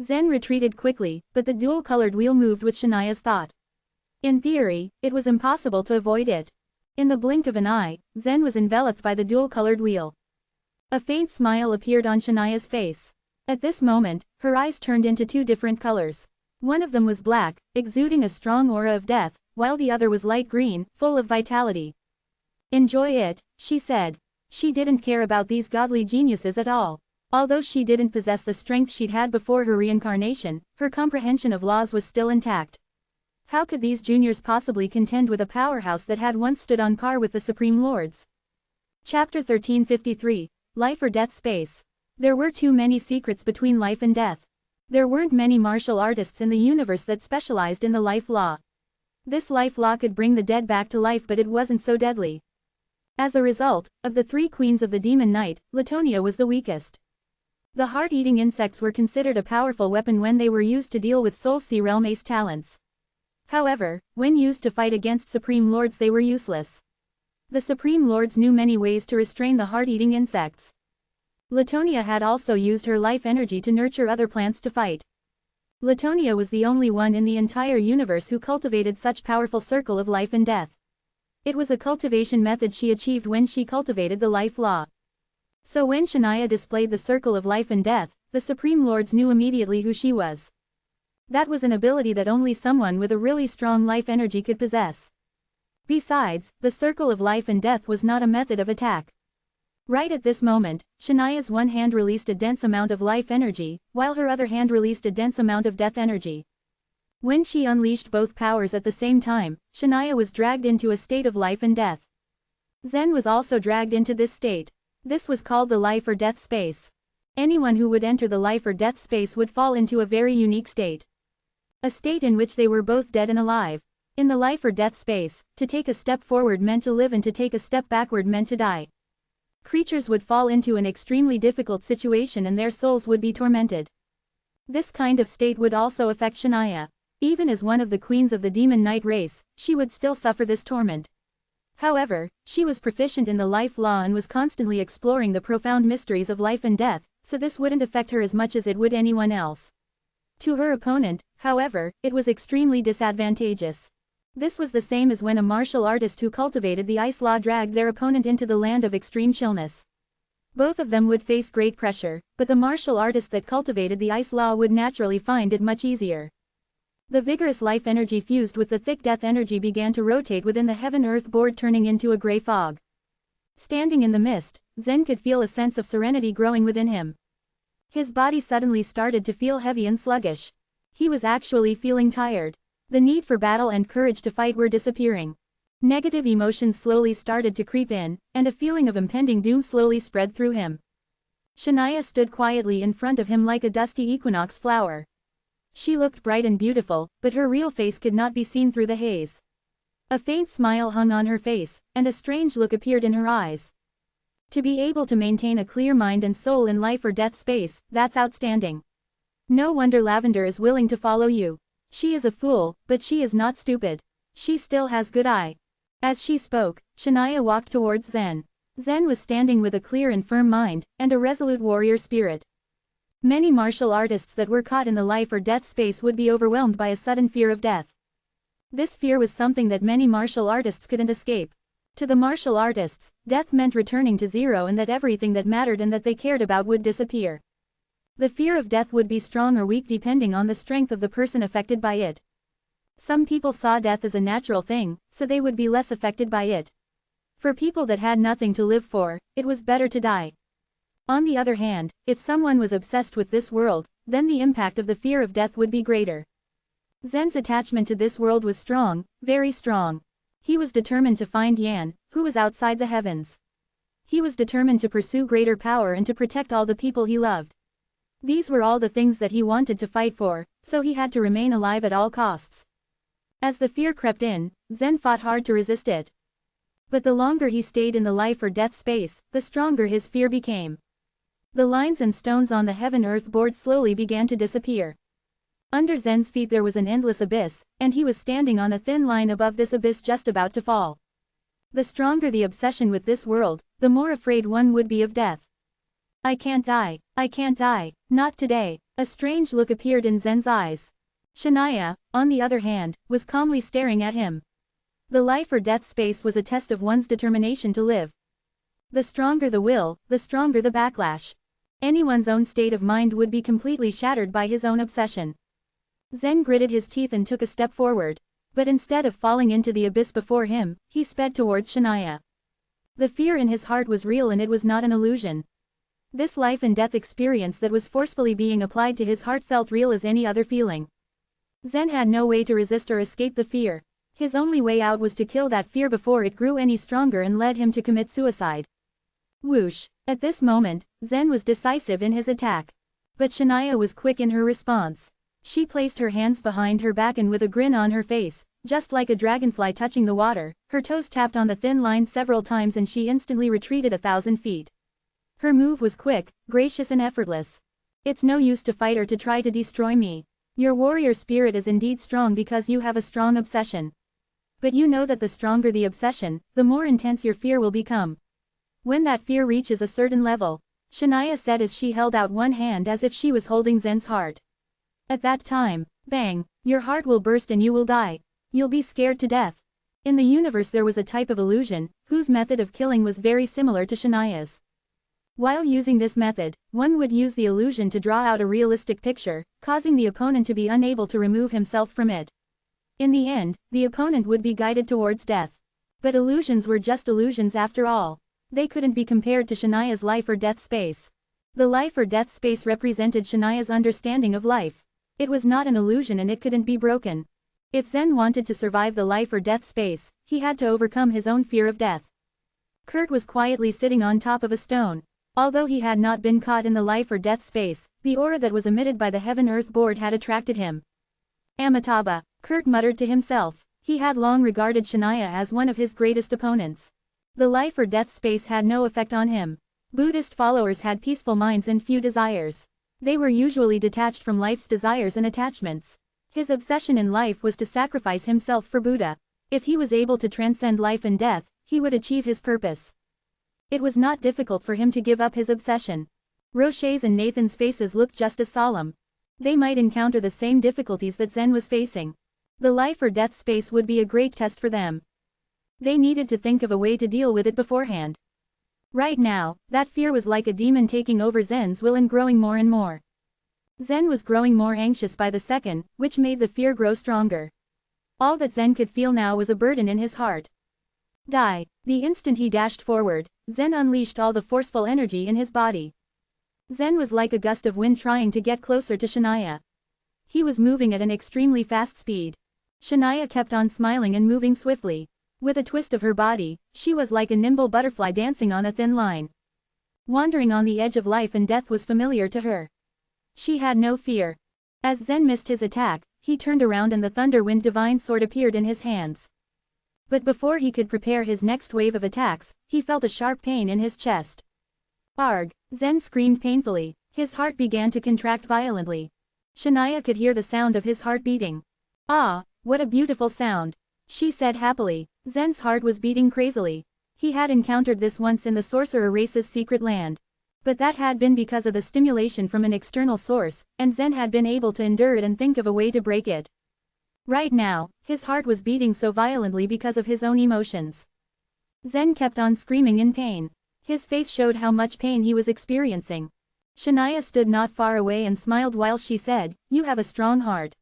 Zen retreated quickly, but the dual-colored wheel moved with Shania's thought. In theory, it was impossible to avoid it. In the blink of an eye, Zen was enveloped by the dual-colored wheel. A faint smile appeared on Shania's face. At this moment, her eyes turned into two different colors. One of them was black, exuding a strong aura of death, while the other was light green, full of vitality. "Enjoy it," she said. She didn't care about these godly geniuses at all. Although she didn't possess the strength she'd had before her reincarnation, her comprehension of laws was still intact. How could these juniors possibly contend with a powerhouse that had once stood on par with the Supreme Lords? Chapter 1353, Life or Death Space. There were too many secrets between life and death. There weren't many martial artists in the universe that specialized in the life law. This life law could bring the dead back to life, but it wasn't so deadly. As a result, of the three queens of the Demon Knight, Latonia was the weakest. The heart-eating insects were considered a powerful weapon when they were used to deal with Soul Sea Realm Ace talents. However, when used to fight against Supreme Lords, they were useless. The Supreme Lords knew many ways to restrain the heart-eating insects. Latonia had also used her life energy to nurture other plants to fight. Latonia was the only one in the entire universe who cultivated such powerful circle of life and death. It was a cultivation method she achieved when she cultivated the life law. So when Shania displayed the circle of life and death, the Supreme Lords knew immediately who she was. That was an ability that only someone with a really strong life energy could possess. Besides, the circle of life and death was not a method of attack. Right at this moment, Shania's one hand released a dense amount of life energy, while her other hand released a dense amount of death energy. When she unleashed both powers at the same time, Shania was dragged into a state of life and death. Zen was also dragged into this state. This was called the life or death space. Anyone who would enter the life or death space would fall into a very unique state. A state in which they were both dead and alive. In the life or death space, to take a step forward meant to live and to take a step backward meant to die. Creatures would fall into an extremely difficult situation and their souls would be tormented. This kind of state would also affect Shania. Even as one of the queens of the demon knight race, she would still suffer this torment. However, she was proficient in the life law and was constantly exploring the profound mysteries of life and death, so this wouldn't affect her as much as it would anyone else. To her opponent, however, it was extremely disadvantageous. This was the same as when a martial artist who cultivated the ice law dragged their opponent into the land of extreme chillness. Both of them would face great pressure, but the martial artist that cultivated the ice law would naturally find it much easier. The vigorous life energy fused with the thick death energy began to rotate within the heaven-earth board, turning into a gray fog. Standing in the mist, Zen could feel a sense of serenity growing within him. His body suddenly started to feel heavy and sluggish. He was actually feeling tired. The need for battle and courage to fight were disappearing. Negative emotions slowly started to creep in, and a feeling of impending doom slowly spread through him. Shania stood quietly in front of him like a dusty equinox flower. She looked bright and beautiful, but her real face could not be seen through the haze. A faint smile hung on her face, and a strange look appeared in her eyes. To be able to maintain a clear mind and soul in life or death space, that's outstanding. No wonder Lavender is willing to follow you. She is a fool, but she is not stupid. She still has good eye. As she spoke, Shania walked towards Zen. Zen was standing with a clear and firm mind, and a resolute warrior spirit. Many martial artists that were caught in the life or death space would be overwhelmed by a sudden fear of death. This fear was something that many martial artists couldn't escape. To the martial artists, death meant returning to zero and that everything that mattered and that they cared about would disappear. The fear of death would be strong or weak depending on the strength of the person affected by it. Some people saw death as a natural thing, so they would be less affected by it. For people that had nothing to live for, it was better to die. On the other hand, if someone was obsessed with this world, then the impact of the fear of death would be greater. Zen's attachment to this world was strong, very strong. He was determined to find Yan, who was outside the heavens. He was determined to pursue greater power and to protect all the people he loved. These were all the things that he wanted to fight for, so he had to remain alive at all costs. As the fear crept in, Zen fought hard to resist it. But the longer he stayed in the life or death space, the stronger his fear became. The lines and stones on the heaven-earth board slowly began to disappear. Under Zen's feet there was an endless abyss, and he was standing on a thin line above this abyss just about to fall. The stronger the obsession with this world, the more afraid one would be of death. I can't die, not today. A strange look appeared in Zen's eyes. Shania, on the other hand, was calmly staring at him. The life or death space was a test of one's determination to live. The stronger the will, the stronger the backlash. Anyone's own state of mind would be completely shattered by his own obsession. Zen gritted his teeth and took a step forward. But instead of falling into the abyss before him, he sped towards Shania. The fear in his heart was real and it was not an illusion. This life and death experience that was forcefully being applied to his heart felt real as any other feeling. Zen had no way to resist or escape the fear. His only way out was to kill that fear before it grew any stronger and led him to commit suicide. Whoosh! At this moment, Zen was decisive in his attack. But Shania was quick in her response. She placed her hands behind her back and with a grin on her face, just like a dragonfly touching the water, her toes tapped on the thin line several times and she instantly retreated 1,000 feet. Her move was quick, gracious and effortless. It's no use to fight or to try to destroy me. Your warrior spirit is indeed strong because you have a strong obsession. But you know that the stronger the obsession, the more intense your fear will become. When that fear reaches a certain level, Shania said as she held out one hand as if she was holding Zen's heart. At that time, bang, your heart will burst and you will die. You'll be scared to death. In the universe there was a type of illusion, whose method of killing was very similar to Shania's. While using this method, one would use the illusion to draw out a realistic picture, causing the opponent to be unable to remove himself from it. In the end, the opponent would be guided towards death. But illusions were just illusions after all. They couldn't be compared to Shania's life or death space. The life or death space represented Shania's understanding of life. It was not an illusion and it couldn't be broken. If Zen wanted to survive the life or death space, he had to overcome his own fear of death. Kurt was quietly sitting on top of a stone. Although he had not been caught in the life or death space, the aura that was emitted by the Heaven-Earth board had attracted him. Amitabha, Kurt muttered to himself. He had long regarded Shania as one of his greatest opponents. The life or death space had no effect on him. Buddhist followers had peaceful minds and few desires. They were usually detached from life's desires and attachments. His obsession in life was to sacrifice himself for Buddha. If he was able to transcend life and death, he would achieve his purpose. It was not difficult for him to give up his obsession. Roche's and Nathan's faces looked just as solemn. They might encounter the same difficulties that Zen was facing. The life or death space would be a great test for them. They needed to think of a way to deal with it beforehand. Right now, that fear was like a demon taking over Zen's will and growing more and more. Zen was growing more anxious by the second, which made the fear grow stronger. All that Zen could feel now was a burden in his heart. Die. The instant he dashed forward, Zen unleashed all the forceful energy in his body. Zen was like a gust of wind trying to get closer to Shania. He was moving at an extremely fast speed. Shania kept on smiling and moving swiftly. With a twist of her body, she was like a nimble butterfly dancing on a thin line. Wandering on the edge of life and death was familiar to her. She had no fear. As Zen missed his attack, he turned around and the Thunder Wind Divine Sword appeared in his hands. But before he could prepare his next wave of attacks, he felt a sharp pain in his chest. Arg! Zen screamed painfully. His heart began to contract violently. Shania could hear the sound of his heart beating. Ah, what a beautiful sound! She said happily. Zen's heart was beating crazily. He had encountered this once in the sorcerer race's secret land. But that had been because of the stimulation from an external source, and Zen had been able to endure it and think of a way to break it. Right now, his heart was beating so violently because of his own emotions. Zen kept on screaming in pain. His face showed how much pain he was experiencing. Shania stood not far away and smiled while she said, "You have a strong heart.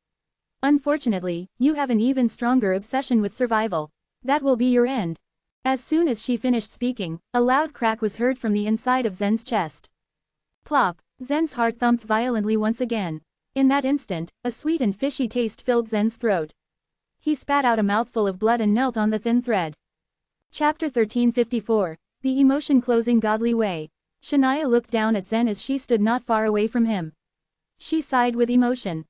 Unfortunately, you have an even stronger obsession with survival. That will be your end." As soon as she finished speaking, a loud crack was heard from the inside of Zen's chest. Plop! Zen's heart thumped violently once again. In that instant, a sweet and fishy taste filled Zen's throat. He spat out a mouthful of blood and knelt on the thin thread. Chapter 1354. The Emotion Closing Godly Way. Shania looked down at Zen as she stood not far away from him. She sighed with emotion.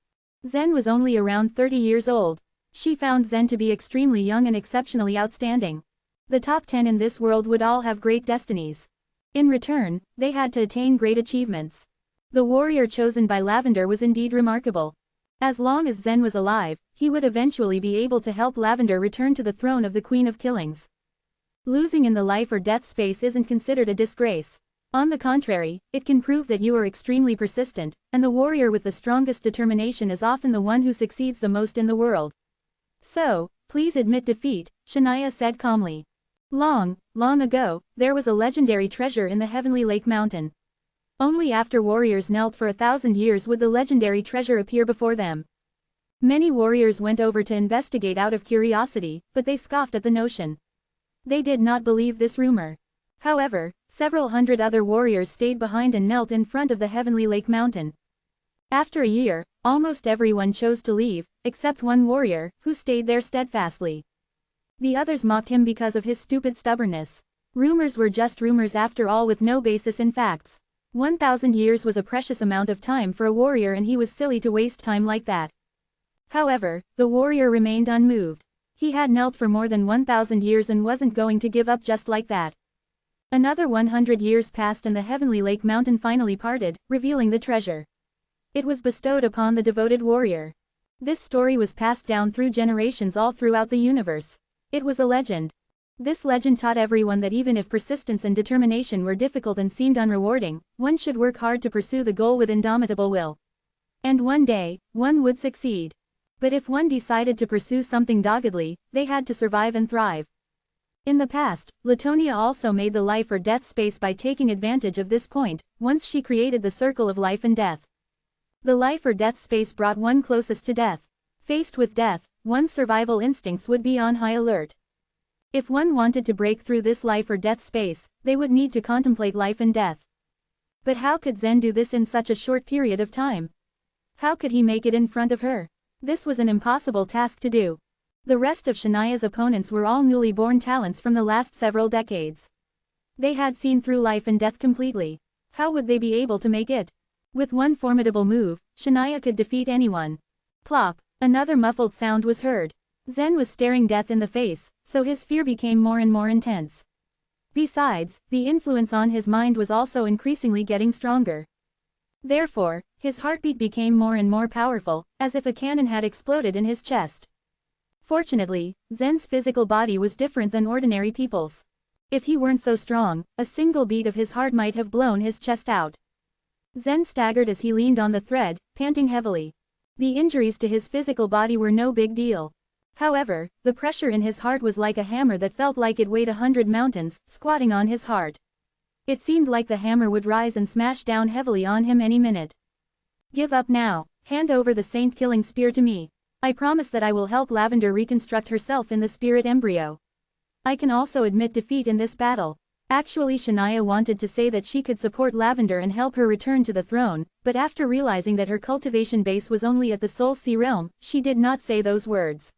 Zen was only around 30 years old. She found Zen to be extremely young and exceptionally outstanding. The top 10 in this world would all have great destinies. In return, they had to attain great achievements. The warrior chosen by Lavender was indeed remarkable. As long as Zen was alive, he would eventually be able to help Lavender return to the throne of the Queen of Killings. Losing in the life or death space isn't considered a disgrace. On the contrary, it can prove that you are extremely persistent, and the warrior with the strongest determination is often the one who succeeds the most in the world. So, please admit defeat, Shania said calmly. Long, long ago, there was a legendary treasure in the Heavenly Lake Mountain. Only after warriors knelt for 1,000 years would the legendary treasure appear before them. Many warriors went over to investigate out of curiosity, but they scoffed at the notion. They did not believe this rumor. However, several hundred other warriors stayed behind and knelt in front of the Heavenly Lake Mountain. After a year, almost everyone chose to leave, except one warrior, who stayed there steadfastly. The others mocked him because of his stupid stubbornness. Rumors were just rumors after all, with no basis in facts. 1,000 years was a precious amount of time for a warrior, and he was silly to waste time like that. However, the warrior remained unmoved. He had knelt for more than 1,000 years and wasn't going to give up just like that. Another 100 years passed and the Heavenly Lake Mountain finally parted, revealing the treasure. It was bestowed upon the devoted warrior. This story was passed down through generations all throughout the universe. It was a legend. This legend taught everyone that even if persistence and determination were difficult and seemed unrewarding, one should work hard to pursue the goal with indomitable will. And one day, one would succeed. But if one decided to pursue something doggedly, they had to survive and thrive. In the past, Latonia also made the life or death space by taking advantage of this point, once she created the circle of life and death. The life or death space brought one closest to death. Faced with death, one's survival instincts would be on high alert. If one wanted to break through this life or death space, they would need to contemplate life and death. But how could Zen do this in such a short period of time? How could he make it in front of her? This was an impossible task to do. The rest of Shania's opponents were all newly born talents from the last several decades. They had seen through life and death completely. How would they be able to make it? With one formidable move, Shania could defeat anyone. Plop! Another muffled sound was heard. Zen was staring death in the face, so his fear became more and more intense. Besides, the influence on his mind was also increasingly getting stronger. Therefore, his heartbeat became more and more powerful, as if a cannon had exploded in his chest. Fortunately, Zen's physical body was different than ordinary people's. If he weren't so strong, a single beat of his heart might have blown his chest out. Zen staggered as he leaned on the thread, panting heavily. The injuries to his physical body were no big deal. However, the pressure in his heart was like a hammer that felt like it weighed 100 mountains, squatting on his heart. It seemed like the hammer would rise and smash down heavily on him any minute. Give up now. Hand over the saint-killing spear to me. I promise that I will help Lavender reconstruct herself in the spirit embryo. I can also admit defeat in this battle. Actually, Shania wanted to say that she could support Lavender and help her return to the throne, but after realizing that her cultivation base was only at the Soul Sea realm, she did not say those words.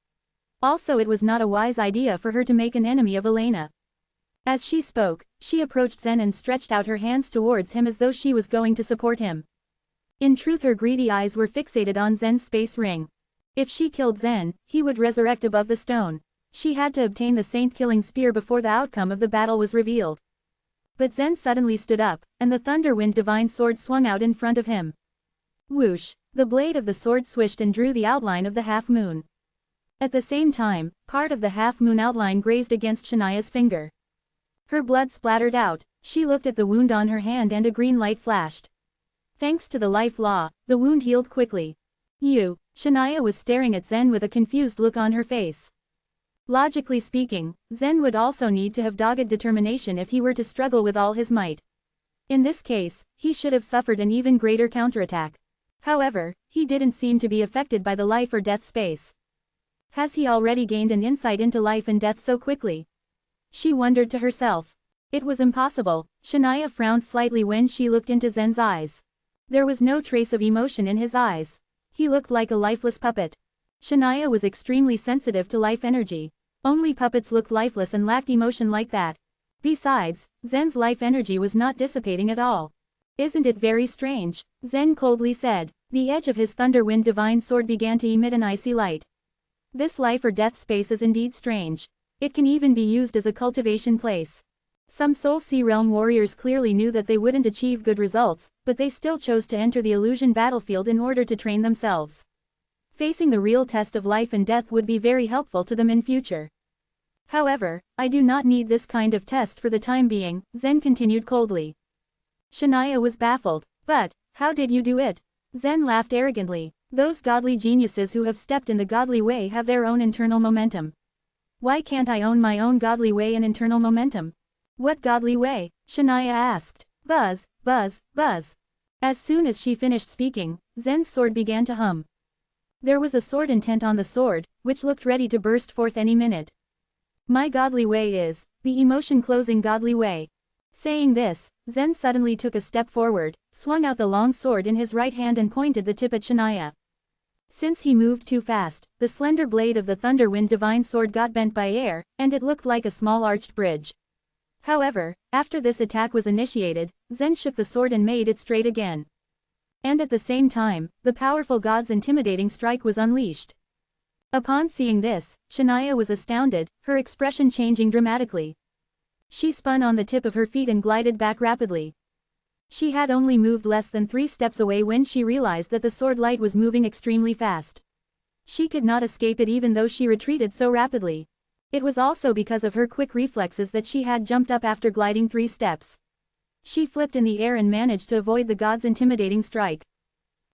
Also, it was not a wise idea for her to make an enemy of Elena. As she spoke, she approached Zen and stretched out her hands towards him as though she was going to support him. In truth, her greedy eyes were fixated on Zen's space ring. If she killed Zen, he would resurrect above the stone. She had to obtain the saint-killing spear before the outcome of the battle was revealed. But Zen suddenly stood up, and the Thunderwind Divine Sword swung out in front of him. Whoosh! The blade of the sword swished and drew the outline of the half-moon. At the same time, part of the half-moon outline grazed against Shania's finger. Her blood splattered out. She looked at the wound on her hand and a green light flashed. Thanks to the life law, the wound healed quickly. Shania was staring at Zen with a confused look on her face. Logically speaking, Zen would also need to have dogged determination if he were to struggle with all his might. In this case, he should have suffered an even greater counterattack. However, he didn't seem to be affected by the life or death space. Has he already gained an insight into life and death so quickly? She wondered to herself. It was impossible. Shania frowned slightly when she looked into Zen's eyes. There was no trace of emotion in his eyes. He looked like a lifeless puppet. Shania was extremely sensitive to life energy. Only puppets looked lifeless and lacked emotion like that. Besides, Zen's life energy was not dissipating at all. Isn't it very strange? Zen coldly said. The edge of his Thunderwind Divine Sword began to emit an icy light. This life or death space is indeed strange. It can even be used as a cultivation place. Some Soul Sea Realm warriors clearly knew that they wouldn't achieve good results, but they still chose to enter the illusion battlefield in order to train themselves. Facing the real test of life and death would be very helpful to them in future. However, I do not need this kind of test for the time being, Zen continued coldly. Shania was baffled. But, how did you do it? Zen laughed arrogantly. Those godly geniuses who have stepped in the godly way have their own internal momentum. Why can't I own my own godly way and internal momentum? What godly way? Shania asked. Buzz, buzz, buzz. As soon as she finished speaking, Zen's sword began to hum. There was a sword intent on the sword, which looked ready to burst forth any minute. My godly way is the emotion-closing godly way. Saying this, Zen suddenly took a step forward, swung out the long sword in his right hand and pointed the tip at Shania. Since he moved too fast, the slender blade of the Thunderwind Divine Sword got bent by air, and it looked like a small arched bridge. However, after this attack was initiated, Zen shook the sword and made it straight again. And at the same time, the powerful god's intimidating strike was unleashed. Upon seeing this, Shania was astounded, her expression changing dramatically. She spun on the tip of her feet and glided back rapidly. She had only moved less than 3 steps away when she realized that the sword light was moving extremely fast. She could not escape it even though she retreated so rapidly. It was also because of her quick reflexes that she had jumped up after gliding 3 steps. She flipped in the air and managed to avoid the god's intimidating strike.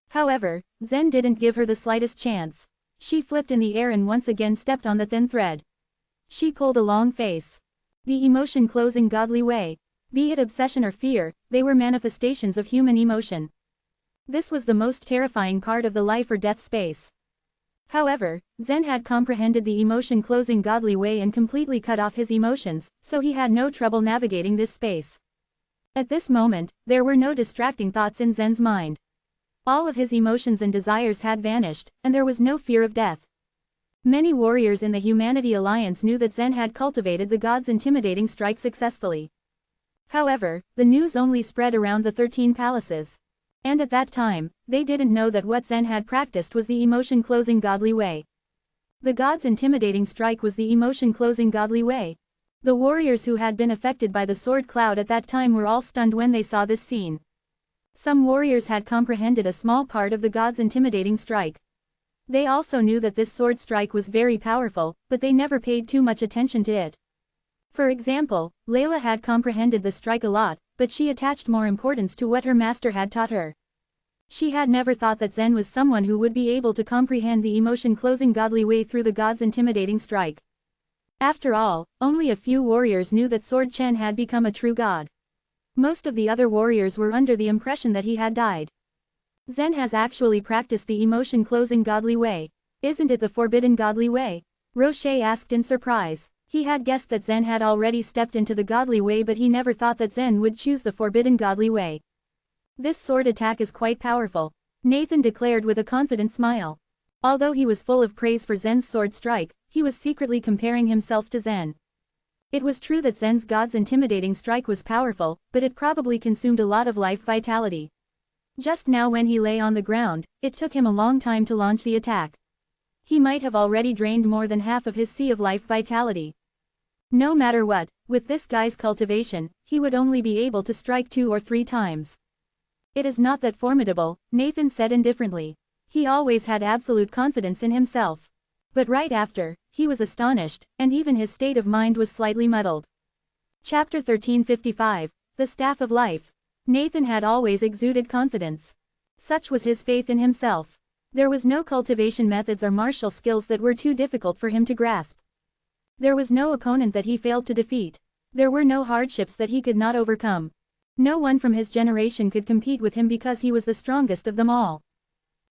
However, Zen didn't give her the slightest chance. She flipped in the air and once again stepped on the thin thread. She pulled a long face. The emotion closing godly way. Be it obsession or fear, they were manifestations of human emotion. This was the most terrifying part of the life or death space. However, Zen had comprehended the emotion closing godly way and completely cut off his emotions, so he had no trouble navigating this space. At this moment, there were no distracting thoughts in Zen's mind. All of his emotions and desires had vanished, and there was no fear of death. Many warriors in the Humanity Alliance knew that Zen had cultivated the god's intimidating strike successfully. However, the news only spread around the 13 palaces. And at that time, they didn't know that what Zen had practiced was the emotion-closing godly way. The god's intimidating strike was the emotion-closing godly way. The warriors who had been affected by the sword cloud at that time were all stunned when they saw this scene. Some warriors had comprehended a small part of the god's intimidating strike. They also knew that this sword strike was very powerful, but they never paid too much attention to it. For example, Layla had comprehended the strike a lot, but she attached more importance to what her master had taught her. She had never thought that Zen was someone who would be able to comprehend the emotion-closing godly way through the god's intimidating strike. After all, only a few warriors knew that Sword Chen had become a true god. Most of the other warriors were under the impression that he had died. Zen has actually practiced the emotion-closing godly way. Isn't it the forbidden godly way? Roche asked in surprise. He had guessed that Zen had already stepped into the godly way, but he never thought that Zen would choose the forbidden godly way. This sword attack is quite powerful, Nathan declared with a confident smile. Although he was full of praise for Zen's sword strike, he was secretly comparing himself to Zen. It was true that Zen's god's intimidating strike was powerful, but it probably consumed a lot of life vitality. Just now when he lay on the ground, it took him a long time to launch the attack. He might have already drained more than half of his sea of life vitality. No matter what, with this guy's cultivation, he would only be able to strike 2 or 3 times. It is not that formidable, Nathan said indifferently. He always had absolute confidence in himself. But right after, he was astonished, and even his state of mind was slightly muddled. Chapter 1355, The Staff of Life. Nathan had always exuded confidence. Such was his faith in himself. There was no cultivation methods or martial skills that were too difficult for him to grasp. There was no opponent that he failed to defeat. There were no hardships that he could not overcome. No one from his generation could compete with him because he was the strongest of them all.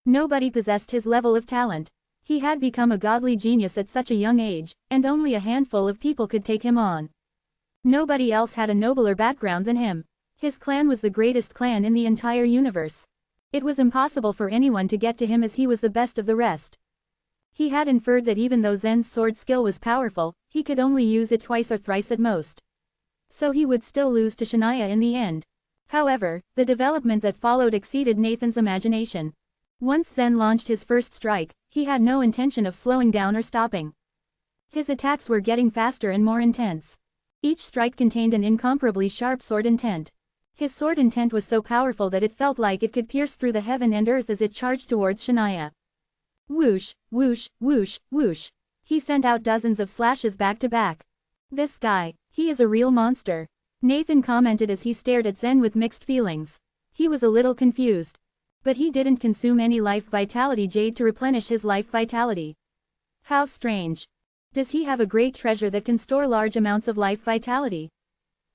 Nobody possessed his level of talent. He had become a godly genius at such a young age, and only a handful of people could take him on. Nobody else had a nobler background than him. His clan was the greatest clan in the entire universe. It was impossible for anyone to get to him as he was the best of the rest. He had inferred that even though Zen's sword skill was powerful, he could only use it twice or thrice at most. So he would still lose to Shania in the end. However, the development that followed exceeded Nathan's imagination. Once Zen launched his first strike, he had no intention of slowing down or stopping. His attacks were getting faster and more intense. Each strike contained an incomparably sharp sword intent. His sword intent was so powerful that it felt like it could pierce through the heaven and earth as it charged towards Shania. Whoosh, whoosh, whoosh, whoosh. He sent out dozens of slashes back to back. This guy, he is a real monster, Nathan commented as he stared at Zen with mixed feelings. He was a little confused. But he didn't consume any life vitality jade to replenish his life vitality. How strange. Does he have a great treasure that can store large amounts of life vitality?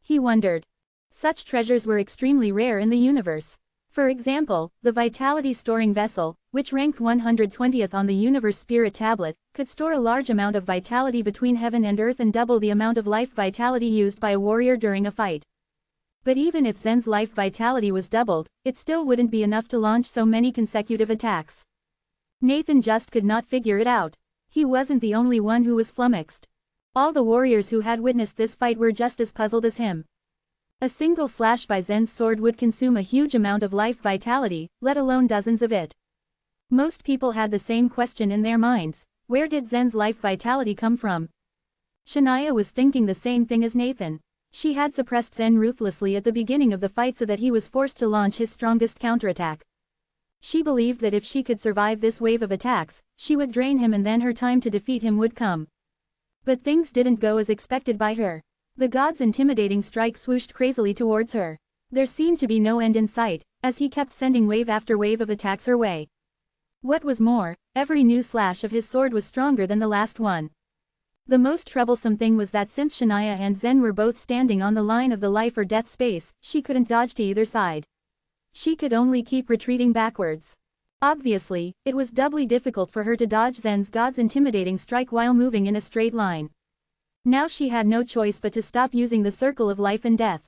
He wondered. Such treasures were extremely rare in the universe. For example, the vitality storing vessel, which ranked 120th on the universe spirit tablet, could store a large amount of vitality between heaven and earth and double the amount of life vitality used by a warrior during a fight. But even if Zen's life vitality was doubled, it still wouldn't be enough to launch so many consecutive attacks. Nathan just could not figure it out. He wasn't the only one who was flummoxed. All the warriors who had witnessed this fight were just as puzzled as him. A single slash by Zen's sword would consume a huge amount of life vitality, let alone dozens of it. Most people had the same question in their minds: where did Zen's life vitality come from? Shania was thinking the same thing as Nathan. She had suppressed Zen ruthlessly at the beginning of the fight so that he was forced to launch his strongest counterattack. She believed that if she could survive this wave of attacks, she would drain him and then her time to defeat him would come. But things didn't go as expected by her. The god's intimidating strike swooshed crazily towards her. There seemed to be no end in sight, as he kept sending wave after wave of attacks her way. What was more, every new slash of his sword was stronger than the last one. The most troublesome thing was that since Shania and Zen were both standing on the line of the life or death space, she couldn't dodge to either side. She could only keep retreating backwards. Obviously, it was doubly difficult for her to dodge Zen's God's intimidating strike while moving in a straight line. Now she had no choice but to stop using the circle of life and death.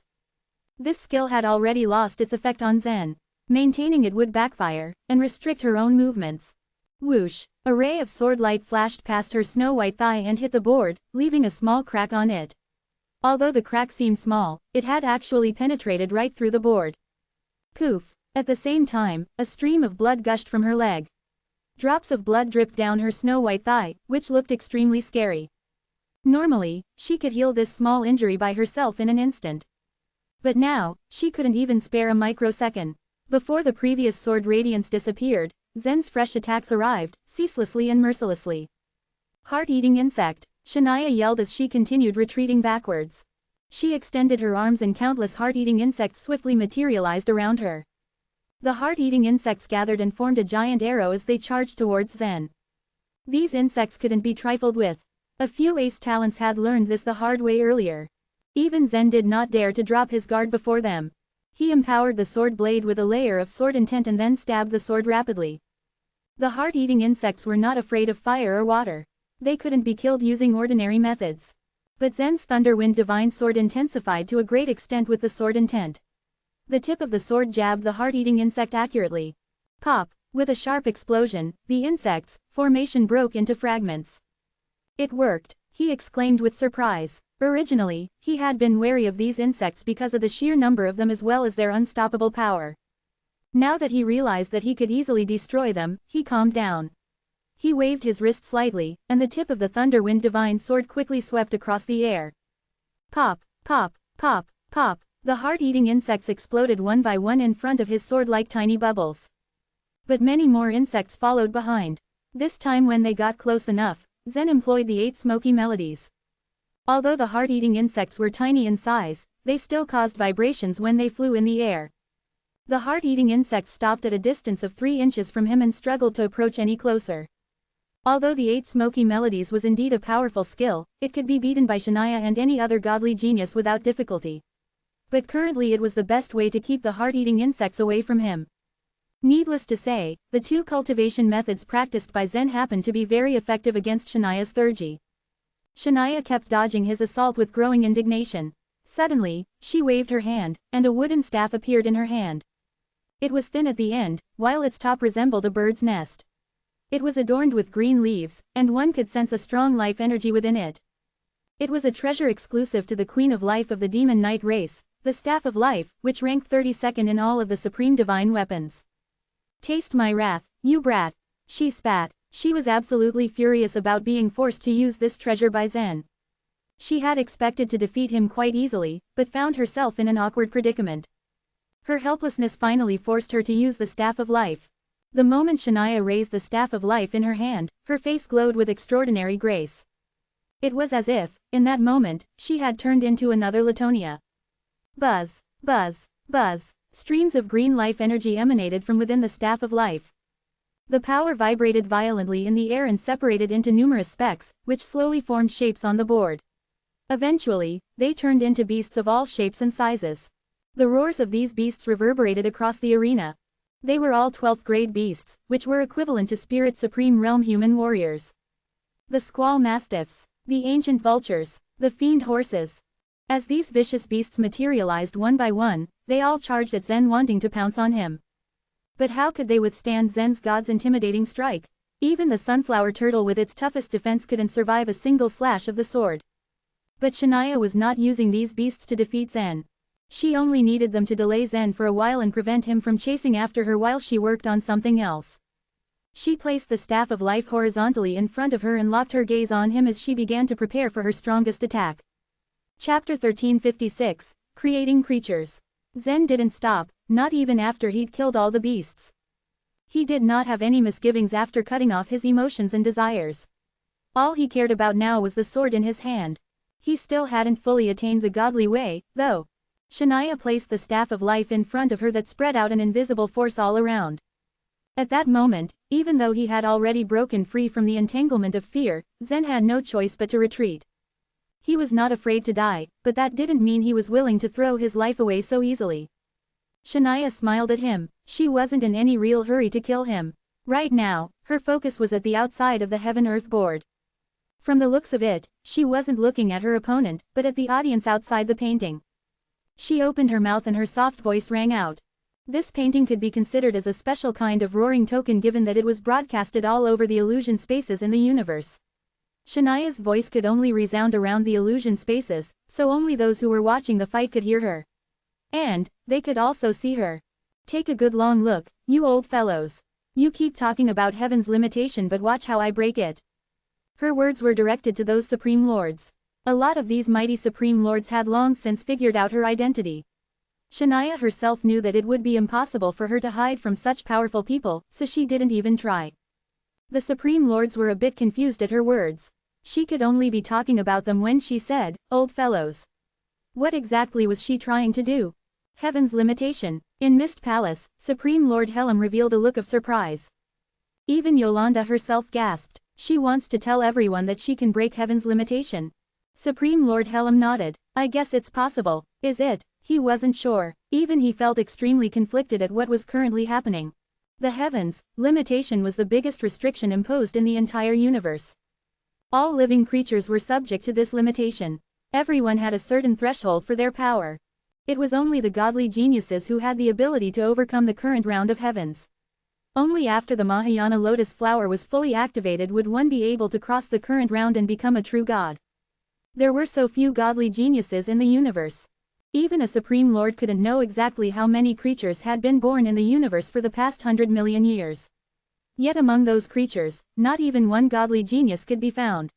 This skill had already lost its effect on Zen. Maintaining it would backfire, and restrict her own movements. Whoosh! A ray of sword light flashed past her snow-white thigh and hit the board, leaving a small crack on it. Although the crack seemed small, it had actually penetrated right through the board. Poof! At the same time, a stream of blood gushed from her leg. Drops of blood dripped down her snow-white thigh, which looked extremely scary. Normally, she could heal this small injury by herself in an instant. But now, she couldn't even spare a microsecond. Before the previous sword radiance disappeared, Zen's fresh attacks arrived, ceaselessly and mercilessly. Heart-eating insect, Shania yelled as she continued retreating backwards. She extended her arms and countless heart-eating insects swiftly materialized around her. The heart-eating insects gathered and formed a giant arrow as they charged towards Zen. These insects couldn't be trifled with. A few ace talents had learned this the hard way earlier. Even Zen did not dare to drop his guard before them. He empowered the sword blade with a layer of sword intent and then stabbed the sword rapidly. The heart-eating insects were not afraid of fire or water. They couldn't be killed using ordinary methods. But Zen's Thunderwind Divine Sword intensified to a great extent with the sword intent. The tip of the sword jabbed the heart-eating insect accurately. Pop! With a sharp explosion, the insect's formation broke into fragments. It worked, he exclaimed with surprise. Originally, he had been wary of these insects because of the sheer number of them as well as their unstoppable power. Now that he realized that he could easily destroy them, he calmed down. He waved his wrist slightly, and the tip of the Thunderwind Divine Sword quickly swept across the air. Pop! Pop! Pop! Pop! The heart-eating insects exploded one by one in front of his sword like tiny bubbles. But many more insects followed behind. This time when they got close enough, Zen employed the 8 smoky melodies. Although the heart-eating insects were tiny in size, they still caused vibrations when they flew in the air. The heart-eating insects stopped at a distance of 3 inches from him and struggled to approach any closer. Although the 8 smoky melodies was indeed a powerful skill, it could be beaten by Shania and any other godly genius without difficulty. But currently it was the best way to keep the heart-eating insects away from him. Needless to say, the 2 cultivation methods practiced by Zen happened to be very effective against Shania's Thurgy. Shania kept dodging his assault with growing indignation. Suddenly, she waved her hand, and a wooden staff appeared in her hand. It was thin at the end, while its top resembled a bird's nest. It was adorned with green leaves, and one could sense a strong life energy within it. It was a treasure exclusive to the Queen of Life of the Demon Knight race, the Staff of Life, which ranked 32nd in all of the supreme divine weapons. Taste my wrath, you brat. She spat. She was absolutely furious about being forced to use this treasure by Zen. She had expected to defeat him quite easily, but found herself in an awkward predicament. Her helplessness finally forced her to use the Staff of Life. The moment Shania raised the Staff of Life in her hand, her face glowed with extraordinary grace. It was as if, in that moment, she had turned into another Latonia. Buzz, buzz, buzz. Streams of green life energy emanated from within the Staff of Life. The power vibrated violently in the air and separated into numerous specks, which slowly formed shapes on the board. Eventually, they turned into beasts of all shapes and sizes. The roars of these beasts reverberated across the arena. They were all 12th grade beasts, which were equivalent to Spirit Supreme Realm human warriors. The Squall Mastiffs, the Ancient Vultures, the Fiend Horses. As these vicious beasts materialized one by one, they all charged at Zen wanting to pounce on him. But how could they withstand Zen's God's intimidating strike? Even the sunflower turtle with its toughest defense couldn't survive a single slash of the sword. But Shania was not using these beasts to defeat Zen. She only needed them to delay Zen for a while and prevent him from chasing after her while she worked on something else. She placed the Staff of Life horizontally in front of her and locked her gaze on him as she began to prepare for her strongest attack. Chapter 1356, Creating Creatures. Zen didn't stop, not even after he'd killed all the beasts. He did not have any misgivings after cutting off his emotions and desires. All he cared about now was the sword in his hand. He still hadn't fully attained the godly way, though. Shania placed the Staff of Life in front of her that spread out an invisible force all around. At that moment, even though he had already broken free from the entanglement of fear, Zen had no choice but to retreat. He was not afraid to die, but that didn't mean he was willing to throw his life away so easily. Shania smiled at him. She wasn't in any real hurry to kill him. Right now, her focus was at the outside of the heaven-earth board. From the looks of it, she wasn't looking at her opponent, but at the audience outside the painting. She opened her mouth and her soft voice rang out. This painting could be considered as a special kind of roaring token given that it was broadcasted all over the illusion spaces in the universe. Shania's voice could only resound around the illusion spaces, so only those who were watching the fight could hear her. And, they could also see her. Take a good long look, you old fellows. You keep talking about heaven's limitation but watch how I break it. Her words were directed to those Supreme Lords. A lot of these mighty Supreme Lords had long since figured out her identity. Shania herself knew that it would be impossible for her to hide from such powerful people, so she didn't even try. The Supreme Lords were a bit confused at her words. She could only be talking about them when she said, "Old fellows." What exactly was she trying to do? Heaven's limitation. In Mist Palace, Supreme Lord Helm revealed a look of surprise. Even Yolanda herself gasped. She wants to tell everyone that she can break heaven's limitation. Supreme Lord Helm nodded. I guess it's possible, is it? He wasn't sure. Even he felt extremely conflicted at what was currently happening. The heavens' limitation was the biggest restriction imposed in the entire universe. All living creatures were subject to this limitation. Everyone had a certain threshold for their power. It was only the godly geniuses who had the ability to overcome the current round of heavens. Only after the Mahayana lotus flower was fully activated would one be able to cross the current round and become a true god. There were so few godly geniuses in the universe. Even a Supreme Lord couldn't know exactly how many creatures had been born in the universe for the past 100 million years. Yet among those creatures, not even one godly genius could be found.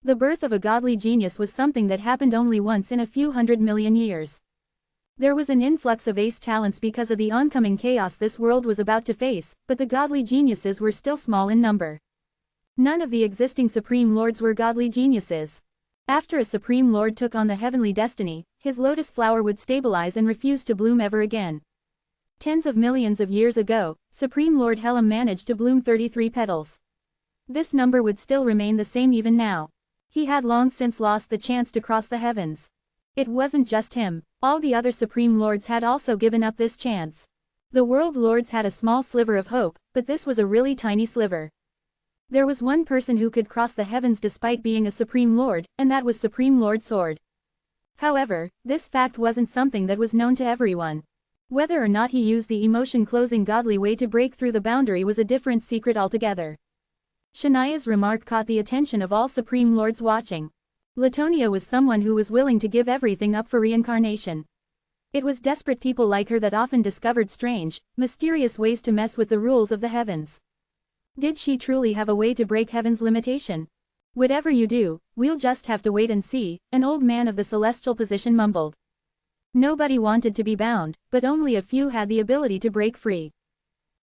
The birth of a godly genius was something that happened only once in a few 100 million years. There was an influx of ace talents because of the oncoming chaos this world was about to face, but the godly geniuses were still small in number. None of the existing Supreme Lords were godly geniuses. After a Supreme Lord took on the heavenly destiny, his lotus flower would stabilize and refuse to bloom ever again. Tens of millions of years ago, Supreme Lord Helm managed to bloom 33 petals. This number would still remain the same even now. He had long since lost the chance to cross the heavens. It wasn't just him, all the other Supreme Lords had also given up this chance. The World Lords had a small sliver of hope, but this was a really tiny sliver. There was one person who could cross the heavens despite being a Supreme Lord, and that was Supreme Lord Sword. However, this fact wasn't something that was known to everyone. Whether or not he used the emotion-closing godly way to break through the boundary was a different secret altogether. Shania's remark caught the attention of all Supreme Lords watching. Latonia was someone who was willing to give everything up for reincarnation. It was desperate people like her that often discovered strange, mysterious ways to mess with the rules of the heavens. Did she truly have a way to break heaven's limitation? Whatever you do, we'll just have to wait and see, an old man of the celestial position mumbled. Nobody wanted to be bound, but only a few had the ability to break free.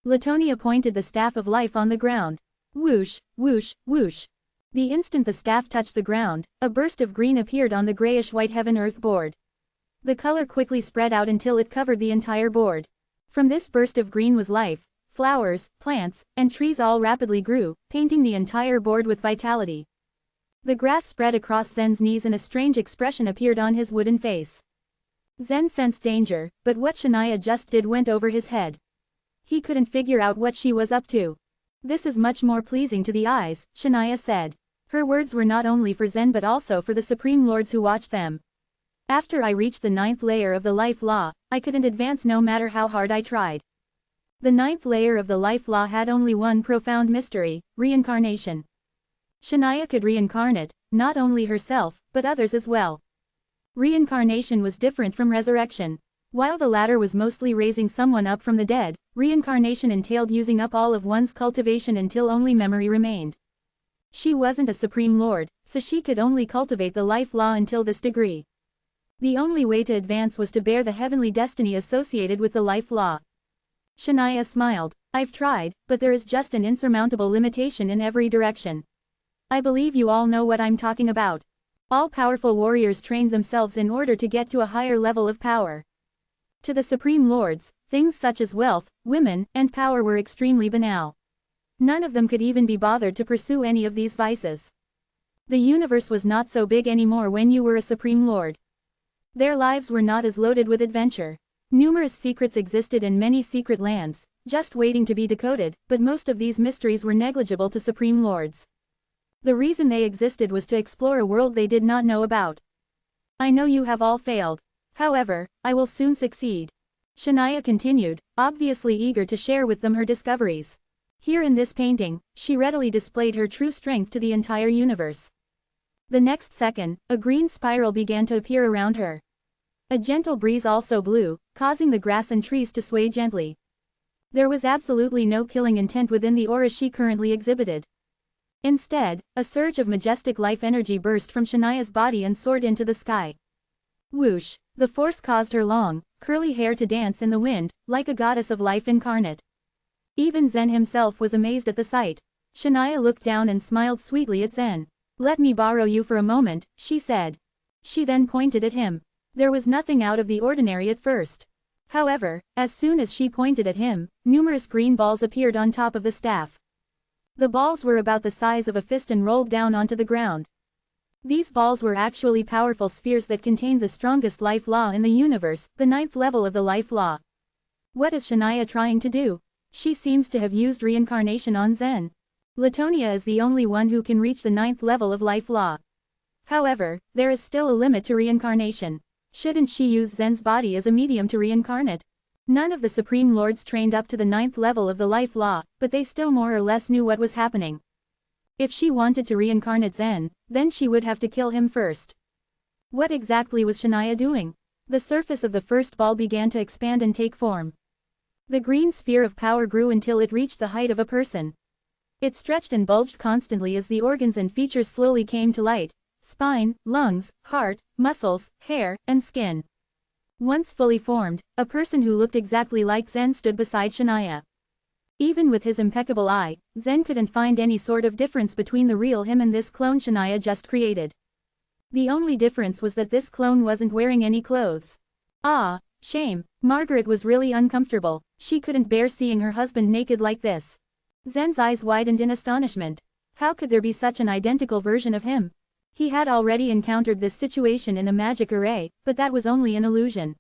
Latonia pointed the staff of life on the ground. Whoosh, whoosh, whoosh. The instant the staff touched the ground, a burst of green appeared on the grayish-white heaven-earth board. The color quickly spread out until it covered the entire board. From this burst of green was life. Flowers, plants, and trees all rapidly grew, painting the entire board with vitality. The grass spread across Zen's knees and a strange expression appeared on his wooden face. Zen sensed danger, but what Shania just did went over his head. He couldn't figure out what she was up to. This is much more pleasing to the eyes, Shania said. Her words were not only for Zen but also for the Supreme Lords who watched them. After I reached the 9th layer of the life law, I couldn't advance no matter how hard I tried. The 9th layer of the life law had only one profound mystery, reincarnation. Shania could reincarnate, not only herself, but others as well. Reincarnation was different from resurrection. While the latter was mostly raising someone up from the dead, reincarnation entailed using up all of one's cultivation until only memory remained. She wasn't a Supreme Lord, so she could only cultivate the life law until this degree. The only way to advance was to bear the heavenly destiny associated with the life law. Shania smiled. I've tried, but there is just an insurmountable limitation in every direction. I believe you all know what I'm talking about. All powerful warriors trained themselves in order to get to a higher level of power. To the Supreme Lords, things such as wealth, women, and power were extremely banal. None of them could even be bothered to pursue any of these vices. The universe was not so big anymore when you were a Supreme Lord. Their lives were not as loaded with adventure. Numerous secrets existed in many secret lands, just waiting to be decoded, but most of these mysteries were negligible to Supreme Lords. The reason they existed was to explore a world they did not know about. I know you have all failed. However, I will soon succeed. Shania continued, obviously eager to share with them her discoveries. Here in this painting, she readily displayed her true strength to the entire universe. The next second, a green spiral began to appear around her. A gentle breeze also blew, causing the grass and trees to sway gently. There was absolutely no killing intent within the aura she currently exhibited. Instead, a surge of majestic life energy burst from Shania's body and soared into the sky. Whoosh! The force caused her long, curly hair to dance in the wind, like a goddess of life incarnate. Even Zen himself was amazed at the sight. Shania looked down and smiled sweetly at Zen. Let me borrow you for a moment, she said. She then pointed at him. There was nothing out of the ordinary at first. However, as soon as she pointed at him, numerous green balls appeared on top of the staff. The balls were about the size of a fist and rolled down onto the ground. These balls were actually powerful spheres that contained the strongest life law in the universe, the 9th level of the life law. What is Shania trying to do? She seems to have used reincarnation on Zen. Latonia is the only one who can reach the 9th level of life law. However, there is still a limit to reincarnation. Shouldn't she use Zen's body as a medium to reincarnate? None of the Supreme Lords trained up to the 9th level of the life law, but they still more or less knew what was happening. If she wanted to reincarnate Zen, then she would have to kill him first. What exactly was Shania doing? The surface of the first ball began to expand and take form. The green sphere of power grew until it reached the height of a person. It stretched and bulged constantly as the organs and features slowly came to light: spine, lungs, heart, muscles, hair, and skin. Once fully formed, a person who looked exactly like Zen stood beside Shania. Even with his impeccable eye, Zen couldn't find any sort of difference between the real him and this clone Shania just created. The only difference was that this clone wasn't wearing any clothes. Ah, shame. Margaret was really uncomfortable. She couldn't bear seeing her husband naked like this. Zen's eyes widened in astonishment. How could there be such an identical version of him? He had already encountered this situation in a magic array, but that was only an illusion.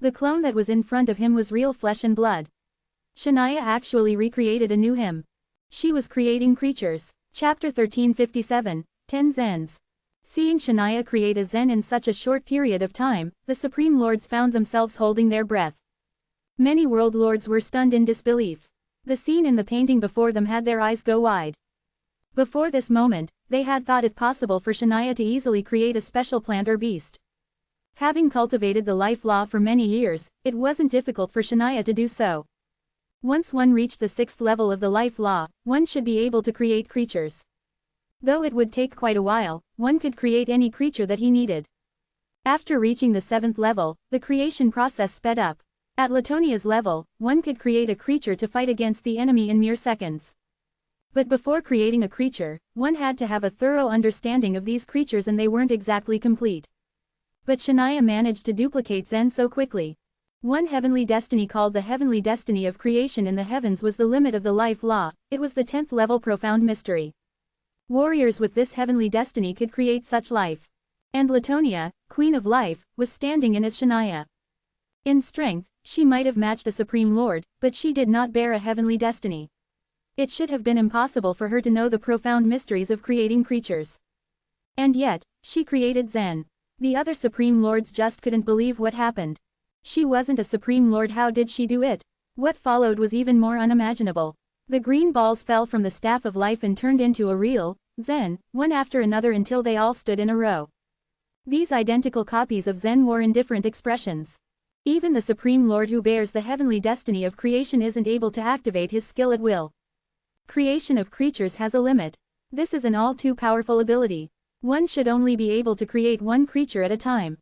The clone that was in front of him was real flesh and blood. Shania actually recreated a new him. She was creating creatures. Chapter 1357, 10 Zens. Seeing Shania create a Zen in such a short period of time, the Supreme Lords found themselves holding their breath. Many world lords were stunned in disbelief. The scene in the painting before them had their eyes go wide. Before this moment, they had thought it possible for Shania to easily create a special plant or beast. Having cultivated the life law for many years, it wasn't difficult for Shania to do so. Once one reached the 6th level of the life law, one should be able to create creatures. Though it would take quite a while, one could create any creature that he needed. After reaching the 7th level, the creation process sped up. At Latonia's level, one could create a creature to fight against the enemy in mere seconds. But before creating a creature, one had to have a thorough understanding of these creatures, and they weren't exactly complete. But Shania managed to duplicate Zen so quickly. One heavenly destiny called the heavenly destiny of creation in the heavens was the limit of the life law. It was the 10th level profound mystery. Warriors with this heavenly destiny could create such life. And Latonia, Queen of Life, was standing in as Shania. In strength, she might have matched a Supreme Lord, but she did not bear a heavenly destiny. It should have been impossible for her to know the profound mysteries of creating creatures. And yet, she created Zen. The other Supreme Lords just couldn't believe what happened. She wasn't a Supreme Lord, how did she do it? What followed was even more unimaginable. The green balls fell from the staff of life and turned into a real Zen, one after another until they all stood in a row. These identical copies of Zen wore in different expressions. Even the Supreme Lord who bears the heavenly destiny of creation isn't able to activate his skill at will. Creation of creatures has a limit. This is an all too powerful ability. One should only be able to create one creature at a time.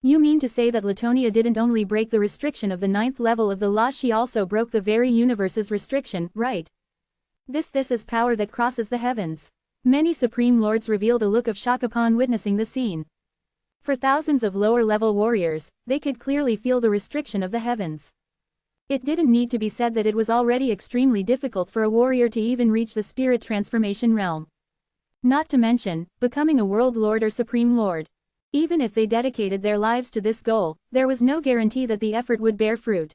You mean to say that Latonia didn't only break the restriction of the 9th level of the law, she also broke the very universe's restriction, right? This is power that crosses the heavens. Many Supreme Lords revealed a look of shock upon witnessing the scene. For thousands of lower-level warriors, they could clearly feel the restriction of the heavens. It didn't need to be said that it was already extremely difficult for a warrior to even reach the spirit transformation realm. Not to mention, becoming a world lord or supreme lord. Even if they dedicated their lives to this goal, there was no guarantee that the effort would bear fruit.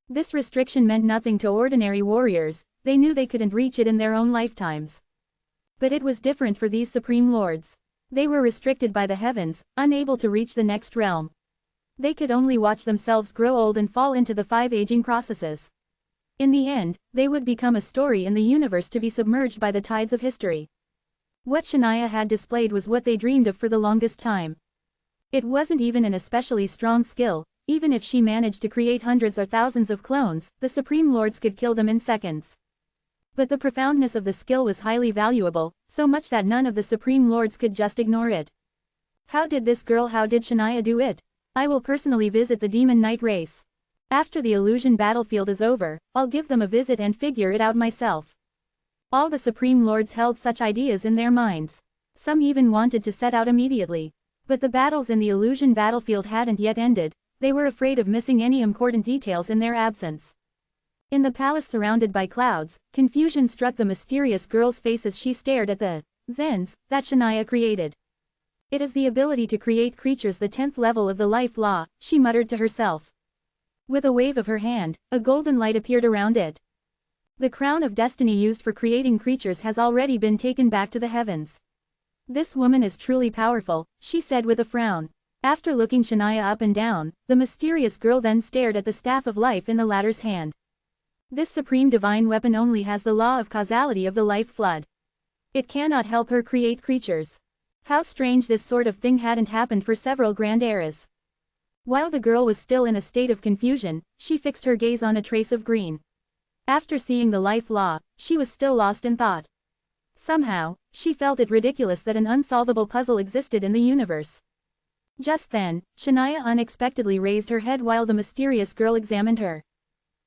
This restriction meant nothing to ordinary warriors, they knew they couldn't reach it in their own lifetimes. But it was different for these supreme lords. They were restricted by the heavens, unable to reach the next realm. They could only watch themselves grow old and fall into the 5 aging processes. In the end, they would become a story in the universe to be submerged by the tides of history. What Shania had displayed was what they dreamed of for the longest time. It wasn't even an especially strong skill. Even if she managed to create hundreds or thousands of clones, the Supreme Lords could kill them in seconds. But the profoundness of the skill was highly valuable, so much that none of the Supreme Lords could just ignore it. How did Shania do it? I will personally visit the Demon Knight race. After the illusion battlefield is over, I'll give them a visit and figure it out myself. All the Supreme Lords held such ideas in their minds. Some even wanted to set out immediately. But the battles in the illusion battlefield hadn't yet ended. They were afraid of missing any important details in their absence. In the palace surrounded by clouds, confusion struck the mysterious girl's face as she stared at the Zens that Shania created. It is the ability to create creatures, the 10th level of the life law, she muttered to herself. With a wave of her hand, a golden light appeared around it. The crown of destiny used for creating creatures has already been taken back to the heavens. This woman is truly powerful, she said with a frown. After looking Shania up and down, the mysterious girl then stared at the staff of life in the latter's hand. This supreme divine weapon only has the law of causality of the life flood. It cannot help her create creatures. How strange, this sort of thing hadn't happened for several grand eras. While the girl was still in a state of confusion, she fixed her gaze on a trace of green. After seeing the life law, she was still lost in thought. Somehow, she felt it ridiculous that an unsolvable puzzle existed in the universe. Just then, Shania unexpectedly raised her head while the mysterious girl examined her.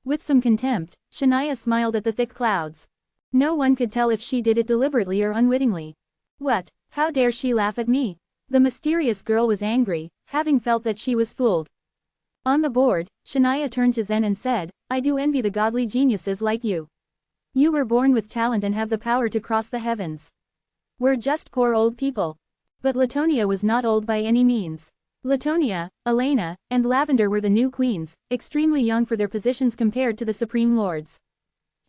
With some contempt, Shania smiled at the thick clouds. No one could tell if she did it deliberately or unwittingly. What? How dare she laugh at me? The mysterious girl was angry, having felt that she was fooled. On the board, Shania turned to Zen and said, I do envy the godly geniuses like you. You were born with talent and have the power to cross the heavens. We're just poor old people. But Latonia was not old by any means. Latonia, Elena, and Lavender were the new queens, extremely young for their positions compared to the Supreme Lords.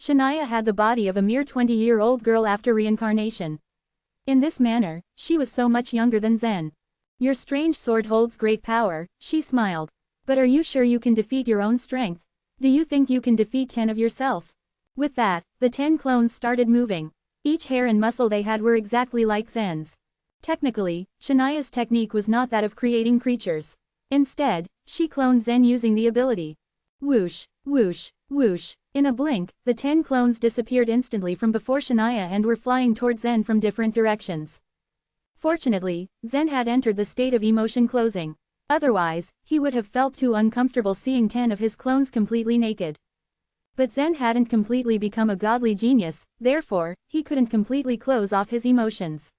Shania had the body of a mere 20-year-old girl after reincarnation. In this manner, she was so much younger than Zen. Your strange sword holds great power, she smiled. But are you sure you can defeat your own strength? Do you think you can defeat 10 of yourself? With that, the 10 clones started moving. Each hair and muscle they had were exactly like Zen's. Technically, Shania's technique was not that of creating creatures. Instead, she cloned Zen using the ability. Whoosh, whoosh, whoosh. In a blink, the 10 clones disappeared instantly from before Shania and were flying towards Zen from different directions. Fortunately, Zen had entered the state of emotion closing. Otherwise, he would have felt too uncomfortable seeing 10 of his clones completely naked. But Zen hadn't completely become a godly genius, therefore, he couldn't completely close off his emotions.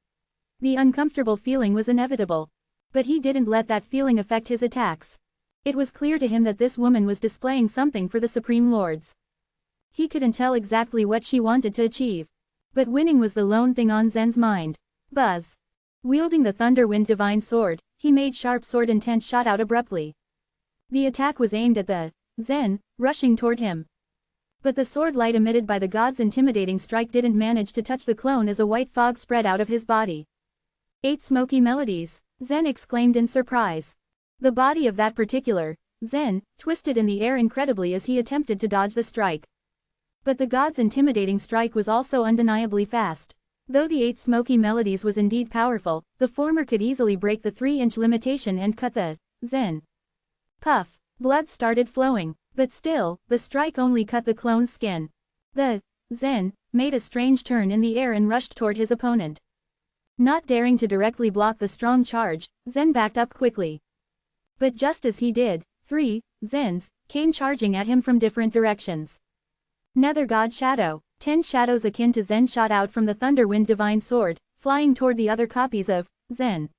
The uncomfortable feeling was inevitable. But he didn't let that feeling affect his attacks. It was clear to him that this woman was displaying something for the Supreme Lords. He couldn't tell exactly what she wanted to achieve. But winning was the lone thing on Zen's mind. Buzz. Wielding the Thunderwind Divine Sword, he made sharp sword intent shot out abruptly. The attack was aimed at the Zen, rushing toward him. But the sword light emitted by the god's intimidating strike didn't manage to touch the clone as a white fog spread out of his body. 8 smoky melodies, Zen exclaimed in surprise. The body of that particular Zen twisted in the air incredibly as he attempted to dodge the strike. But the god's intimidating strike was also undeniably fast. Though the 8 smoky melodies was indeed powerful, the former could easily break the 3-inch limitation and cut the Zen. Puff, blood started flowing, but still, the strike only cut the clone's skin. The Zen made a strange turn in the air and rushed toward his opponent. Not daring to directly block the strong charge, Zen backed up quickly. But just as he did, 3 Zens came charging at him from different directions. Nether God Shadow, 10 shadows akin to Zen shot out from the Thunderwind Divine Sword, flying toward the other copies of Zen.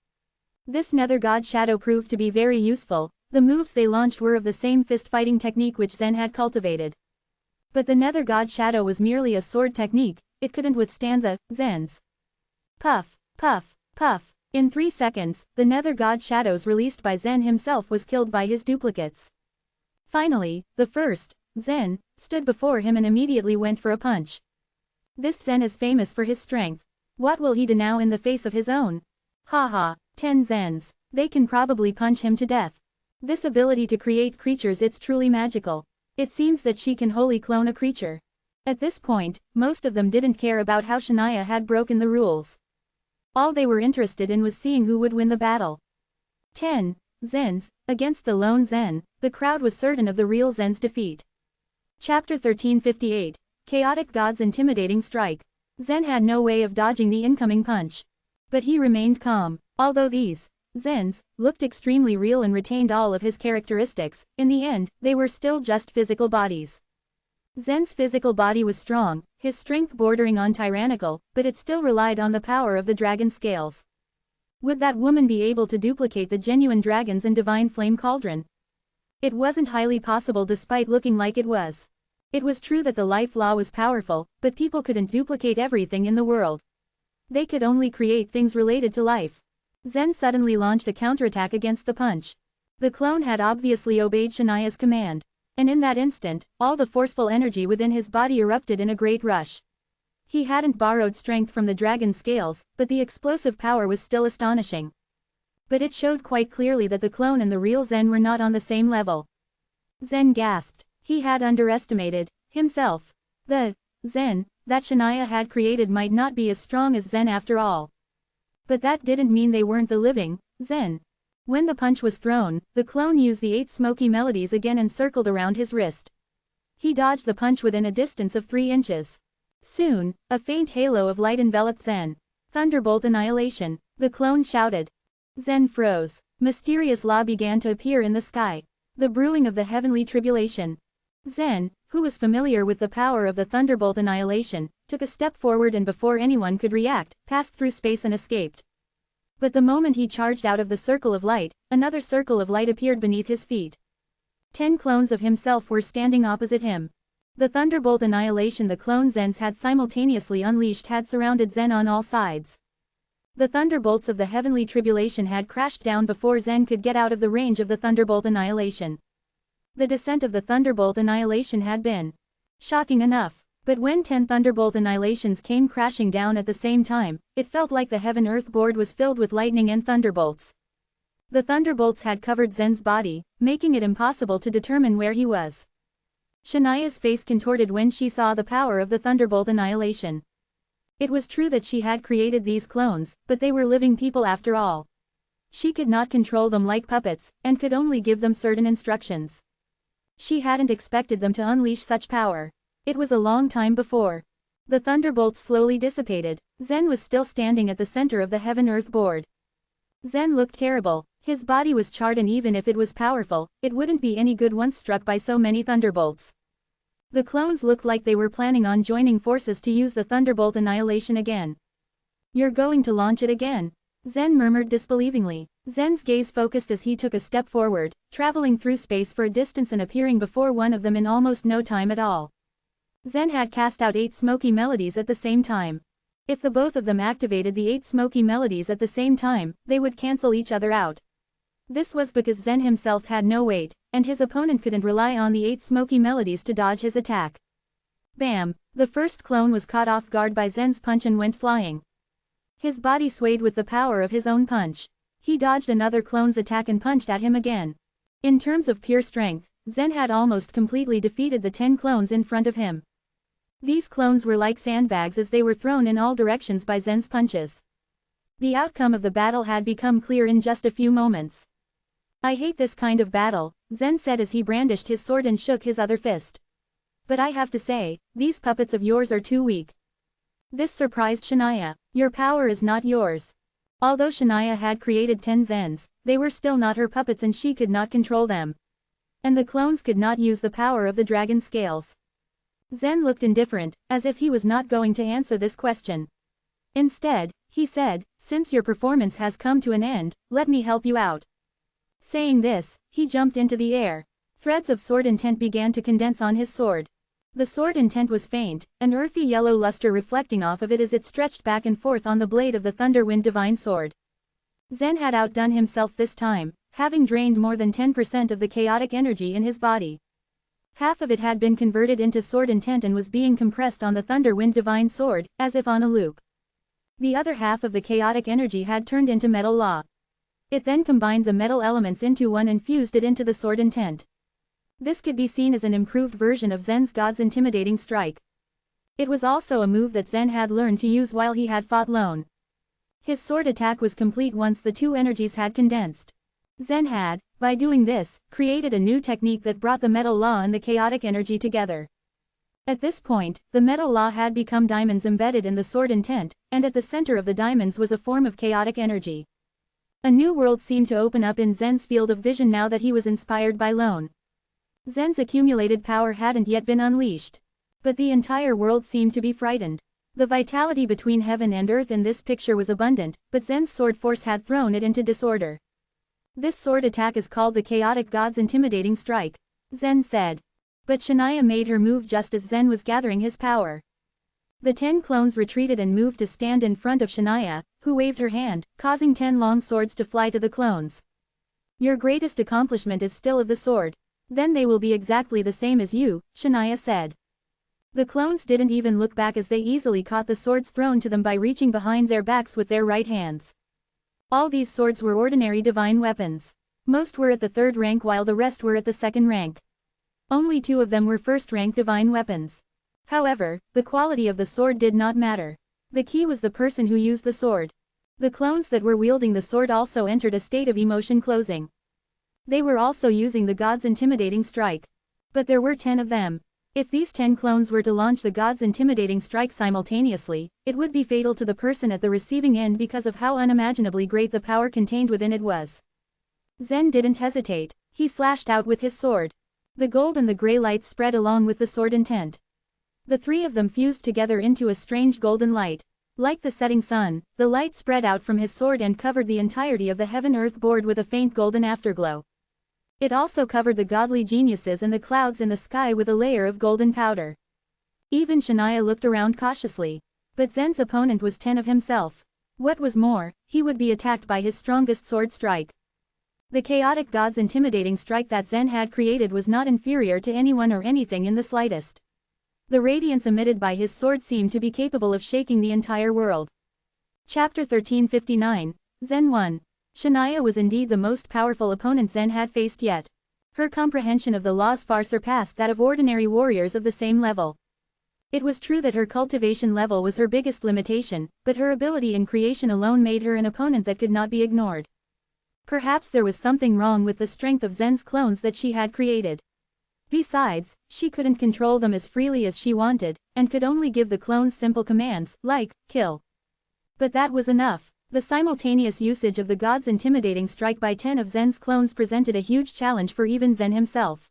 This nether god shadow proved to be very useful. The moves they launched were of the same fist-fighting technique which Zen had cultivated. But the nether god shadow was merely a sword technique, it couldn't withstand the Zen's. Puff, puff, puff. In 3 seconds, the nether god shadows released by Zen himself was killed by his duplicates. Finally, the first, Zen, stood before him and immediately went for a punch. This Zen is famous for his strength. What will he do now in the face of his own? Haha, 10 Zens. They can probably punch him to death. This ability to create creatures, it's truly magical. It seems that she can wholly clone a creature. At this point, most of them didn't care about how Shania had broken the rules. All they were interested in was seeing who would win the battle. 10 Zens against the lone Zen. The crowd was certain of the real Zen's defeat. Chapter 1358. Chaotic God's Intimidating Strike. Zen had no way of dodging the incoming punch. But he remained calm. Although these Zens looked extremely real and retained all of his characteristics, in the end, they were still just physical bodies. Zen's physical body was strong, his strength bordering on tyrannical, but it still relied on the power of the dragon scales. Would that woman be able to duplicate the genuine dragons in Divine Flame Cauldron? It wasn't highly possible despite looking like it was. It was true that the life law was powerful, but people couldn't duplicate everything in the world. They could only create things related to life. Zen suddenly launched a counterattack against the punch. The clone had obviously obeyed Shania's command. And in that instant, all the forceful energy within his body erupted in a great rush. He hadn't borrowed strength from the dragon scales, but the explosive power was still astonishing. But it showed quite clearly that the clone and the real Zen were not on the same level. Zen gasped. He had underestimated himself. The Zen that Shania had created might not be as strong as Zen after all. But that didn't mean they weren't the living Zen. When the punch was thrown, the clone used the 8 smoky melodies again and circled around his wrist. He dodged the punch within a distance of 3 inches. Soon, a faint halo of light enveloped Zen. Thunderbolt annihilation, the clone shouted. Zen froze. Mysterious law began to appear in the sky. The brewing of the heavenly tribulation. Zen, who was familiar with the power of the thunderbolt annihilation, took a step forward and before anyone could react, passed through space and escaped. But the moment he charged out of the circle of light, another circle of light appeared beneath his feet. 10 clones of himself were standing opposite him. The thunderbolt annihilation the clone Zens had simultaneously unleashed had surrounded Zen on all sides. The thunderbolts of the heavenly tribulation had crashed down before Zen could get out of the range of the thunderbolt annihilation. The descent of the thunderbolt annihilation had been shocking enough. But when 10 thunderbolt annihilations came crashing down at the same time, it felt like the heaven-earth board was filled with lightning and thunderbolts. The thunderbolts had covered Zen's body, making it impossible to determine where he was. Shania's face contorted when she saw the power of the thunderbolt annihilation. It was true that she had created these clones, but they were living people after all. She could not control them like puppets, and could only give them certain instructions. She hadn't expected them to unleash such power. It was a long time before. The thunderbolts slowly dissipated. Zen was still standing at the center of the heaven-earth board. Zen looked terrible. His body was charred and even if it was powerful, it wouldn't be any good once struck by so many thunderbolts. The clones looked like they were planning on joining forces to use the thunderbolt annihilation again. You're going to launch it again? Zen murmured disbelievingly. Zen's gaze focused as he took a step forward, traveling through space for a distance and appearing before one of them in almost no time at all. Zen had cast out 8 smoky melodies at the same time. If the both of them activated the 8 smoky melodies at the same time, they would cancel each other out. This was because Zen himself had no weight, and his opponent couldn't rely on the 8 smoky melodies to dodge his attack. Bam! The first clone was caught off guard by Zen's punch and went flying. His body swayed with the power of his own punch. He dodged another clone's attack and punched at him again. In terms of pure strength, Zen had almost completely defeated the 10 clones in front of him. These clones were like sandbags as they were thrown in all directions by Zen's punches. The outcome of the battle had become clear in just a few moments. I hate this kind of battle, Zen said as he brandished his sword and shook his other fist. But I have to say, these puppets of yours are too weak. This surprised Shania. Your power is not yours. Although Shania had created 10 Zens, they were still not her puppets and she could not control them. And the clones could not use the power of the dragon scales. Zen looked indifferent, as if he was not going to answer this question. Instead, he said, since your performance has come to an end, let me help you out. Saying this, he jumped into the air. Threads of sword intent began to condense on his sword. The sword intent was faint, an earthy yellow luster reflecting off of it as it stretched back and forth on the blade of the Thunderwind divine sword. Zen had outdone himself this time, having drained more than 10% of the chaotic energy in his body. Half of it had been converted into sword intent and was being compressed on the Thunderwind divine sword, as if on a loop. The other half of the chaotic energy had turned into metal law. It then combined the metal elements into one and fused it into the sword intent. This could be seen as an improved version of Zen's God's intimidating strike. It was also a move that Zen had learned to use while he had fought lone. His sword attack was complete once the two energies had condensed. Zen had, by doing this, created a new technique that brought the metal law and the chaotic energy together. At this point, the metal law had become diamonds embedded in the sword intent, and at the center of the diamonds was a form of chaotic energy. A new world seemed to open up in Zen's field of vision now that he was inspired by lone. Zen's accumulated power hadn't yet been unleashed. But the entire world seemed to be frightened. The vitality between heaven and earth in this picture was abundant, but Zen's sword force had thrown it into disorder. This sword attack is called the Chaotic God's Intimidating Strike, Zen said. But Shania made her move just as Zen was gathering his power. The 10 clones retreated and moved to stand in front of Shania, who waved her hand, causing 10 long swords to fly to the clones. Your greatest accomplishment is still of the sword. Then they will be exactly the same as you, Shania said. The clones didn't even look back as they easily caught the swords thrown to them by reaching behind their backs with their right hands. All these swords were ordinary divine weapons. Most were at the 3rd rank while the rest were at the 2nd rank. Only 2 of them were 1st rank divine weapons. However, the quality of the sword did not matter. The key was the person who used the sword. The clones that were wielding the sword also entered a state of emotion closing. They were also using the God's intimidating strike. But there were 10 of them. If these 10 clones were to launch the God's intimidating strike simultaneously, it would be fatal to the person at the receiving end because of how unimaginably great the power contained within it was. Zen didn't hesitate. He slashed out with his sword. The gold and the gray light spread along with the sword intent. The 3 of them fused together into a strange golden light. Like the setting sun, the light spread out from his sword and covered the entirety of the heaven-earth board with a faint golden afterglow. It also covered the godly geniuses and the clouds in the sky with a layer of golden powder. Even Shania looked around cautiously. But Zen's opponent was 10 of himself. What was more, he would be attacked by his strongest sword strike. The chaotic God's intimidating strike that Zen had created was not inferior to anyone or anything in the slightest. The radiance emitted by his sword seemed to be capable of shaking the entire world. Chapter 1359, Zen 1. Shania was indeed the most powerful opponent Zen had faced yet. Her comprehension of the laws far surpassed that of ordinary warriors of the same level. It was true that her cultivation level was her biggest limitation, but her ability in creation alone made her an opponent that could not be ignored. Perhaps there was something wrong with the strength of Zen's clones that she had created. Besides, she couldn't control them as freely as she wanted, and could only give the clones simple commands, like, kill. But that was enough. The simultaneous usage of the God's intimidating strike by 10 of Zen's clones presented a huge challenge for even Zen himself.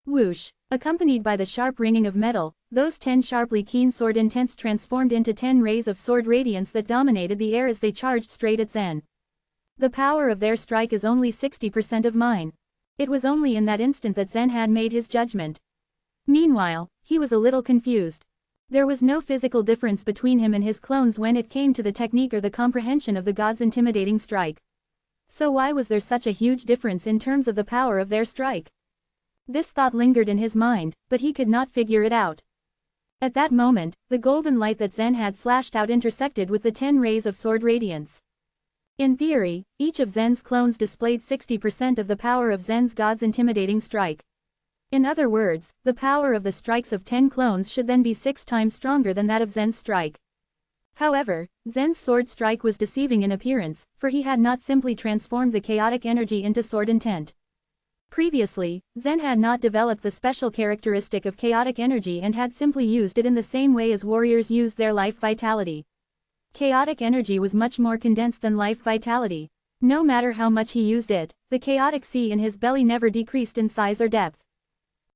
Whoosh! Accompanied by the sharp ringing of metal, those 10 sharply keen sword intents transformed into 10 rays of sword radiance that dominated the air as they charged straight at Zen. The power of their strike is only 60% of mine. It was only in that instant that Zen had made his judgment. Meanwhile, he was a little confused. There was no physical difference between him and his clones when it came to the technique or the comprehension of the God's intimidating strike. So why was there such a huge difference in terms of the power of their strike? This thought lingered in his mind, but he could not figure it out. At that moment, the golden light that Zen had slashed out intersected with the 10 rays of sword radiance. In theory, each of Zen's clones displayed 60% of the power of Zen's God's intimidating strike. In other words, the power of the strikes of 10 clones should then be 6 times stronger than that of Zen's strike. However, Zen's sword strike was deceiving in appearance, for he had not simply transformed the chaotic energy into sword intent. Previously, Zen had not developed the special characteristic of chaotic energy and had simply used it in the same way as warriors use their life vitality. Chaotic energy was much more condensed than life vitality. No matter how much he used it, the chaotic sea in his belly never decreased in size or depth.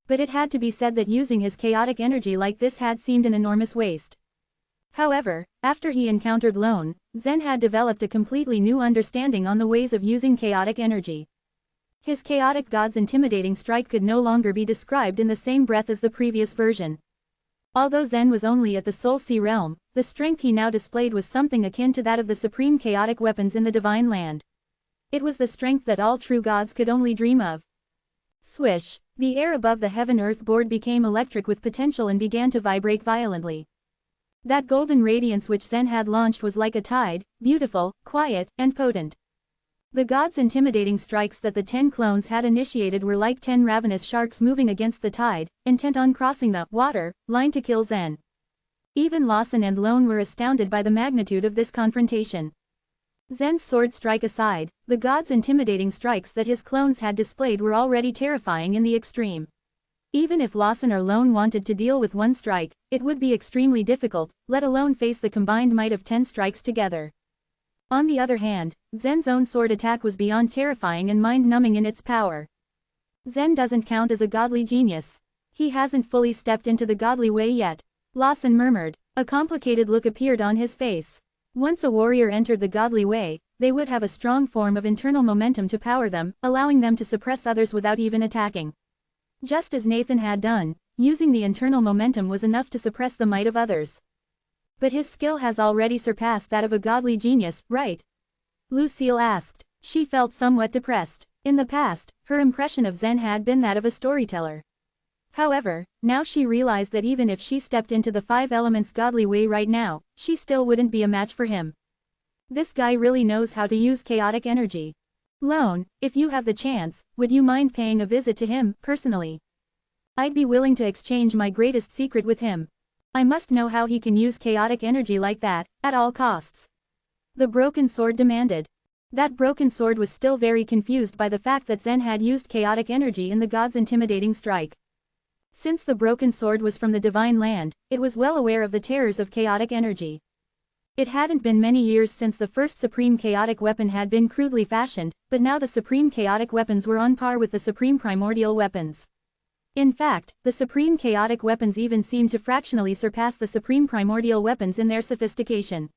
But it had to be said that using his chaotic energy like this had seemed an enormous waste. However, after he encountered Lone, Zen had developed a completely new understanding on the ways of using chaotic energy. His chaotic god's intimidating strike could no longer be described in the same breath as the previous version. Although Zen was only at the Soul Sea realm, the strength he now displayed was something akin to that of the supreme chaotic weapons in the Divine Land. It was the strength that all true gods could only dream of. Swish! The air above the heaven-earth board became electric with potential and began to vibrate violently. That golden radiance which Zen had launched was like a tide, beautiful, quiet, and potent. The god's intimidating strikes that the 10 clones had initiated were like 10 ravenous sharks moving against the tide, intent on crossing the water line to kill Zen. Even Lawson and Lone were astounded by the magnitude of this confrontation. Zen's sword strike aside, the god's intimidating strikes that his clones had displayed were already terrifying in the extreme. Even if Lawson or Lone wanted to deal with one strike, it would be extremely difficult, let alone face the combined might of 10 strikes together. On the other hand, Zen's own sword attack was beyond terrifying and mind-numbing in its power. Zen doesn't count as a godly genius. He hasn't fully stepped into the godly way yet, Lawson murmured. A complicated look appeared on his face. Once a warrior entered the godly way, they would have a strong form of internal momentum to power them, allowing them to suppress others without even attacking. Just as Nathan had done, using the internal momentum was enough to suppress the might of others. But his skill has already surpassed that of a godly genius, right? Lucille asked. She felt somewhat depressed. In the past, her impression of Zen had been that of a storyteller. However, now she realized that even if she stepped into the 5 elements godly way right now, she still wouldn't be a match for him. This guy really knows how to use chaotic energy. Lone, if you have the chance, would you mind paying a visit to him, personally? I'd be willing to exchange my greatest secret with him. I must know how he can use chaotic energy like that, at all costs. The broken sword demanded. That broken sword was still very confused by the fact that Zen had used chaotic energy in the god's intimidating strike. Since the broken sword was from the Divine Land, it was well aware of the terrors of chaotic energy. It hadn't been many years since the first supreme chaotic weapon had been crudely fashioned, but now the supreme chaotic weapons were on par with the supreme primordial weapons. In fact, the supreme chaotic weapons even seemed to fractionally surpass the supreme primordial weapons in their sophistication.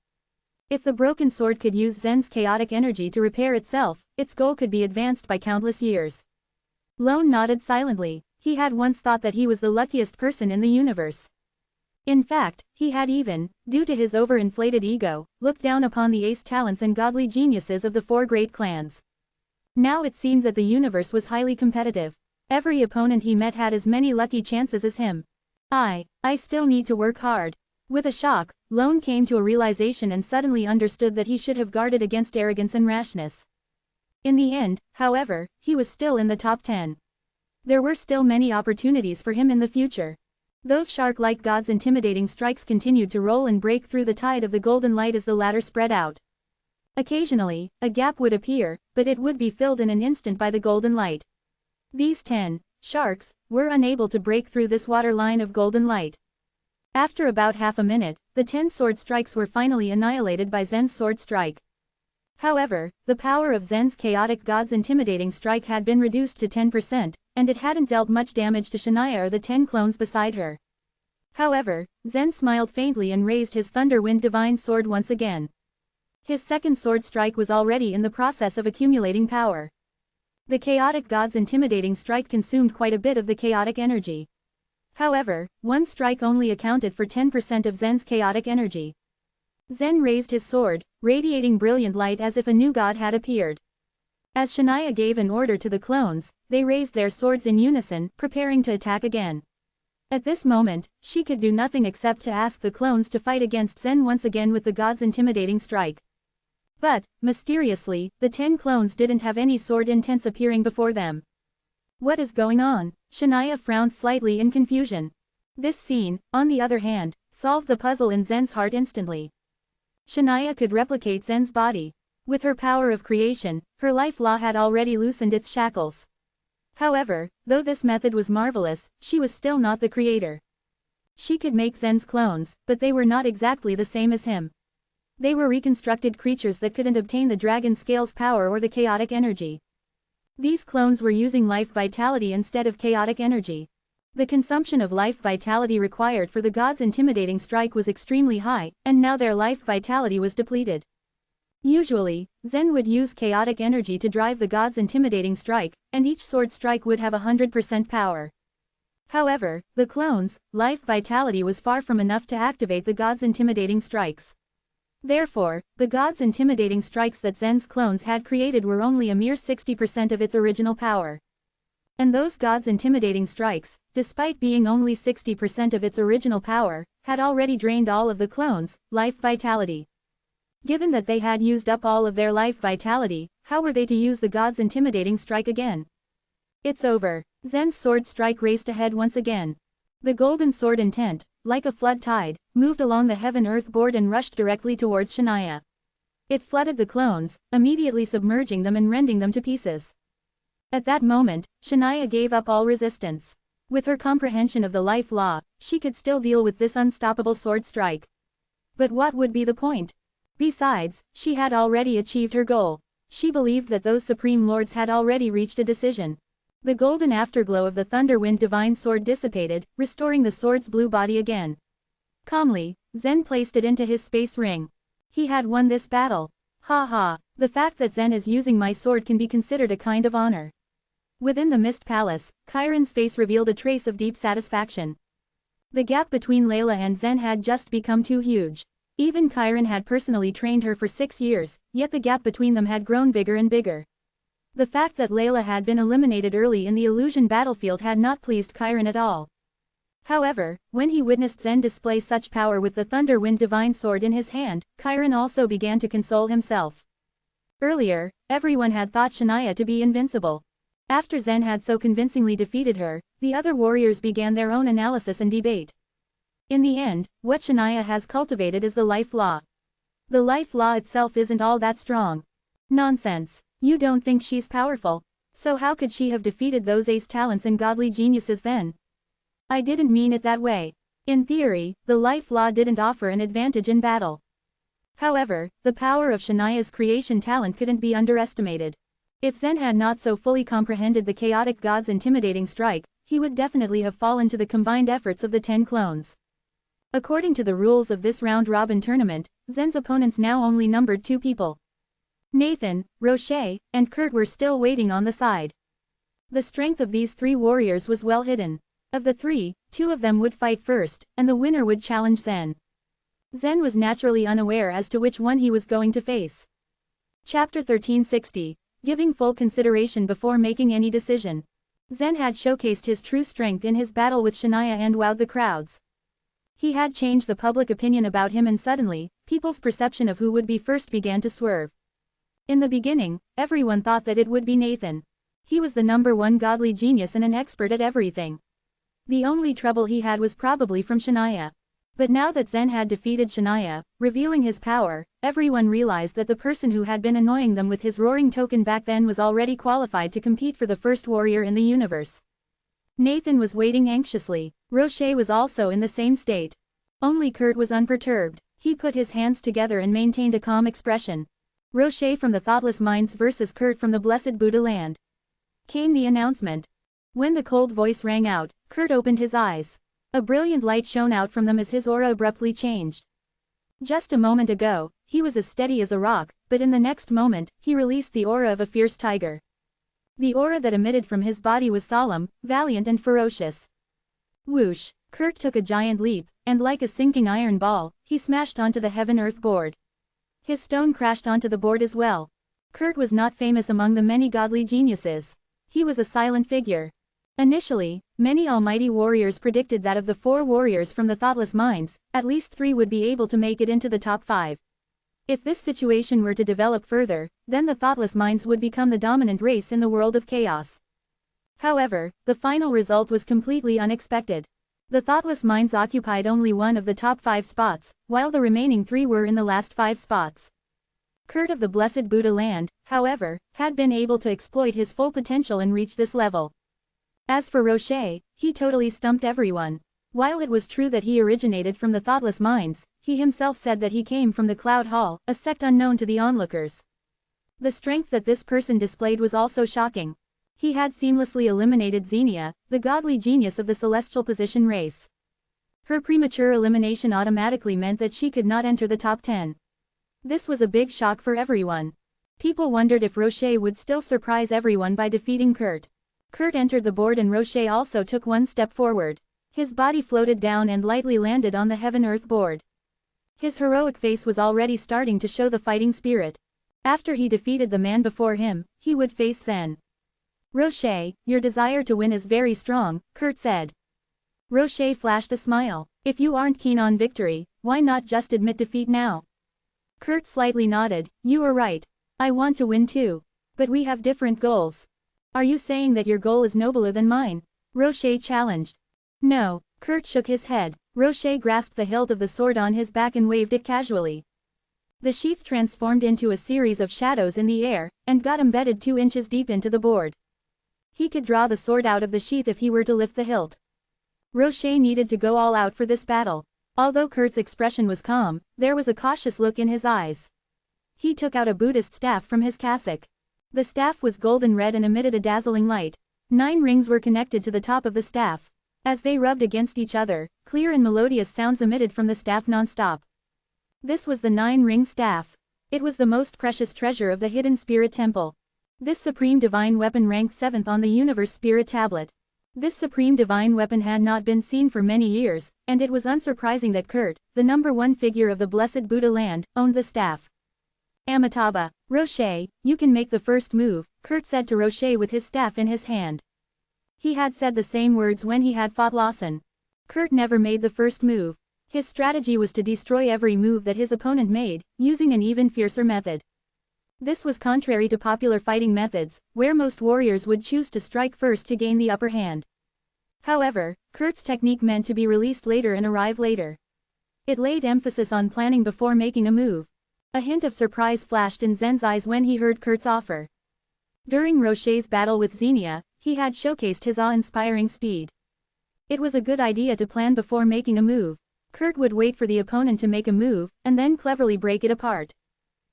If the broken sword could use Zen's chaotic energy to repair itself, its goal could be advanced by countless years. Lone nodded silently. He had once thought that he was the luckiest person in the universe. In fact, he had even, due to his overinflated ego, looked down upon the ace talents and godly geniuses of the 4 great clans. Now it seemed that the universe was highly competitive. Every opponent he met had as many lucky chances as him. I still need to work hard. With a shock, Lone came to a realization and suddenly understood that he should have guarded against arrogance and rashness. In the end, however, he was still in the top 10. There were still many opportunities for him in the future. Those shark-like gods' intimidating strikes continued to roll and break through the tide of the golden light as the ladder spread out. Occasionally, a gap would appear, but it would be filled in an instant by the golden light. These 10 sharks were unable to break through this water line of golden light. After about half a minute, the 10 sword strikes were finally annihilated by Zen's sword strike. However, the power of Zen's chaotic god's intimidating strike had been reduced to 10%, and it hadn't dealt much damage to Shania or the 10 clones beside her. However, Zen smiled faintly and raised his Thunderwind divine sword once again. His second sword strike was already in the process of accumulating power. The chaotic god's intimidating strike consumed quite a bit of the chaotic energy. However, one strike only accounted for 10% of Zen's chaotic energy. Zen raised his sword, radiating brilliant light as if a new god had appeared. As Shania gave an order to the clones, they raised their swords in unison, preparing to attack again. At this moment, she could do nothing except to ask the clones to fight against Zen once again with the god's intimidating strike. But, mysteriously, the 10 clones didn't have any sword intents appearing before them. What is going on? Shania frowned slightly in confusion. This scene, on the other hand, solved the puzzle in Zen's heart instantly. Shania could replicate Zen's body. With her power of creation, her life law had already loosened its shackles. However, though this method was marvelous, she was still not the creator. She could make Zen's clones, but they were not exactly the same as him. They were reconstructed creatures that couldn't obtain the dragon scale's power or the chaotic energy. These clones were using life vitality instead of chaotic energy. The consumption of life vitality required for the gods' intimidating strike was extremely high, and now their life vitality was depleted. Usually, Zen would use chaotic energy to drive the gods' intimidating strike, and each sword strike would have 100% power. However, the clones' life vitality was far from enough to activate the gods' intimidating strikes. Therefore, the gods' intimidating strikes that Zen's clones had created were only a mere 60% of its original power. And those gods' intimidating strikes, despite being only 60% of its original power, had already drained all of the clones' life vitality. Given that they had used up all of their life vitality, how were they to use the gods' intimidating strike again? It's over. Zen's sword strike raced ahead once again. The golden sword intent, like a flood tide, moved along the heaven-earth board and rushed directly towards Shania. It flooded the clones, immediately submerging them and rending them to pieces. At that moment, Shania gave up all resistance. With her comprehension of the life law, she could still deal with this unstoppable sword strike. But what would be the point? Besides, she had already achieved her goal. She believed that those supreme lords had already reached a decision. The golden afterglow of the Thunderwind divine sword dissipated, restoring the sword's blue body again. Calmly, Zen placed it into his space ring. He had won this battle. Ha ha, the fact that Zen is using my sword can be considered a kind of honor. Within the Mist Palace, Chiron's face revealed a trace of deep satisfaction. The gap between Layla and Zen had just become too huge. Even Chiron had personally trained her for 6 years, yet the gap between them had grown bigger and bigger. The fact that Layla had been eliminated early in the illusion battlefield had not pleased Chiron at all. However, when he witnessed Zen display such power with the Thunderwind divine sword in his hand, Chiron also began to console himself. Earlier, everyone had thought Shania to be invincible. After Zen had so convincingly defeated her, the other warriors began their own analysis and debate. In the end, what Shania has cultivated is the life law. The life law itself isn't all that strong. Nonsense. You don't think she's powerful? So how could she have defeated those ace talents and godly geniuses then? I didn't mean it that way. In theory, the life law didn't offer an advantage in battle. However, the power of Shania's creation talent couldn't be underestimated. If Zen had not so fully comprehended the chaotic god's intimidating strike, he would definitely have fallen to the combined efforts of the 10 clones. According to the rules of this round-robin tournament, Zen's opponents now only numbered 2 people. Nathan, Roche, and Kurt were still waiting on the side. The strength of these 3 warriors was well hidden. Of the 3, 2 of them would fight first, and the winner would challenge Zen. Zen was naturally unaware as to which one he was going to face. Chapter 1360. Giving full consideration before making any decision. Zen had showcased his true strength in his battle with Shania and wowed the crowds. He had changed the public opinion about him, and suddenly, people's perception of who would be first began to swerve. In the beginning, everyone thought that it would be Nathan. He was the #1 godly genius and an expert at everything. The only trouble he had was probably from Shania. But now that Zen had defeated Shania, revealing his power, everyone realized that the person who had been annoying them with his roaring token back then was already qualified to compete for the first warrior in the universe. Nathan was waiting anxiously. Roche was also in the same state. Only Kurt was unperturbed. He put his hands together and maintained a calm expression. Roche from the Thoughtless Minds versus Kurt from the Blessed Buddha Land. Came the announcement. When the cold voice rang out, Kurt opened his eyes. A brilliant light shone out from them as his aura abruptly changed. Just a moment ago, he was as steady as a rock, but in the next moment, he released the aura of a fierce tiger. The aura that emitted from his body was solemn, valiant and ferocious. Whoosh! Kurt took a giant leap, and like a sinking iron ball, he smashed onto the heaven-earth board. His stone crashed onto the board as well. Kurt was not famous among the many godly geniuses. He was a silent figure. Initially, many almighty warriors predicted that of the 4 warriors from the Thoughtless Minds, at least 3 would be able to make it into the top 5. If this situation were to develop further, then the Thoughtless Minds would become the dominant race in the world of chaos. However, the final result was completely unexpected. The Thoughtless Minds occupied only one of the top 5 spots, while the remaining 3 were in the last 5 spots. Kurt of the Blessed Buddha Land, however, had been able to exploit his full potential and reach this level. As for Roche, he totally stumped everyone. While it was true that he originated from the Thoughtless Minds, he himself said that he came from the Cloud Hall, a sect unknown to the onlookers. The strength that this person displayed was also shocking. He had seamlessly eliminated Xenia, the godly genius of the celestial position race. Her premature elimination automatically meant that she could not enter the top 10. This was a big shock for everyone. People wondered if Rocher would still surprise everyone by defeating Qrt. Qrt entered the board and Rocher also took one step forward. His body floated down and lightly landed on the Heaven-Earth board. His heroic face was already starting to show the fighting spirit. After he defeated the man before him, he would face Zen. Rocher, your desire to win is very strong, Qrt said. Rocher flashed a smile. If you aren't keen on victory, why not just admit defeat now? Qrt slightly nodded. You are right. I want to win too. But we have different goals. Are you saying that your goal is nobler than mine? Rocher challenged. No, Qrt shook his head. Rocher grasped the hilt of the sword on his back and waved it casually. The sheath transformed into a series of shadows in the air, and got embedded 2 inches deep into the board. He could draw the sword out of the sheath if he were to lift the hilt. Rocher needed to go all out for this battle. Although Qrt's expression was calm, there was a cautious look in his eyes. He took out a Buddhist staff from his cassock. The staff was golden red and emitted a dazzling light. 9 rings were connected to the top of the staff. As they rubbed against each other, clear and melodious sounds emitted from the staff non-stop. This was the 9-ring staff. It was the most precious treasure of the Hidden Spirit Temple. This supreme divine weapon ranked 7th on the Universe Spirit Tablet. This supreme divine weapon had not been seen for many years, and it was unsurprising that Qrt, the number 1 figure of the Blessed Buddha land, owned the staff. Amitabha, Rocher, you can make the first move, Qrt said to Rocher with his staff in his hand. He had said the same words when he had fought Lawson. Qrt never made the first move. His strategy was to destroy every move that his opponent made, using an even fiercer method. This was contrary to popular fighting methods, where most warriors would choose to strike first to gain the upper hand. However, Qrt's technique meant to be released later and arrive later. It laid emphasis on planning before making a move. A hint of surprise flashed in Zen's eyes when he heard Qrt's offer. During Rocher's battle with Xenia, he had showcased his awe-inspiring speed. It was a good idea to plan before making a move. Qrt would wait for the opponent to make a move, and then cleverly break it apart.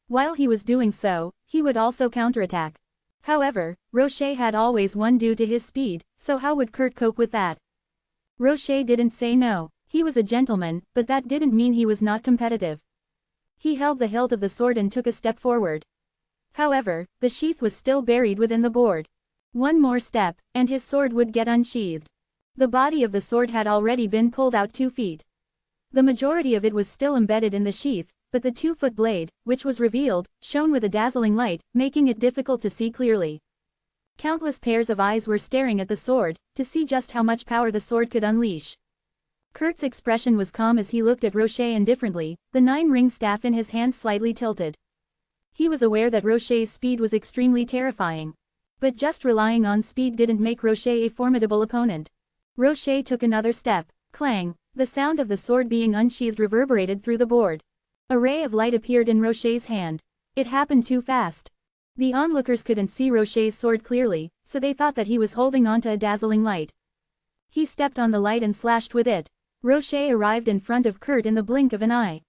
While he was doing so, he would also counterattack. However, Rocher had always won due to his speed, so how would Qrt cope with that? Rocher didn't say no. He was a gentleman, but that didn't mean he was not competitive. He held the hilt of the sword and took a step forward. However, the sheath was still buried within the board. One more step, and his sword would get unsheathed. The body of the sword had already been pulled out 2 feet. The majority of it was still embedded in the sheath, but the 2-foot blade, which was revealed, shone with a dazzling light, making it difficult to see clearly. Countless pairs of eyes were staring at the sword, to see just how much power the sword could unleash. Qrt's expression was calm as he looked at Rocher indifferently, the 9-ring staff in his hand slightly tilted. He was aware that Rocher's speed was extremely terrifying. But just relying on speed didn't make Rocher a formidable opponent. Rocher took another step. Clang! The sound of the sword being unsheathed reverberated through the board. A ray of light appeared in Rocher's hand. It happened too fast. The onlookers couldn't see Rocher's sword clearly, so they thought that he was holding onto a dazzling light. He stepped on the light and slashed with it. Rocher arrived in front of Qrt in the blink of an eye.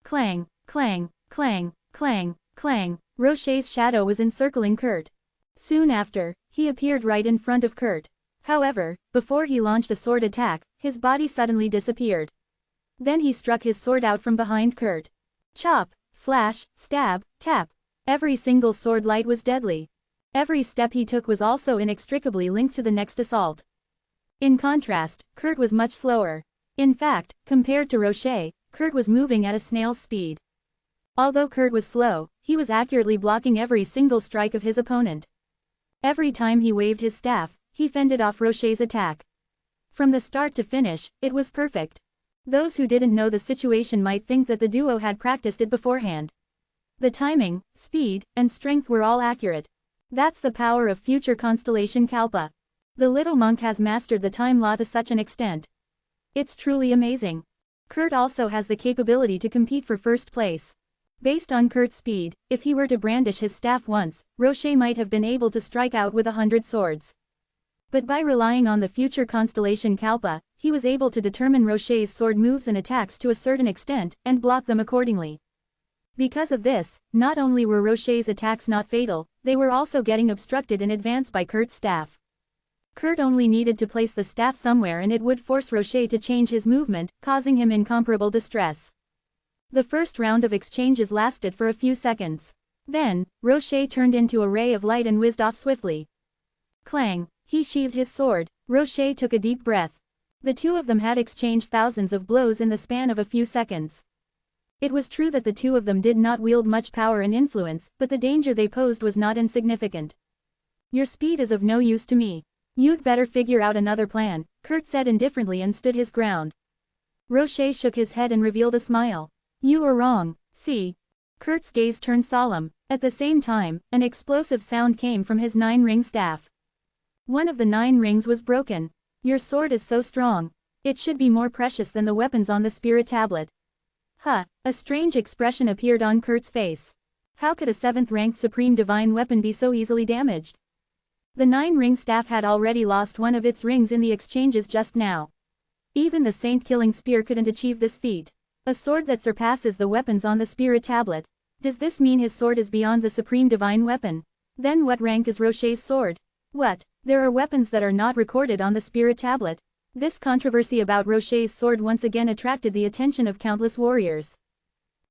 Clang, clang, clang, clang, clang. Rocher's shadow was encircling Qrt. Soon after, he appeared right in front of Qrt. However, before he launched a sword attack, his body suddenly disappeared. Then he struck his sword out from behind Qrt. Chop, slash, stab, tap. Every single sword light was deadly. Every step he took was also inextricably linked to the next assault. In contrast, Qrt was much slower. In fact, compared to Rocher, Qrt was moving at a snail's speed. Although Qrt was slow, he was accurately blocking every single strike of his opponent. Every time he waved his staff, he fended off Rocher's attack. From the start to finish, it was perfect. Those who didn't know the situation might think that the duo had practiced it beforehand. The timing, speed, and strength were all accurate. That's the power of future constellation Kalpa. The little monk has mastered the time law to such an extent. It's truly amazing. Qrt also has the capability to compete for first place. Based on Qrt's speed, if he were to brandish his staff once, Rocher might have been able to strike out with 100 swords. But by relying on the future constellation Kalpa, he was able to determine Rocher's sword moves and attacks to a certain extent, and block them accordingly. Because of this, not only were Rocher's attacks not fatal, they were also getting obstructed in advance by Kurt's staff. Kurt only needed to place the staff somewhere and it would force Rocher to change his movement, causing him incomparable distress. The first round of exchanges lasted for a few seconds. Then, Rocher turned into a ray of light and whizzed off swiftly. Clang! He sheathed his sword. Rocher took a deep breath. The two of them had exchanged thousands of blows in the span of a few seconds. It was true that the two of them did not wield much power and influence, but the danger they posed was not insignificant. Your speed is of no use to me. You'd better figure out another plan, Kurt said indifferently and stood his ground. Rocher shook his head and revealed a smile. You were wrong, see. Kurt's gaze turned solemn. At the same time, an explosive sound came from his 9-ring staff. One of the 9 rings was broken. Your sword is so strong. It should be more precious than the weapons on the spirit tablet. Huh, a strange expression appeared on Kurt's face. How could a 7th-ranked supreme divine weapon be so easily damaged? The 9-ring staff had already lost one of its rings in the exchanges just now. Even the saint-killing spear couldn't achieve this feat. A sword that surpasses the weapons on the spirit tablet. Does this mean his sword is beyond the supreme divine weapon? Then what rank is Rocher's sword? What? There are weapons that are not recorded on the spirit tablet. This controversy about Rocher's sword once again attracted the attention of countless warriors.